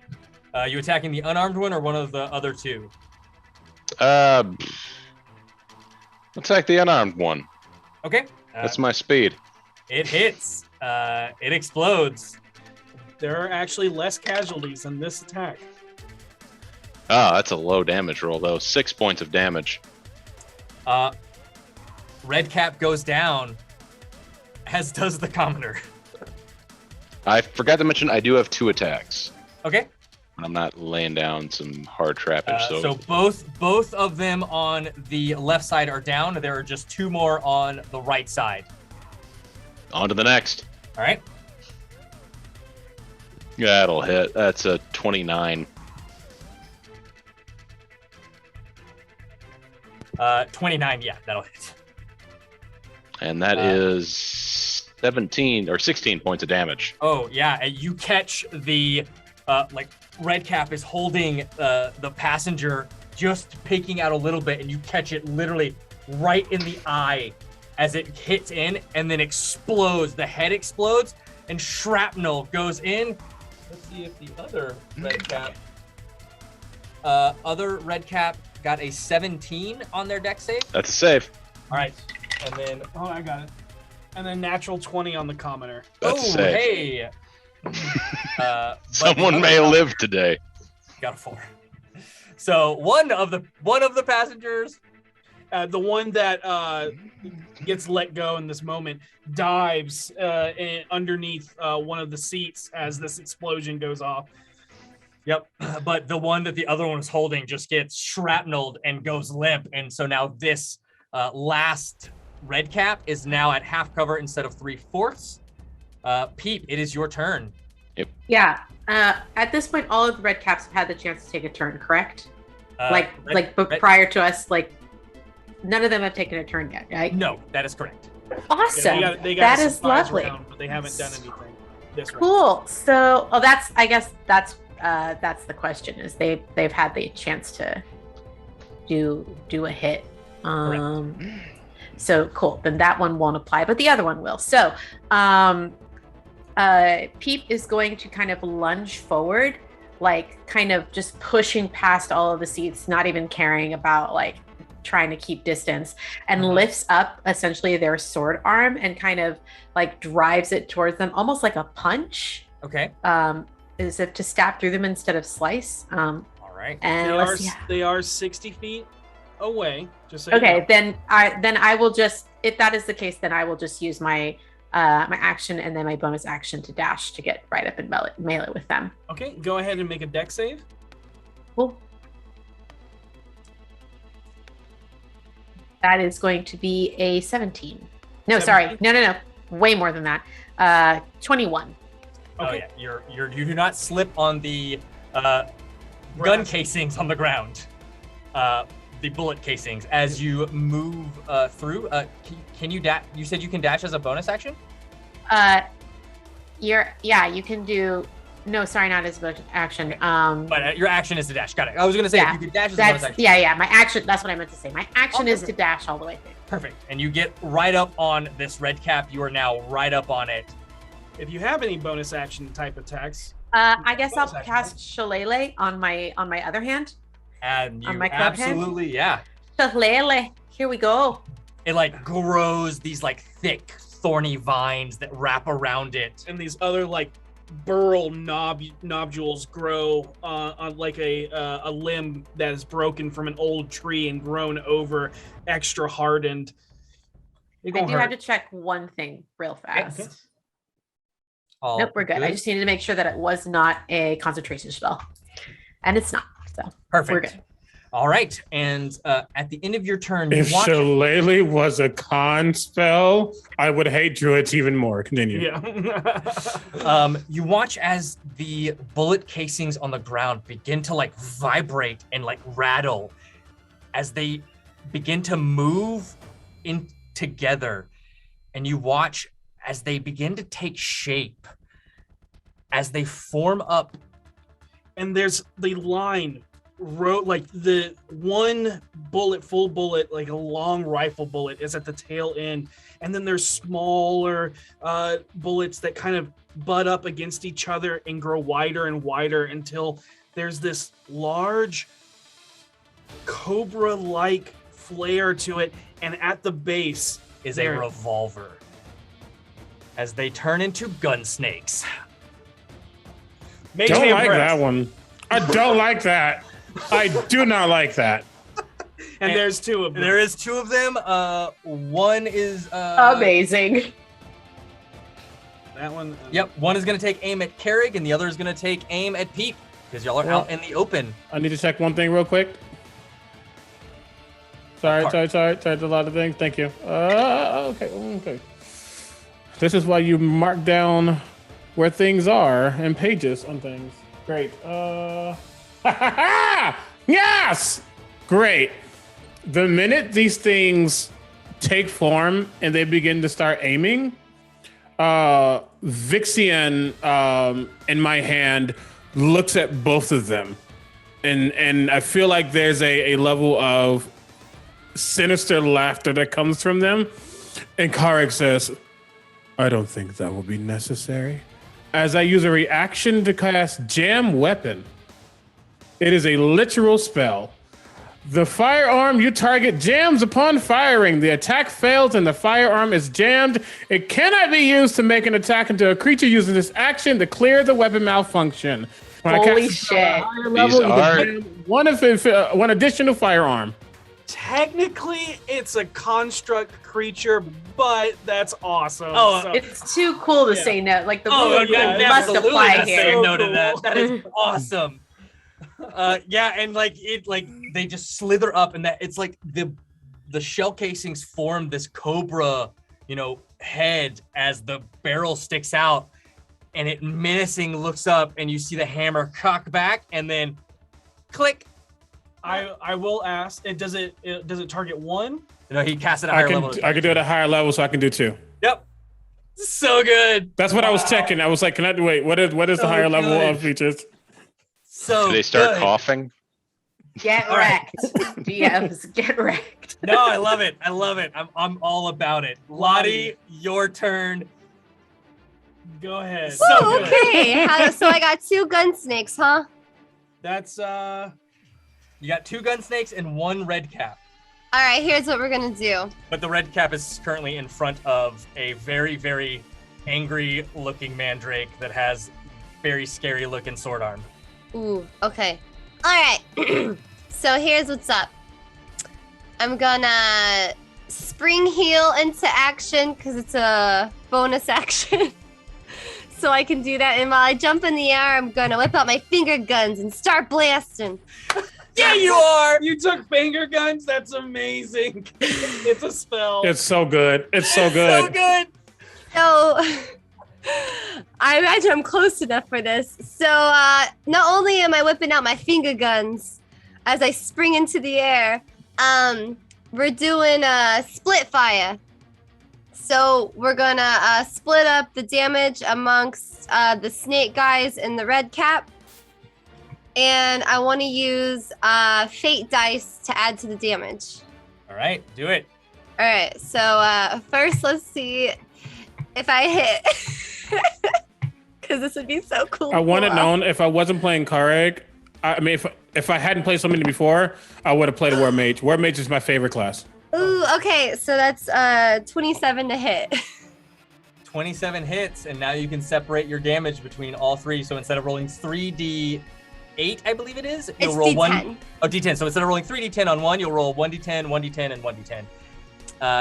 You attacking the unarmed one or one of the other 2? Attack the unarmed one. Okay. That's my speed. It hits. It explodes. There are actually less casualties in this attack. Ah, that's a low damage roll, though. 6 points of damage. Red cap goes down, as does the commoner. I forgot to mention I do have 2 attacks. Okay. I'm not laying down some hard trappage. So both of them on the left side are down. There are just 2 more on the right side. On to the next. All right. That'll hit. That's a 29. 29, yeah, that'll hit. And that is 17 or 16 points of damage. Oh, yeah, and you catch the, Red Cap is holding the passenger, just peeking out a little bit, and you catch it literally right in the eye as it hits in and then explodes. The head explodes, and shrapnel goes in. Let's see if the other Red Cap... other Red Cap got a 17 on their dex save. That's a save. All right, and then... Oh, I got it. And then natural 20 on the commoner. That's a save. Hey! Someone may live today. Got a 4. So one of the passengers, the one that gets let go in this moment, dives underneath one of the seats as this explosion goes off. Yep, but the one that the other one is holding just gets shrapneled and goes limp, and so now this last Red Cap is now at half cover instead of 3/4. Peep, it is your turn. Yep. Yeah. At this point, all of the Red Caps have had the chance to take a turn, correct? Prior to us, none of them have taken a turn yet, right? No, that is correct. Awesome. Yeah, they got that a is surprise lovely. round, but they haven't done anything this round. Cool. So, I guess that's the question, is they've had the chance to do a hit. So cool. Then that one won't apply, but the other one will. So, Peep is going to kind of lunge forward, kind of just pushing past all of the seats, not even caring about trying to keep distance, and lifts up essentially their sword arm and kind of drives it towards them, almost like a punch. Okay. As if to stab through them instead of slice. All right. And they are 60 feet away. Just so okay. You know. Then I will just, if that is the case, then I will just use my my action and then my bonus action to dash to get right up in melee with them. Okay, go ahead and make a dex save. Cool. That is going to be a 17. No, 17? sorry. No. Way more than that. 21. Okay. Oh yeah, you do not slip on the gun casings on the ground. The bullet casings as you move through. Can you dash? You said you can dash as a bonus action? You can do. No, sorry, not as a bonus action. But your action is to dash. Got it. I was gonna say if you could dash as a bonus action. Yeah. My action. That's what I meant to say. My action is to dash all the way through. Perfect. And you get right up on this Red Cap. You are now right up on it. If you have any bonus action type attacks, I guess I'll cast Shillelagh on my other hand. And you on my club absolutely, yeah. Shillelagh, here we go. It grows these thick, thorny vines that wrap around it, and these other burl nodules grow on a limb that is broken from an old tree and grown over, extra hardened. I do have to check one thing real fast. Okay. Nope, we're good. I just needed to make sure that it was not a concentration spell. And it's not, so perfect. We're good. All right, and at the end of your turn, if Shillelagh was a con spell, I would hate druids even more. Continue. Yeah. You watch as the bullet casings on the ground begin to vibrate and rattle as they begin to move in together, and you watch as they begin to take shape, as they form up. And there's the line, the one bullet, full bullet, a long rifle bullet is at the tail end. And then there's smaller bullets that kind of butt up against each other and grow wider and wider until there's this large cobra-like flare to it. And at the base is a revolver. as they turn into gun snakes. Mage Don't hand like press. that one. I don't like that. I do not like that. And there's 2 of them. There is 2 of them. One is Amazing. That one. Yep, one is going to take aim at Carrig, and the other is going to take aim at Peep, because y'all are out in the open. I need to check one thing real quick. Sorry. There's a lot of things. Thank you. Okay. This is why you mark down where things are and pages on things. Great. Yes! Great. The minute these things take form and they begin to start aiming, Vixian in my hand looks at both of them. And I feel like there's a level of sinister laughter that comes from them. And Karek says, I don't think that will be necessary. As I use a reaction to cast Jam Weapon. It is a literal spell. The firearm you target jams upon firing. The attack fails and the firearm is jammed. It cannot be used to make an attack into a creature using this action to clear the weapon malfunction. When Holy I cast shit. a higher level, you can jam one additional firearm. Technically, it's a construct creature, but that's awesome. Oh, So- It's too cool to say no. Like the rule yeah, must absolutely apply not here. saying no to So that. cool. That is awesome. Yeah, and they just slither up, and that it's like the shell casings form this cobra, head as the barrel sticks out, and it menacing looks up, and you see the hammer cock back, and then click. I will ask. Does it target 1? He cast it at a higher level. I can do it at a higher level, so I can do 2. Yep. So good. That's what I was checking. I was like, can I do wait? What is So the higher level good. of features? So Do they start good. coughing? Get All right. wrecked. DMs, get wrecked. No, I love it. I'm all about it. Lottie, your turn. Go ahead. So Ooh, good. okay. So I got 2 gun snakes, huh? That's You got 2 gun snakes and 1 red cap. All right, here's what we're gonna do. But the red cap is currently in front of a very, very angry looking mandrake that has very scary looking sword arm. Ooh, okay. All right. So here's what's up. I'm gonna spring heal into action because it's a bonus action. So I can do that. And while I jump in the air, I'm gonna whip out my finger guns and start blasting. Yeah, you are. You took finger guns. That's amazing. It's a spell. It's so good. It's so good. So good. So I imagine I'm close enough for this. So not only am I whipping out my finger guns as I spring into the air, we're doing a split fire. So we're gonna split up the damage amongst the snake guys in the red cap. And I want to use fate dice to add to the damage. All right, do it. All right, so first let's see if I hit. Because this would be so cool. I want it known if I wasn't playing Kareg, I mean, if I hadn't played so many before, I would have played a War Mage. War Mage is my favorite class. Ooh, okay, so that's 27 to hit. 27 hits, and now you can separate your damage between all 3. So instead of rolling 3d8, I believe it is, you'll It's roll D10. D10. So instead of rolling 3d10 on one, you'll roll 1d10, 1d10, and 1d10.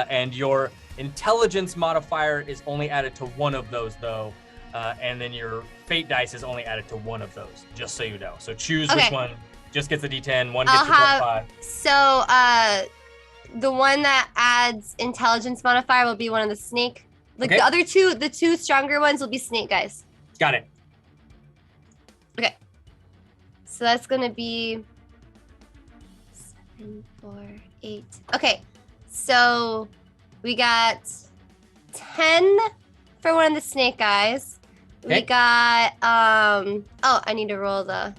And your intelligence modifier is only added to one of those, though. And then your fate dice is only added to one of those, just so you know. So choose which Okay. one just gets a d10, one I'll gets a have- 25. So the one that adds intelligence modifier will be one of the snake. Like Okay. the other two, the 2 stronger ones will be snake guys. Got it. Okay. So that's gonna be 7, 4, 8. Okay. So we got 10 for one of the snake guys. Okay. We got oh, I need to roll the.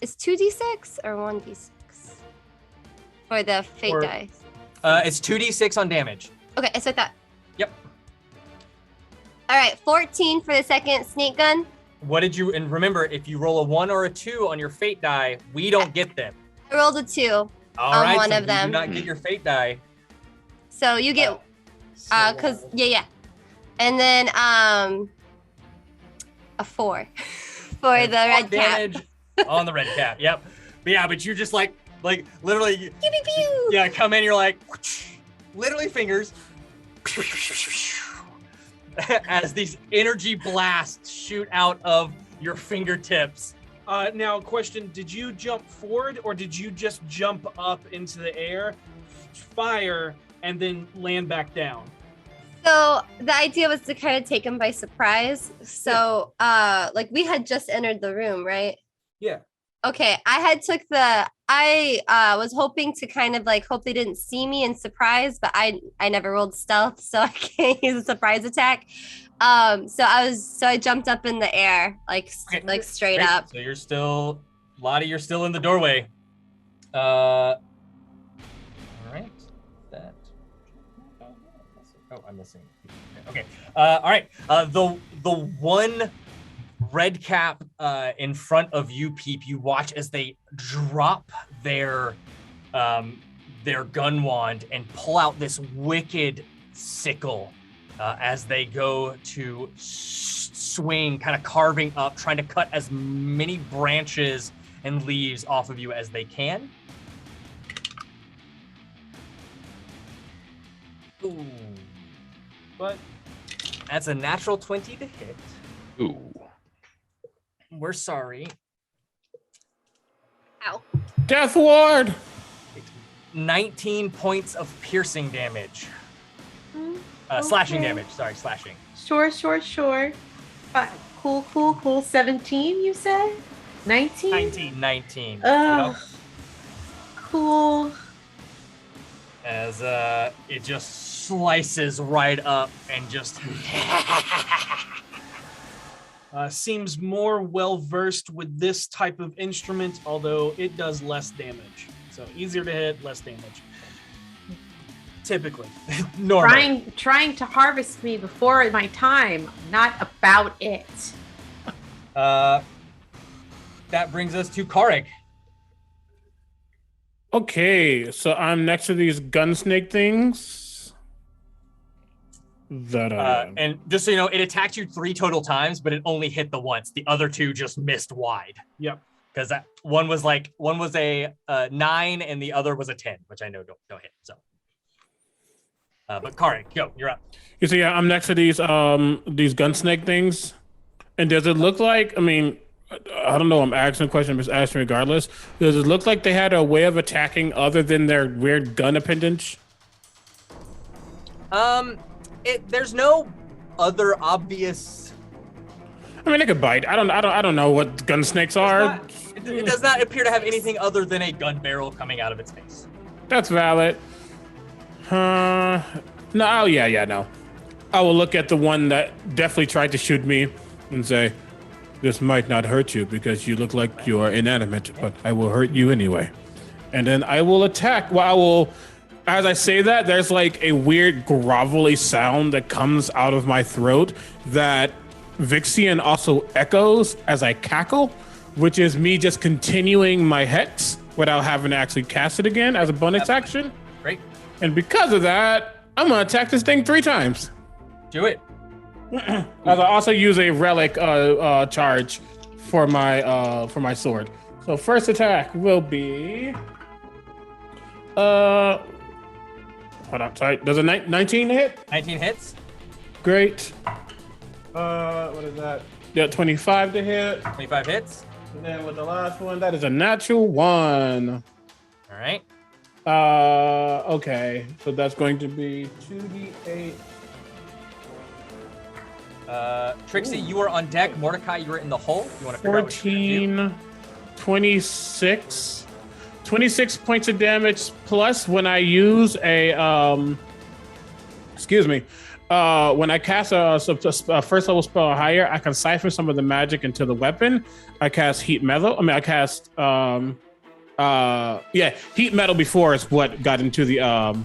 Is 2d6 or 1d6 for the fate For- dice? It's 2d6 on damage. Okay, it's like that. Yep. All right, 14 for the second snake gun. What did you, and remember, if you roll a 1 or a 2 on your fate die, we don't get them. I rolled a 2. All On right, one so of you them. do not get your fate die. So you get, because, yeah. And then a 4 for And the red cap. damage on the red cap. Yep. But yeah, but you're just like literally. Pew, pew, pew. Yeah, come in. You're like, literally fingers. As these energy blasts shoot out of your fingertips. Now, question: did you jump forward, or did you just jump up into the air, fire, and then land back down? So the idea was to kind of take him by surprise. So, like we had just entered the room, right? Yeah. Okay, I was hoping to kind of like hope they didn't see me and surprise, but I never rolled stealth, so I can't use a surprise attack. So I jumped up in the air, like straight Great. up. So you're still, Lottie, you're still in the doorway. All right. That. Oh, I'm missing. Okay. All right. The one red cap in front of you, Peep. You watch as they drop their gun wand and pull out this wicked sickle as they go to swing, kind of carving up, trying to cut as many branches and leaves off of you as they can. Ooh. But that's a natural 20 to hit. Ooh. We're sorry. Ow. Death ward. 19 points of piercing damage. Slashing damage. Sorry, slashing. Sure. Cool. 17, you said? 19? 19. Oh, Yep. cool. As it just slices right up and just... Seems more well-versed with this type of instrument, although it does less damage. So easier to hit, less damage. Typically. Normally. Trying to harvest me before my time, not about it. That brings us to Karek. Okay, so I'm next to these gun snake things. That And just so you know, it attacked you 3 total times, but it only hit the once. The other 2 just missed wide. Yep. Because one was a 9 and the other was a 10, which I know don't hit. So, but Karek, go, you're up. You see, I'm next to these gun snake things, and does it look like? I mean, I don't know. I'm asking a question. I'm just asking regardless. Does it look like they had a way of attacking other than their weird gun appendage? There's no other obvious. I mean, they could bite. I don't know what gun snakes are. It does not appear to have anything other than a gun barrel coming out of its face. That's valid. No. No. I will look at the one that definitely tried to shoot me and say, "This might not hurt you because you look like you are inanimate, but I will hurt you anyway." And then I will attack. Well, as I say that, there's like a weird grovelly sound that comes out of my throat that Vixian also echoes as I cackle, which is me just continuing my hex without having to actually cast it again as a bonus action. Great. And because of that, I'm gonna attack this thing 3 times. Do it. As I also use a relic charge for my sword. So first attack will be hold on, sorry. Does a 19 hit? 19 hits. Great. What is that? Yeah, 25 to hit. 25 hits. And then with the last one, that is a natural 1. All right. Okay. So that's going to be 2d8. Trixie, you are on deck. Mordecai, you are in the hole. You want to figure 14, 26. 26 points of damage plus when I use a when I cast a first level spell or higher, I can siphon some of the magic into the weapon. I cast heat metal. I cast heat metal before is what got into the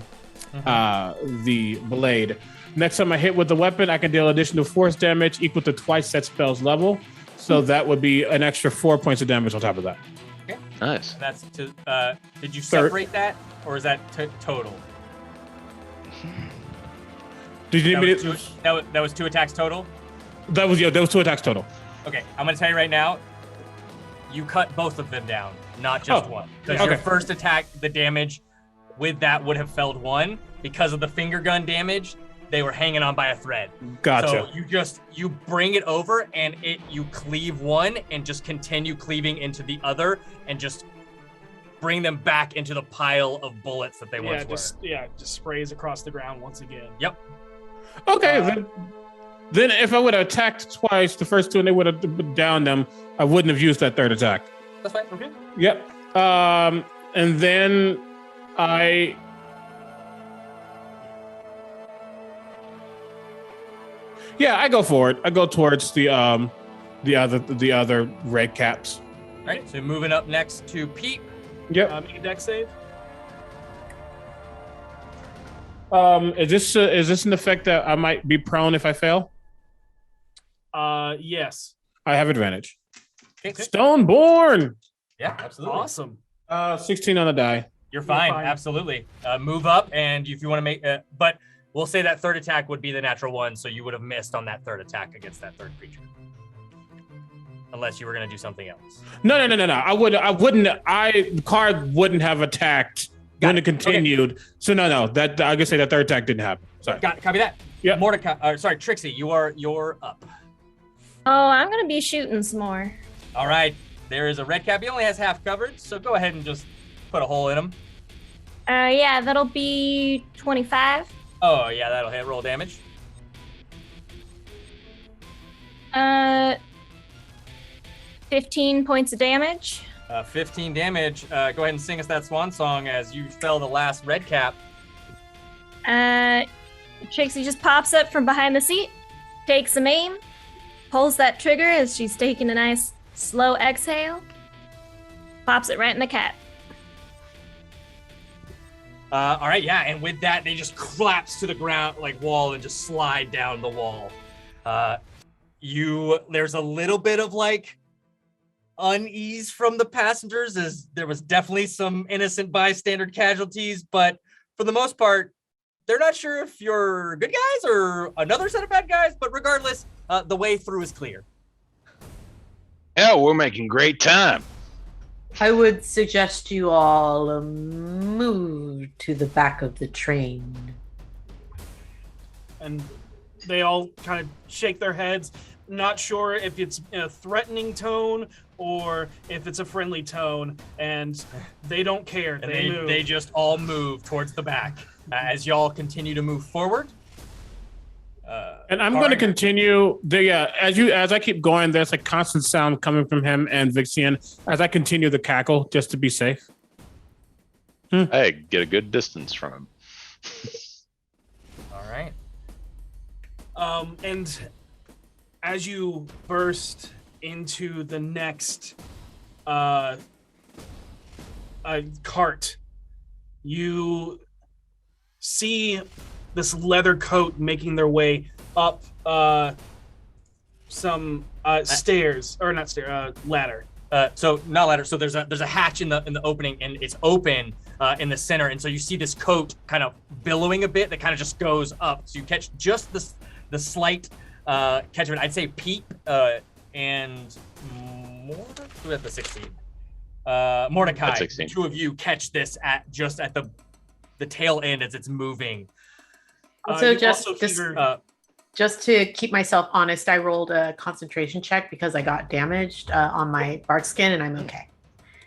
blade. Next time I hit with the weapon, I can deal additional force damage equal to twice that spell's level. So that would be an extra 4 points of damage on top of that. Okay. Nice. And that's to. Did you separate that, or is that total? Did you need me that was 2 attacks total? That was 2 attacks total. Okay, I'm going to tell you right now, you cut both of them down, not just one. Because your first attack, the damage with that would have felled 1. Because of the finger gun damage, they were hanging on by a thread. Gotcha. So you bring it over and you cleave one and just continue cleaving into the other and just bring them back into the pile of bullets that they once were. Just sprays across the ground once again. Yep. Okay, then if I would have attacked twice, the first 2 and they would have downed them, I wouldn't have used that 3rd attack. That's fine. Okay. Yep. And then I go for it. I go towards the other red caps. All right, so moving up next to Pete. Yep. Make a dex save. Is this an effect that I might be prone if I fail? Yes. I have advantage. Okay. Stoneborn. Yeah, absolutely. Awesome. 16 on the die. You're fine. Absolutely. Move up, and if you want to make, but we'll say that 3rd attack would be the natural one, so you would have missed on that 3rd attack against that 3rd creature, unless you were going to do something else. No. I wouldn't. The card wouldn't have attacked when it continued. Okay. So no. That I can say that 3rd attack didn't happen. Sorry. Copy that. Yeah. Mordecai. Sorry, Trixie. You're up. Oh, I'm gonna be shooting some more. All right. There is a red cap. He only has half coverage, so go ahead and just put a hole in him. Yeah, that'll be 25. Oh yeah, that'll hit. Roll damage. 15 points of damage. 15 damage. Go ahead and sing us that swan song as you fell the last red cap. Trixie just pops up from behind the seat, takes some aim, pulls that trigger as she's taking a nice slow exhale, pops it right in the cat. All right, yeah, and with that, they just collapse to the ground like wall and just slide down the wall. There's a little bit of like unease from the passengers, as there was definitely some innocent bystander casualties, but for the most part, they're not sure if you're good guys or another set of bad guys, but regardless, the way through is clear. Yeah, we're making great time. I would suggest you all move to the back of the train. And they all kind of shake their heads, not sure if it's in a threatening tone or if it's a friendly tone, and they don't care. And they move. They just all move towards the back as y'all continue to move forward. And I'm going to continue. As I keep going, there's a constant sound coming from him and Vixian as I continue the cackle just to be safe. Hey, get a good distance from him. All right. And as you burst into the next cart, you see this leather coat making their way up some stairs, or not stairs, ladder. So not ladder. So there's a hatch in the opening, and it's open in the center, and so you see this coat kind of billowing a bit that kind of just goes up. So you catch just the slight catch of it. I'd say Pete and Mordecai. Who had the 16? Mordecai. 16. The two of you catch this at the tail end as it's moving. Also, just to keep myself honest, I rolled a concentration check because I got damaged on my bark skin, and I'm okay.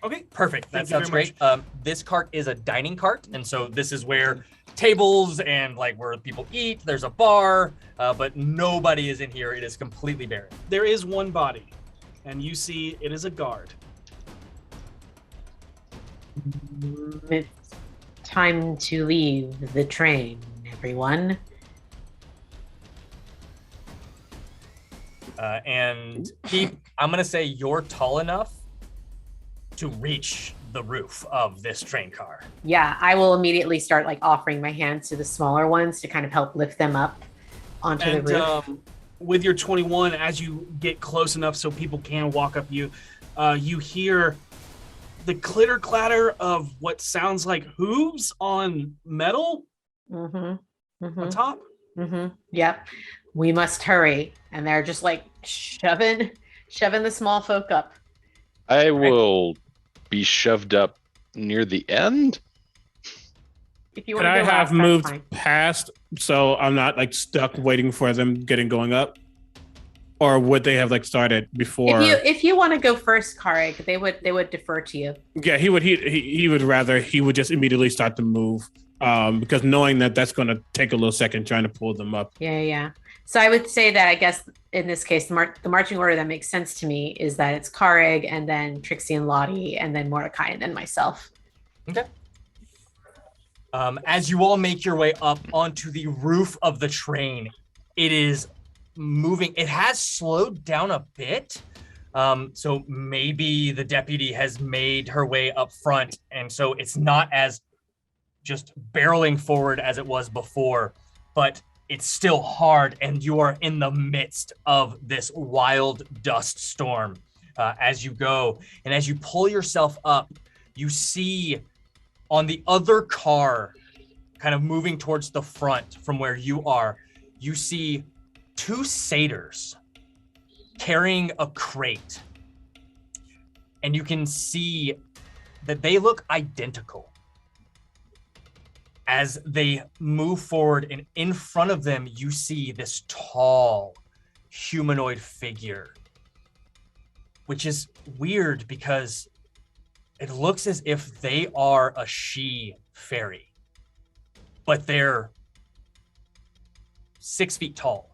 Okay, perfect. That sounds great. This cart is a dining cart, and so this is where tables and like where people eat. There's a bar, but nobody is in here. It is completely barren. There is one body, and you see it is a guard. It's time to leave the train, everyone. And Pete, I'm going to say you're tall enough to reach the roof of this train car. Yeah, I will immediately start like offering my hands to the smaller ones to kind of help lift them up onto the roof. With your 21, as you get close enough so people can walk up you, you hear the clitter clatter of what sounds like hooves on metal on top. Yep. We must hurry. And they're just like shoving the small folk up. I will be shoved up near the end. If you Could want to I go have last, that's moved fine. past so I'm not like stuck waiting for them going up? Or would they have like started before? If you want to go first, Karig, they would defer to you. Yeah, he would just immediately start to move. Because knowing that that's going to take a little second trying to pull them up. Yeah. So I would say that I guess in this case, the marching order that makes sense to me is that it's Karig and then Trixie and Lottie and then Mordecai and then myself. Okay. As you all make your way up onto the roof of the train, it is moving. It has slowed down a bit. So maybe the deputy has made her way up front. And so it's not as just barreling forward as it was before, but it's still hard. And you are in the midst of this wild dust storm as you go. And as you pull yourself up, you see on the other car, kind of moving towards the front from where you are, you see 2 satyrs carrying a crate. And you can see that they look identical. As they move forward, and in front of them, you see this tall humanoid figure, which is weird because it looks as if they are a she fairy, but they're 6 feet tall.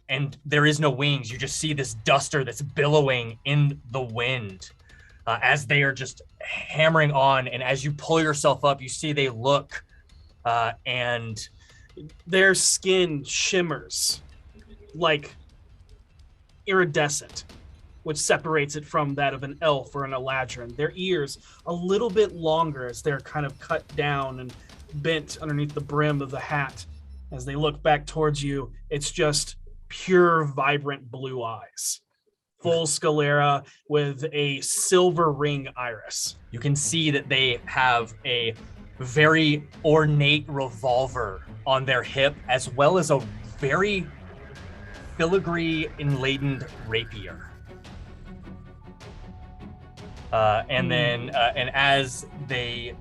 And there is no wings. You just see this duster that's billowing in the wind as they are just hammering on. And as you pull yourself up, you see they look and their skin shimmers like iridescent, which separates it from that of an elf or an eladrin. Their ears a little bit longer as they're kind of cut down and bent underneath the brim of the hat. As they look back towards you, it's just pure, vibrant blue eyes. Full sclera with a silver ring iris. You can see that they have a very ornate revolver on their hip, as well as a very filigree-laden rapier. And as they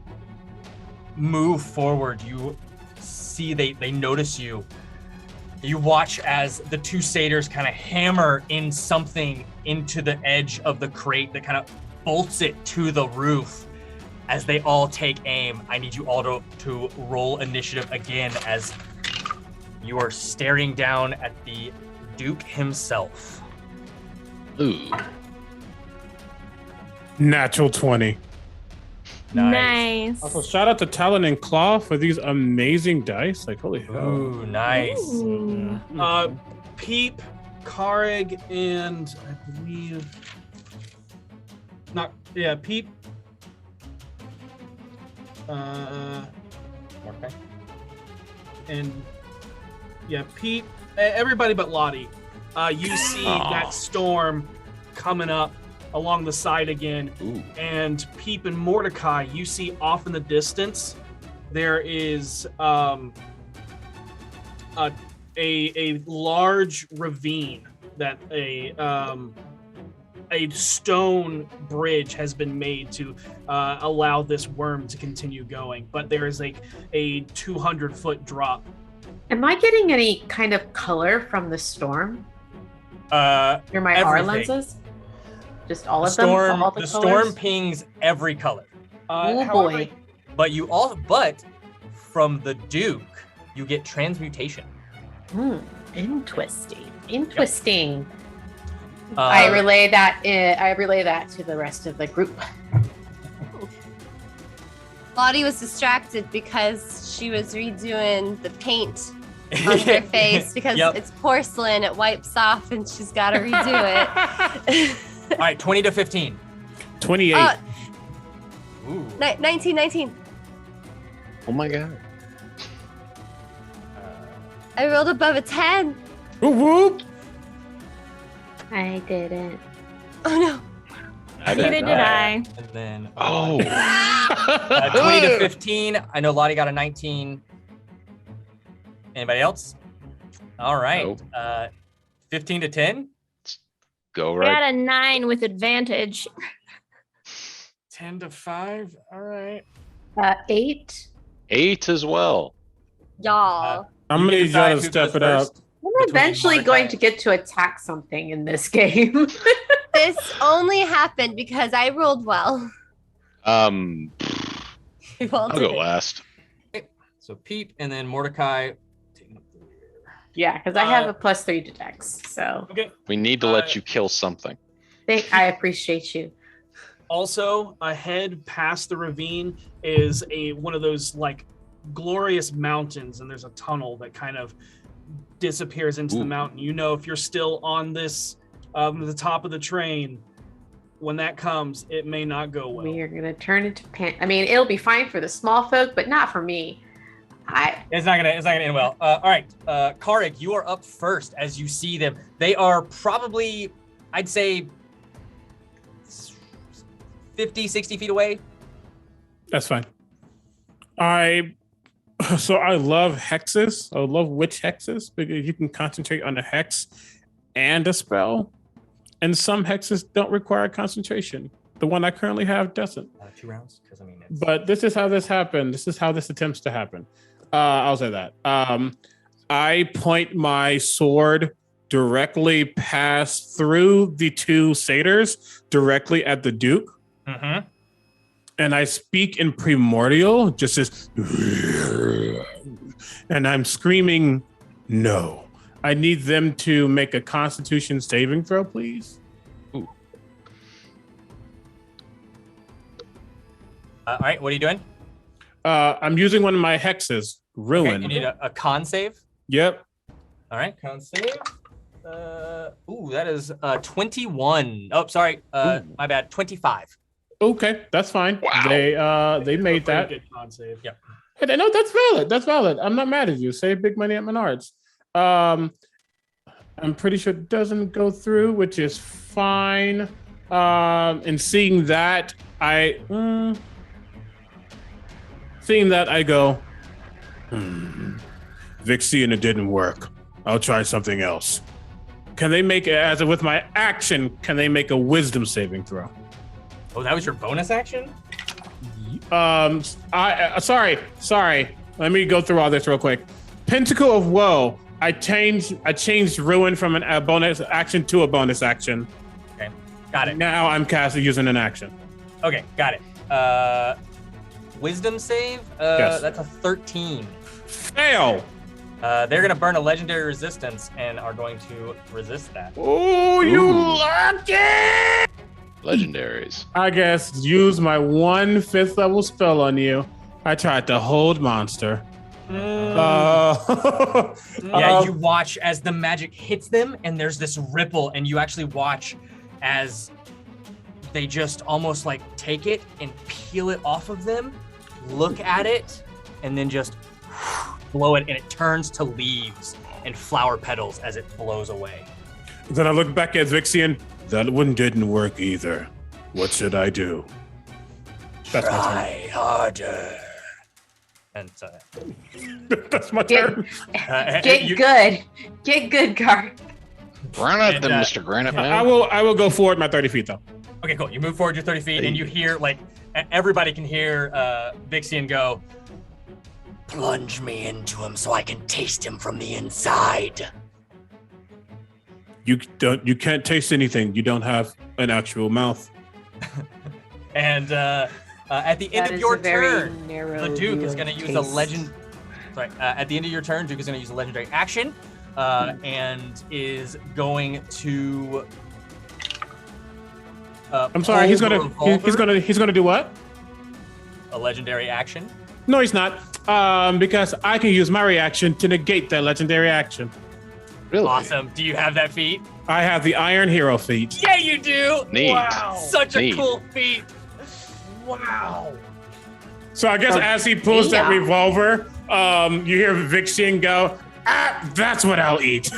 move forward, you see they notice you. You watch as the 2 satyrs kind of hammer in something into the edge of the crate that kind of bolts it to the roof. As they all take aim, I need you all to roll initiative again as you are staring down at the Duke himself. Ooh. Natural 20. Nice. Also, shout out to Talon and Claw for these amazing dice. Like, holy hell. Ooh, nice. Ooh. Peep, Karig, and I believe Peep. Okay. And Peep. Everybody but Lottie. You see that storm coming up along the side again. Ooh. And Peep and Mordecai, you see off in the distance, there is a large ravine that a stone bridge has been made to allow this worm to continue going. But there is like a 200-foot drop. Am I getting any kind of color from the storm? Through my R lenses? Just all of them? All the storm pings every color. Oh boy. But from the Duke, you get transmutation. Interesting. Yep. I relay that to the rest of the group. Lottie was distracted because she was redoing the paint on her face because it's porcelain, it wipes off, and she's got to redo it. All right, 20 to 15. 28. Ooh. 19. Oh my god. I rolled above a 10. Whoop, whoop. I didn't. Oh no. Neither did I. And then 20 to 15. I know Lottie got a 19. Anybody else? All right. Nope. 15 to 10. Go I got right. a 9 with advantage. 10 to 5. All right. 8. 8 as well. Y'all. I'm gonna need y'all to step it up. We're eventually going to get to attack something in this game. This only happened because I rolled well. I'll Well go done. last. So Pete and then Mordecai. Yeah, because I have a +3 to Dex, so Okay. We need to let you kill something. I appreciate you. Also, ahead past the ravine is one of those like glorious mountains, and there's a tunnel that kind of disappears into the mountain. You know, if you're still on this, the top of the train, when that comes, it may not go well. We are gonna turn into I mean, it'll be fine for the small folk, but not for me. It's not gonna end well. All right, Karik, you are up first as you see them. They are probably, I'd say, 50, 60 feet away. That's fine. I love hexes. I love witch hexes because you can concentrate on a hex and a spell. And some hexes don't require concentration. The one I currently have doesn't. 2 rounds, because I mean. But this is how this happened. This is how this attempts to happen. I'll say that. I point my sword directly past through the 2 satyrs directly at the Duke. Mm-hmm. And I speak in primordial, just as, and I'm screaming, no. I need them to make a Constitution saving throw, please. Ooh. All right, what are you doing? I'm using one of my hexes, Ruin. Okay, you need a con save. Yep. All right, con save. That is 21. Oh, sorry. My bad. 25. Okay, that's fine. Wow. They made that. Good con save. Yep. Hey, no, that's valid. That's valid. I'm not mad at you. Save big money at Menards. I'm pretty sure it doesn't go through, which is fine. And seeing that, I go, Vixie, and it didn't work. I'll try something else. Can they make, as with my action, can they make a wisdom saving throw? Oh, that was your bonus action? Sorry. Let me go through all this real quick. Pentacle of Woe. I changed Ruin from a bonus action to a bonus action. Okay, got it. Now I'm casting using an action. Okay, got it. Wisdom save? Yes. That's a 13. Fail. They're gonna burn a legendary resistance and are going to resist that. Oh, you lucky! Legendaries. I guess use my 1 5th level spell on you. I tried to hold monster. Yeah, you watch as the magic hits them, and there's this ripple, and you actually watch as they just almost like take it and peel it off of them, look at it, and then just blow it, and it turns to leaves and flower petals as it blows away. Then I look back at Vixian. That one didn't work either. What should I do? That's my Try harder. And turn. That's my turn. Get good. Get good, Gar. Granite them, Mr. Granite Man. I will go forward my 30 feet though. Okay, cool. You move forward your 30 feet, and you hear, like, everybody can hear Vixian go, plunge me into him so I can taste him from the inside. You can't taste anything. You don't have an actual mouth. And at the end That of is your a very turn, narrow the Duke view is of going to use a taste. legend. Sorry, at the end of your turn, Duke is going to use a legendary action, and is going to. I'm sorry. He's gonna do what? A legendary action. No, he's not. Because I can use my reaction to negate that legendary action. Really? Awesome. Do you have that feat? I have the Iron Hero feat. Yeah, you do. Neat. Wow, such a Neat. cool feat. Wow. So I guess as he pulls that Yeah. revolver, you hear Vixian go, that's what I'll eat.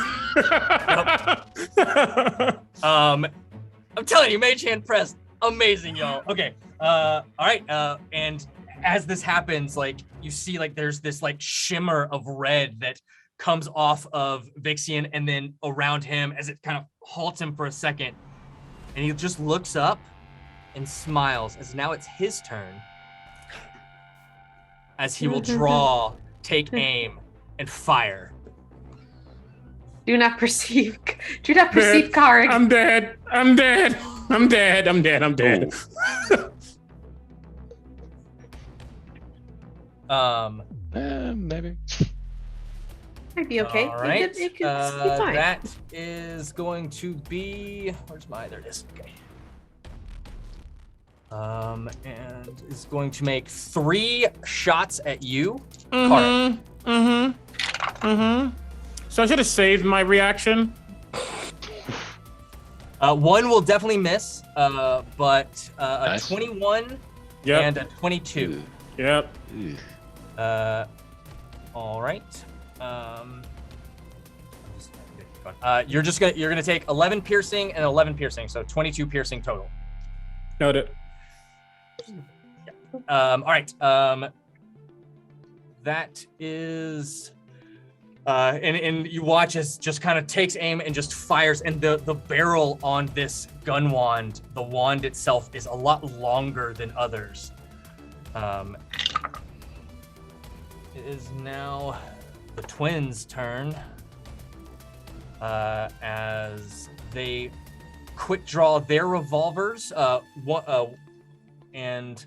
I'm telling you, Mage Hand Press, amazing, y'all. Okay, all right, and as this happens, like, you see, like, there's this, like, shimmer of red that comes off of Vixian and then around him as it kind of halts him for a second. And he just looks up and smiles as now it's his turn. As he will draw, take aim, and fire. Do not perceive Karik. I'm dead. I'm dead. I'm dead. I'm dead. I'm dead. Maybe. Might be okay. All right. It could be fine. That is going to be. Where's my? There it is. Okay. And is going to make 3 shots at you. So I should have saved my reaction. One will definitely miss, but Nice. a 21 Yep. and a 22. Yep. All right. You're gonna take 11 piercing and 11 piercing, so 22 piercing total. Noted. All right. That is, and you watch as just kind of takes aim and just fires, and the barrel on this gun wand, the wand itself is a lot longer than others. It is now the twins' turn, as they quick draw their revolvers, and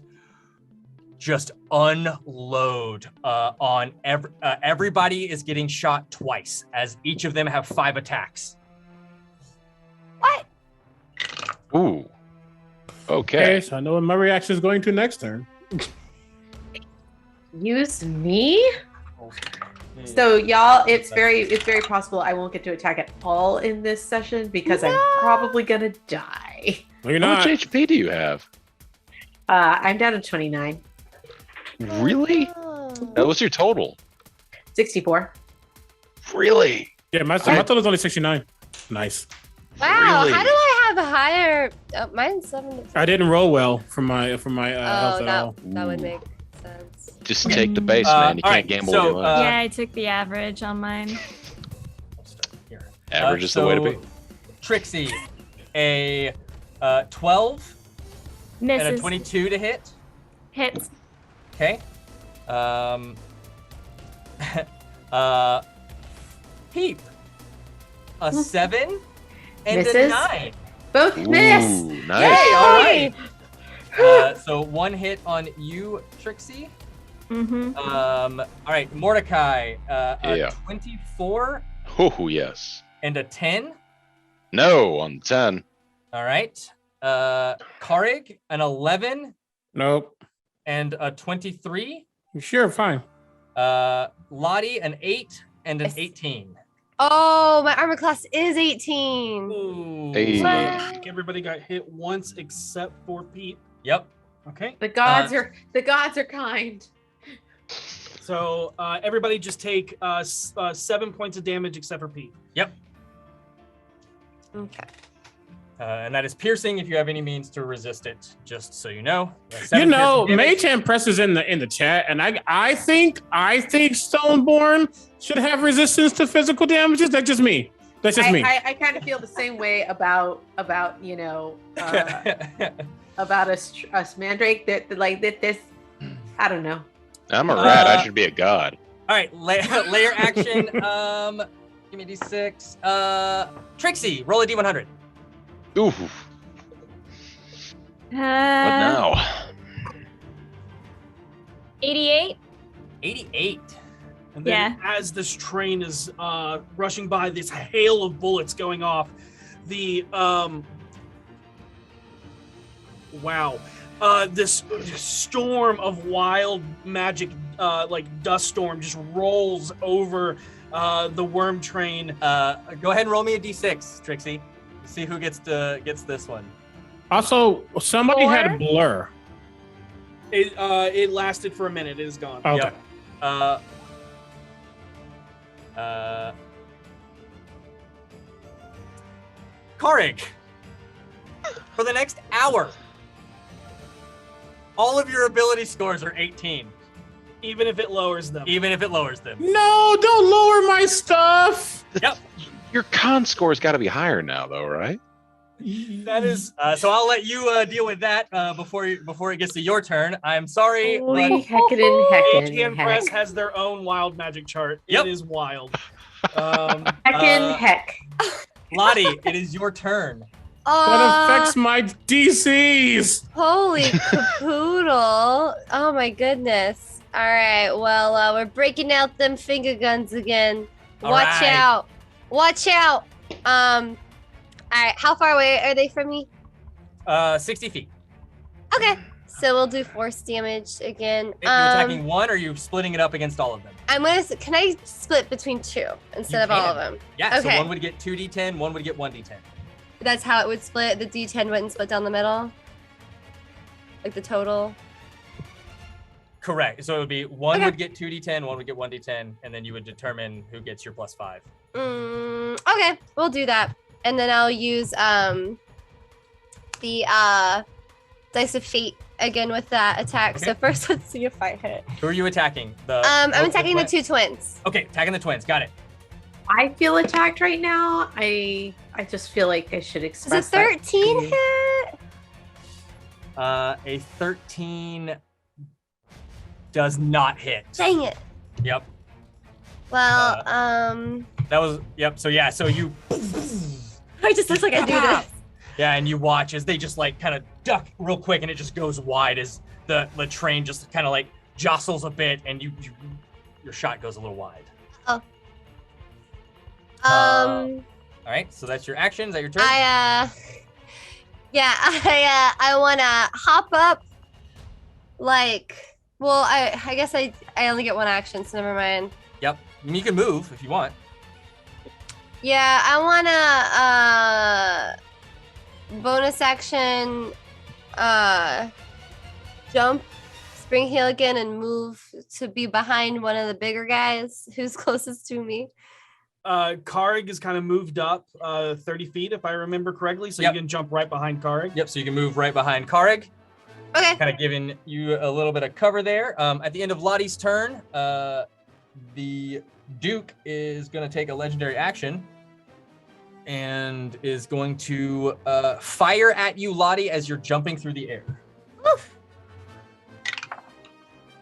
just unload on everybody is getting shot twice, as each of them have 5 attacks. What? Ooh. Okay. So I know what my reaction is going to next turn. Use me? So y'all, it's very possible I won't get to attack at all in this session because I'm probably gonna die. No, you're How not. much HP do you have? I'm down to 29. Really? That was your total. 64. Really? Yeah, my total is only 69. Nice. Wow, Really? how do I have a higher? Oh, mine's 70. I didn't roll well for my health at all. That would make sense. Just take the base, man. You all can't right, gamble so, with your life. Yeah, I took the average on mine. Average is the way to be. Trixie, a 12 and a Misses. 22 to hit. Hits. Okay. Peep, a 7 and a Misses. 9. Both miss. Ooh, nice. Yay, all right. So 1 hit on you, Trixie. Mm-hmm. All right, Mordecai, a Yeah. 24 Oh, yes. and a 10. No on 10. All right. Karig, an 11 Nope. and a 23. Sure, fine. Lottie, an 8 and an Yes. 18. Oh, my armor class is 18. Ooh. Hey. I think everybody got hit once except for Pete. Yep. Okay. The gods are kind. So everybody just take 7 points of damage except for Pete. Yep. Okay. And that is piercing if you have any means to resist it, just so you know. You know, Mage Hand Press is in the chat, and I think Stoneborn should have resistance to physical damages. That's just me. That's just me. I kind of feel the same way about you know about us Mandrake that like that this I don't know. I'm a rat. I should be a god. All right, layer action. Give me D6. Trixie, roll a D100. Ooh. What now? 88. 88. And then as this train is rushing by, this hail of bullets going off, the this storm of wild magic, like dust storm, just rolls over the worm train. Go ahead and roll me a D6, Trixie. See who gets this one. Also, somebody had a blur. It lasted for a minute. It is gone. Okay. Yep. Karig, for the next hour, all of your ability scores are 18. Even if it lowers them. Even if it lowers them. No, don't lower my stuff. Yep. Your con score's got to be higher now, though, right? That is. So I'll let you deal with that before it gets to your turn. I'm sorry. Holy but Mage and heck. Press has their own wild magic chart. Yep. It is wild. Heck. Lottie, it is your turn. That affects my DCs. Holy capoodle. Oh my goodness. All right. Well, we're breaking out them finger guns again. All Watch right. out. Watch out. All right. How far away are they from me? 60 feet. Okay. So we'll do force damage again. If you're attacking one, or are you splitting it up against all of them? Can I split between two instead of all of them? Yeah, Okay. so one would get 2d10, one would get 1d10. That's how it would split. The D10 wouldn't split down the middle. Like the total. Correct. So it would be one Okay. would get 2d10, one would get 1d10, and then you would determine who gets your +5. Okay, we'll do that. And then I'll use the Dice of Fate again with that attack. Okay. So first, let's see if I hit. Who are you attacking? I'm attacking the two twins. Okay, attacking the twins. Got it. I feel attacked right now. I just feel like I should Is express a 13 hit? A 13 does not hit. Dang it. Yep. Well, That was, yep. So yeah, so you, I just looks like I do this. yeah, and you watch as they just like kind of duck real quick, and it just goes wide as the train just kind of like jostles a bit, and your shot goes a little wide. Oh. All right, so that's your action. Is that your turn? I want to hop up, like, well, I guess I only get one action, so never mind. Yep. I mean, you can move if you want. Yeah, I want to bonus action jump, spring heal again, and move to be behind one of the bigger guys who's closest to me. Karg is kind of moved up 30 feet, if I remember correctly, so Yep. you can jump right behind Karg. Yep, so you can move right behind Karg. Okay. Kind of giving you a little bit of cover there. At the end of Lottie's turn, the Duke is going to take a legendary action and is going to fire at you, Lottie, as you're jumping through the air. Oof.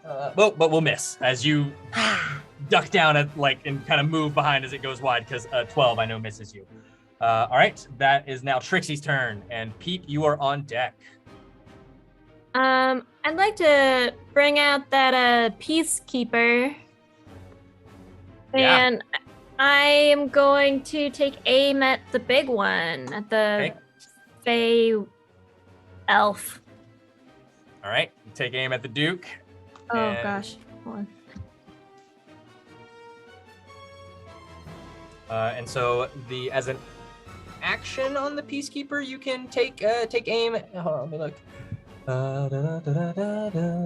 But we'll miss as you duck down and kind of move behind as it goes wide, because 12 I know misses you. All right, that is now Trixie's turn, and Pete, you are on deck. I'd like to bring out that Peacekeeper. Yeah. And I am going to take aim at the big one, at the Fey elf. All right, take aim at the Duke. Oh and- gosh. Hold on. And so as an action on the Peacekeeper, you can take aim. Hold on, let me look.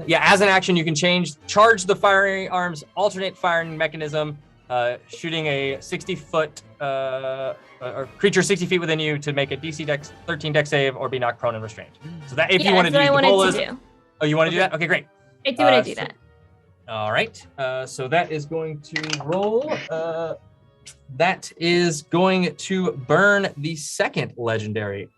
Yeah, as an action, you can charge the firearms, alternate firing mechanism, shooting a 60-foot or creature 60 feet within you to make a DC Dex 13 Dex save or be knocked prone and restrained. So that if you want to do that's what the I bolas, wanted to do. oh, you want to do that? Okay, great. I do want to do so- that. All right. So that is going to roll. That is going to burn the second legendary.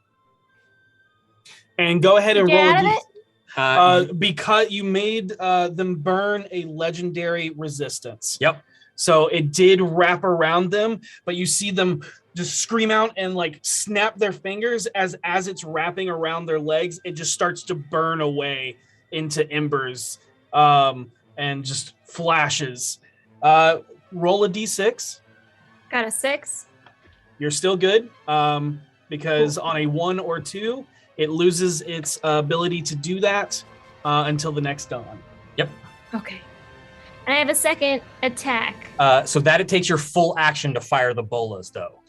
And go ahead and Get roll out of it? because you made them burn a legendary resistance. Yep. So it did wrap around them, but you see them just scream out and like snap their fingers as it's wrapping around their legs. It just starts to burn away into embers and just flashes. Roll a d6. Got a 6. You're still good because on a 1 or 2, it loses its ability to do that until the next dawn. Yep. Okay. And I have a second attack. So that it takes your full action to fire the bolas, though.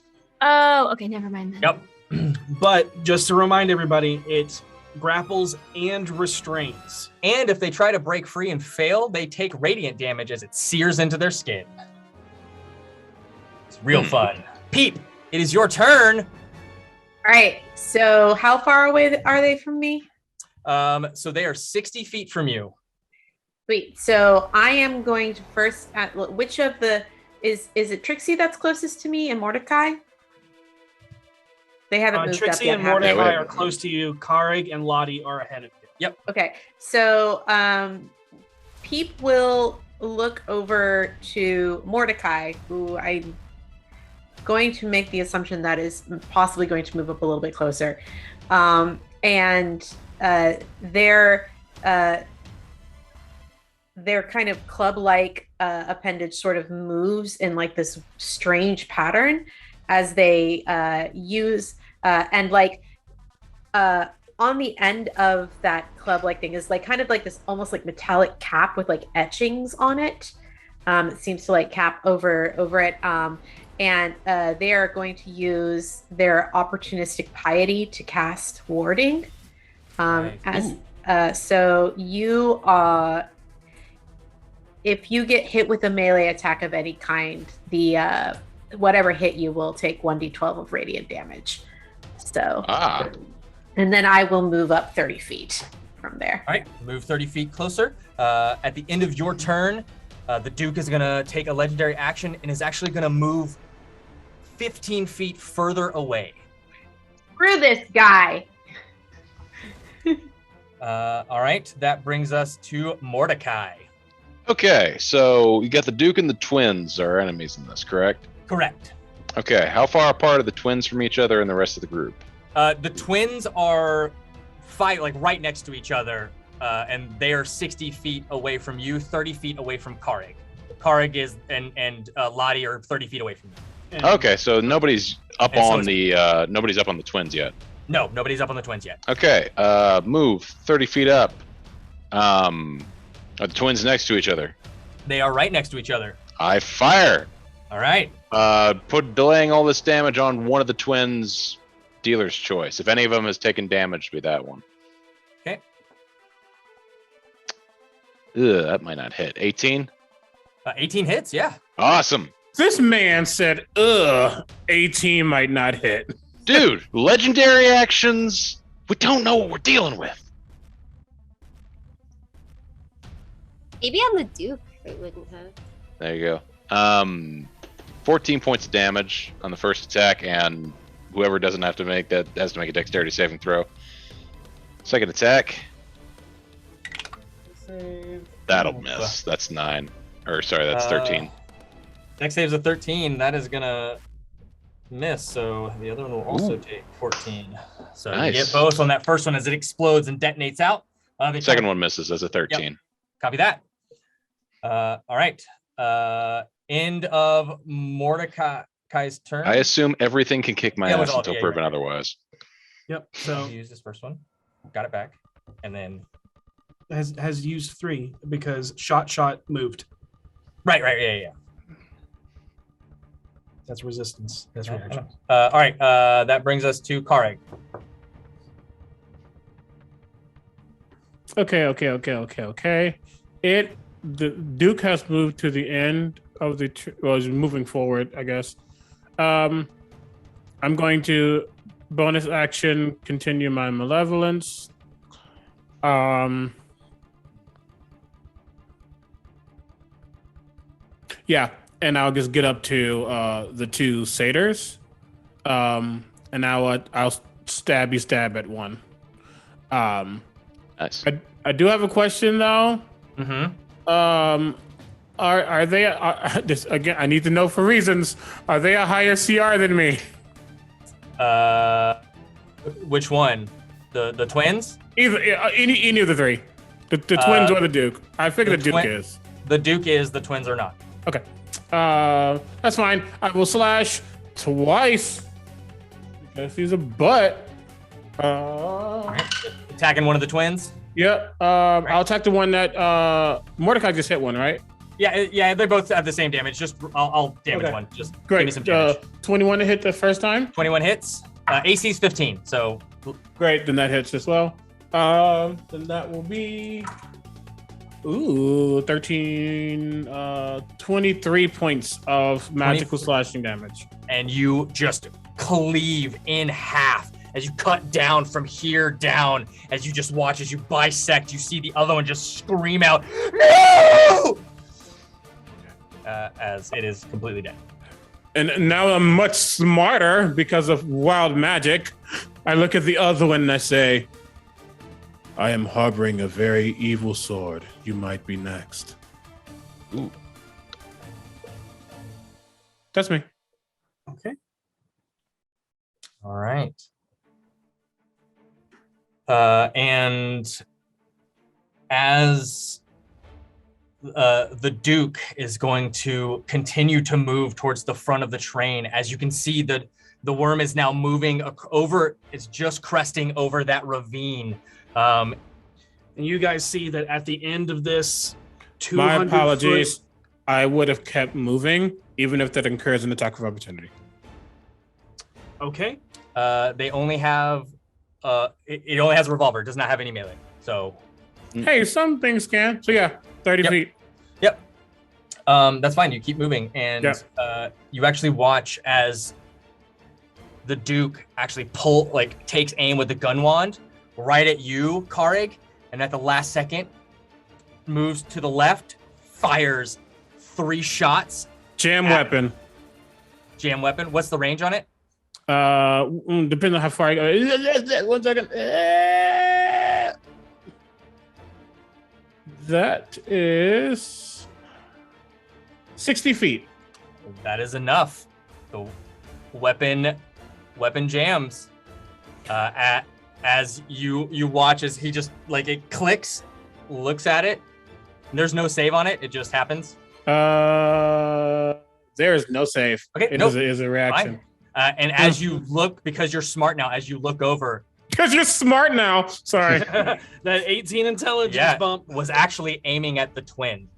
Oh, okay. Never mind then. Yep. But just to remind everybody, it grapples and restrains. And if they try to break free and fail, they take radiant damage as it sears into their skin. It's real fun. Peep, it is your turn. All right. So how far away are they from me? So they are 60 feet from you. Sweet. So I am going to first. Which of the is it Trixie that's closest to me and Mordecai? They haven't moved Trixie up yet. and have they? Mordecai are close to you. Karig and Lottie are ahead of you. Yep. Okay. So Peep will look over to Mordecai, who I'm going to make the assumption that is possibly going to move up a little bit closer, and their kind of club-like appendage sort of moves in like this strange pattern as they use and like on the end of that club-like thing is like kind of like this almost like metallic cap with like etchings on it. It seems to like cap over it. And they are going to use their opportunistic piety to cast warding. So you if you get hit with a melee attack of any kind, the whatever hit you will take 1d12 of radiant damage. So, and then I will move up 30 feet from there. All right, move 30 feet closer. At the end of your turn, the Duke is going to take a legendary action and is actually going to move 15 feet further away. Screw this guy. All right, that brings us to Mordecai. Okay, so you got the Duke and the twins are enemies in this, correct? Correct. Okay, how far apart are the twins from each other and the rest of the group? The twins are right next to each other, and they are 60 feet away from you, 30 feet away from Karig. Karig is and Lottie are 30 feet away from you. Okay, so nobody's up on the twins yet. No, nobody's up on the twins yet. Okay, move 30 feet up. Are the twins next to each other? They are right next to each other. I fire. All right. Delaying all this damage on one of the twins. Dealer's choice. If any of them has taken damage, be that one. Okay. That might not hit. 18? 18 hits, yeah. Awesome. This man said, 18 might not hit. Dude, legendary actions. We don't know what we're dealing with. Maybe on the Duke, it wouldn't have. There you go. 14 points of damage on the first attack, and whoever doesn't have to make that has to make a dexterity saving throw. Second attack. Save. That'll miss. That's 9. Or sorry, that's 13. Dex saves a 13. That is gonna miss. So the other one will also take 14. So nice. You get both on that first one as it explodes and detonates out. Second one misses as a 13. Yep. Copy that. All right. End of Mordecai's turn. I assume everything can kick my ass until proven right. otherwise. Yep. So use this first one. Got it back. And then has used 3 because shot moved. Right. Yeah. That's resistance. That's reaction. All right. That brings us to Karig. Okay. The Duke has moved to the end of the is moving forward, I guess. I'm going to bonus action continue my malevolence. Yeah, and I'll just get up to the 2 satyrs. And I'll stab at one. Nice. I do have a question though. Mm-hmm. Are they this again? I need to know for reasons. Are they a higher CR than me? Which one? The twins? Either any of the 3. The twins or the Duke. I figure the Duke is. The Duke is. The twins are not. Okay. That's fine. I will slash twice because he's a butt. Right. Attacking one of the twins. Yep. I'll attack the one that Mordecai just hit one, right? Yeah. They both have the same damage. Just I'll damage one. Just great. Give me some damage. 21 to hit the first time. 21 hits. AC's 15. So great. Then that hits as well. Then that will be 13, 23 points of magical slashing damage. And you just cleave in half as you cut down from here down, as you just watch as you bisect, you see the other one just scream out, "No!" As it is completely dead. And now I'm much smarter because of wild magic. I look at the other one and I say, I am harboring a very evil sword. You might be next. Ooh. That's me. Okay. All right. And as the Duke is going to continue to move towards the front of the train, as you can see the worm is now moving over, it's just cresting over that ravine. And you guys see that at the end of this 200 My apologies. foot- I would have kept moving, even if that incurs an attack of opportunity. Okay. They only have it only has a revolver, it does not have any melee. So Hey, some things can. So yeah, 30 feet. Yep. That's fine. You keep moving, and you actually watch as the Duke actually takes aim with the gun wand right at you, Karig, and at the last second moves to the left, fires 3 shots. Jam weapon. Jam weapon. What's the range on it? Depends on how far I go. 1 second. That is 60 feet. That is enough. The weapon jams. As you watch as he just it clicks, looks at it. There's no save on it. It just happens. There is no save. Okay, it nope. is a reaction. And as you look, because you're smart now, as you look over. Because you're smart now. Sorry. That 18 intelligence bump was actually aiming at the twin.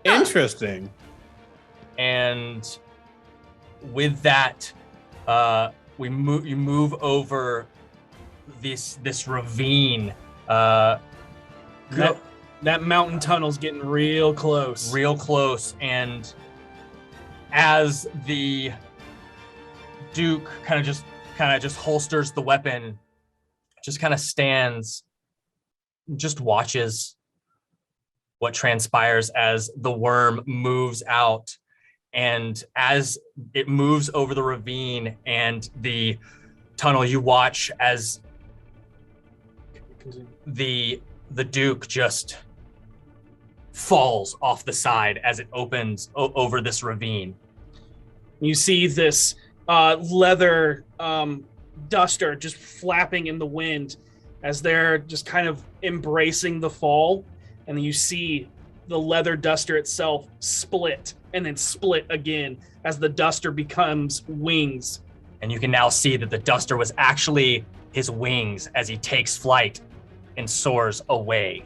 Interesting. And with that, you move over this ravine. That mountain tunnel's getting real close. And as the Duke kind of just holsters the weapon, just kind of stands, just watches what transpires as the worm moves out. And as it moves over the ravine and the tunnel, you watch as the Duke just falls off the side as it opens over this ravine. You see this leather duster just flapping in the wind as they're just kind of embracing the fall. And then you see the leather duster itself split and then split again as the duster becomes wings. And you can now see that the duster was actually his wings as he takes flight and soars away.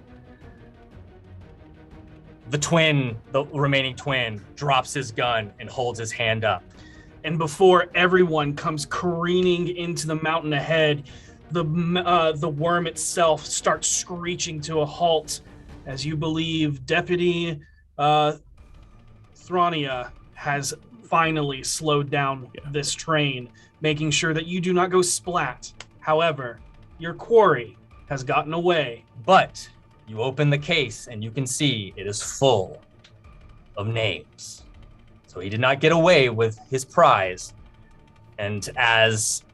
The remaining twin, drops his gun and holds his hand up. And before everyone comes careening into the mountain ahead, the worm itself starts screeching to a halt as you believe Deputy Thronia has finally slowed down this train, making sure that you do not go splat. However, your quarry has gotten away. But you open the case and you can see it is full of names. So he did not get away with his prize. And as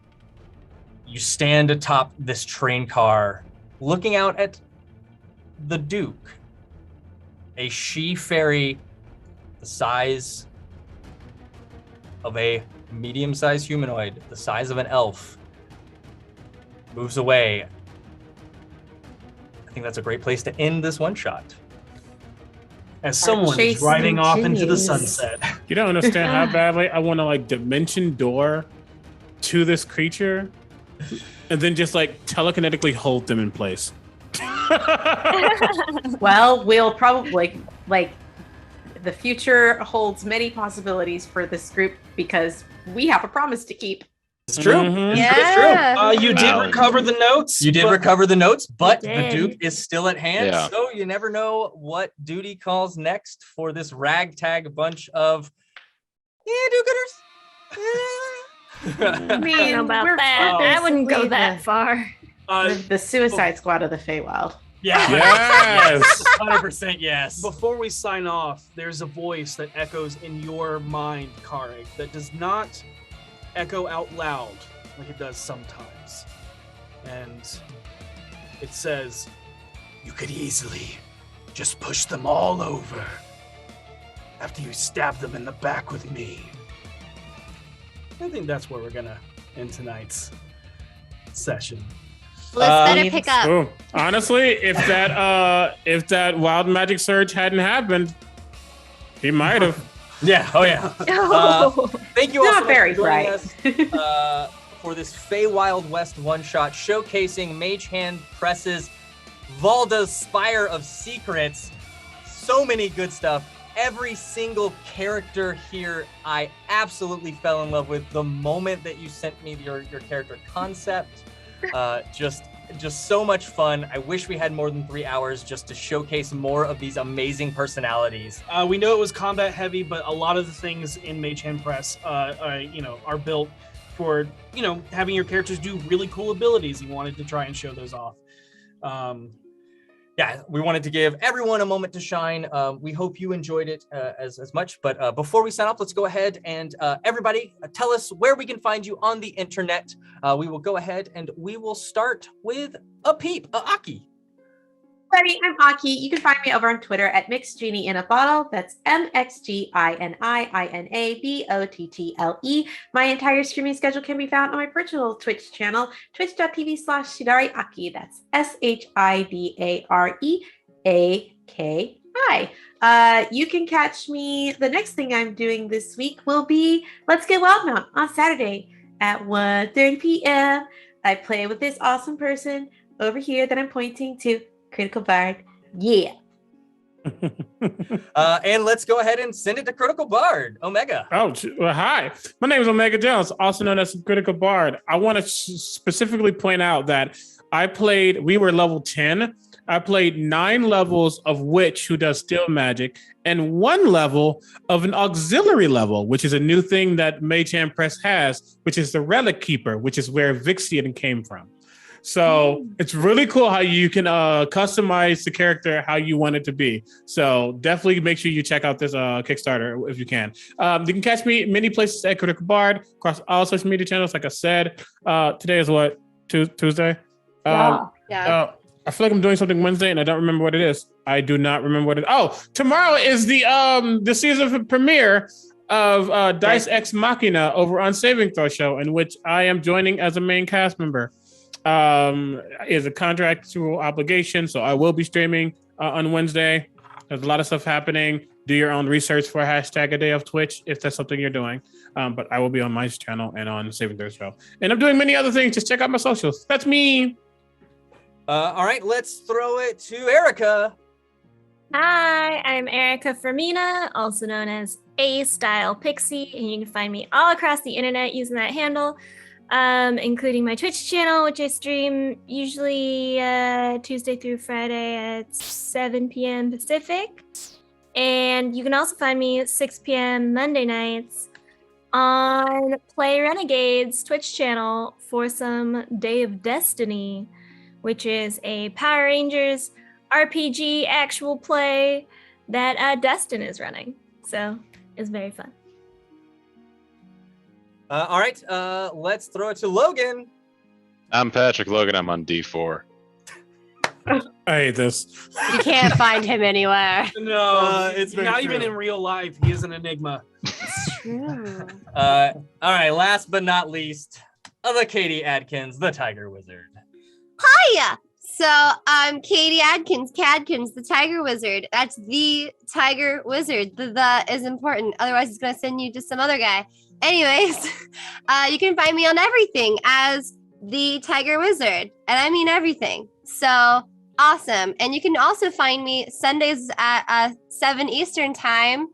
you stand atop this train car, looking out at the Duke, a she-fairy the size of a medium-sized humanoid, the size of an elf, moves away. I think that's a great place to end this one-shot. As someone is driving off into the sunset. You don't understand how badly I want to dimension door to this creature and then just telekinetically hold them in place. Well, we'll probably the future holds many possibilities for this group because we have a promise to keep. It's true. Mm-hmm. It's true. You did recover the notes. You did recover the notes, but the Duke is still at hand. Yeah. So you never know what duty calls next for this ragtag bunch of do-gooders. I mean, I don't know about we're that. I wouldn't go basically that far. the Suicide Squad of the Feywild. Yeah. Yes. 100% yes. Before we sign off, there's a voice that echoes in your mind, Karig, that does not echo out loud like it does sometimes. And it says, "You could easily just push them all over after you stab them in the back with me." I think that's where we're gonna end tonight's session. Let's better pick up. Ooh, honestly, if that wild magic surge hadn't happened, he might have. Yeah. Oh yeah. Thank you all Not so much very for joining bright. us for this Feywild West one-shot showcasing Mage Hand Press's Valda's Spire of Secrets. So many good stuff. Every single character here, I absolutely fell in love with the moment that you sent me your character concept. Just so much fun. I wish we had more than 3 hours just to showcase more of these amazing personalities. We know it was combat heavy, but a lot of the things in Mage Hand Press, are built for, having your characters do really cool abilities. You wanted to try and show those off. Yeah, we wanted to give everyone a moment to shine. We hope you enjoyed it as much. But before we sign off, let's go ahead and everybody tell us where we can find you on the internet. We will go ahead and we will start with Aki. Buddy, I'm Aki. You can find me over on Twitter at MixGenie in a Bottle. That's MXGINIINABOTTLE. My entire streaming schedule can be found on my personal Twitch channel, twitch.tv/ShidariAki. That's SHIDAREAKI. You can catch me. The next thing I'm doing this week will be Let's Get Wildmount on Saturday at 1:30 p.m. I play with this awesome person over here that I'm pointing to. Critical Bard, yeah. And let's go ahead and send it to Critical Bard, Omega. Oh, well, hi. My name is Omega Jones, also known as Critical Bard. I want to specifically point out that we were level 10. I played 9 levels of Witch, who does Steel Magic, and 1 level of an auxiliary level, which is a new thing that Mage Hand Press has, which is the Relic Keeper, which is where Vixian came from. So it's really cool how you can customize the character how you want it to be. So definitely make sure you check out this Kickstarter if you can. You can catch me many places at Critical Bard across all social media channels. Like I said, today is what? Tuesday? Yeah. I feel like I'm doing something Wednesday and I don't remember what it is. I do not remember what it is. Oh, tomorrow is the season premiere of Dice Ex Machina over on Saving Throw Show, in which I am joining as a main cast member. Is a contractual obligation, so I will be streaming on Wednesday. There's a lot of stuff happening. Do your own research for #ADayOfTwitch if that's something you're doing. But I will be on my channel and on Saving Throw Show. And I'm doing many other things. Just check out my socials. That's me. All right, let's throw it to Erika. Hi, I'm Erika Fermina, also known as A-Style Pixie, and you can find me all across the internet using that handle. Including my Twitch channel, which I stream usually Tuesday through Friday at 7 p.m. Pacific. And you can also find me at 6 p.m. Monday nights on Play Renegades Twitch channel for some Day of Destiny, which is a Power Rangers RPG actual play that Dustin is running. So it's very fun. All right, let's throw it to Logan. I'm Patrick Logan. I'm on D4. I hate this. You can't find him anywhere. No, it's very not true. even in real life. He is an enigma. It's true. All right, last but not least, the Katie Adkins, the Tiger Wizard. Hiya! So I'm Katie Adkins, Cadkins, the Tiger Wizard. That's the Tiger Wizard. The is important. Otherwise, it's going to send you to some other guy. Anyways, you can find me on everything as the Tiger Wizard. And I mean everything. So awesome. And you can also find me Sundays at 7 Eastern time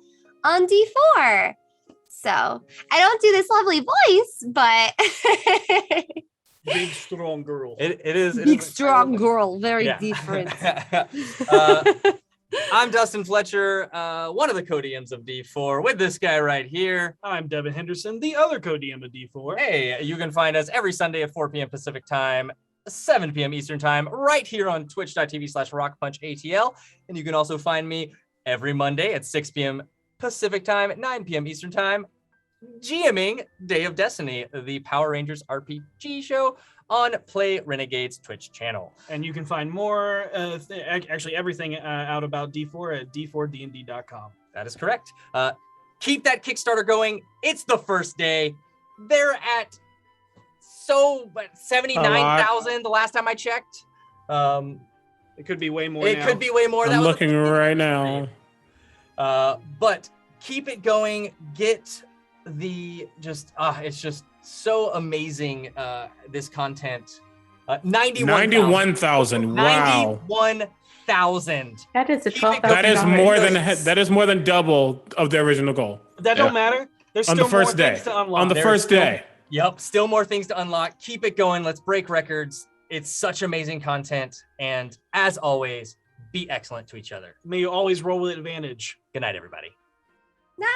on D4. So I don't do this lovely voice, but... Big, strong girl. It is. Big, strong girl. Very different. I'm Dustin Fletcher, one of the co-DMs of D4, with this guy right here. I'm Devin Henderson, the other co-DM of D4. Hey, you can find us every Sunday at 4 p.m. Pacific time, 7 p.m. Eastern time, right here on twitch.tv/RockPunchATL. And you can also find me every Monday at 6 p.m. Pacific time, at 9 p.m. Eastern time, GMing Day of Destiny, the Power Rangers RPG show on Play Renegade's Twitch channel. And you can find more, actually everything out about D4 at d4dnd.com. That is correct. Keep that Kickstarter going. It's the first day. They're at 79,000 the last time I checked. It could be way more. It could be way more. I'm looking right now. But keep it going. Get the it's just so amazing. This content. 91,000. Wow. 91,000. That is a $12,000. That is more than double of the original goal. That don't matter. There's on still the first more day. things to unlock. On the first day. Yep, still more things to unlock. Keep it going. Let's break records. It's such amazing content. And as always, be excellent to each other. May you always roll with advantage. Good night, everybody. Night.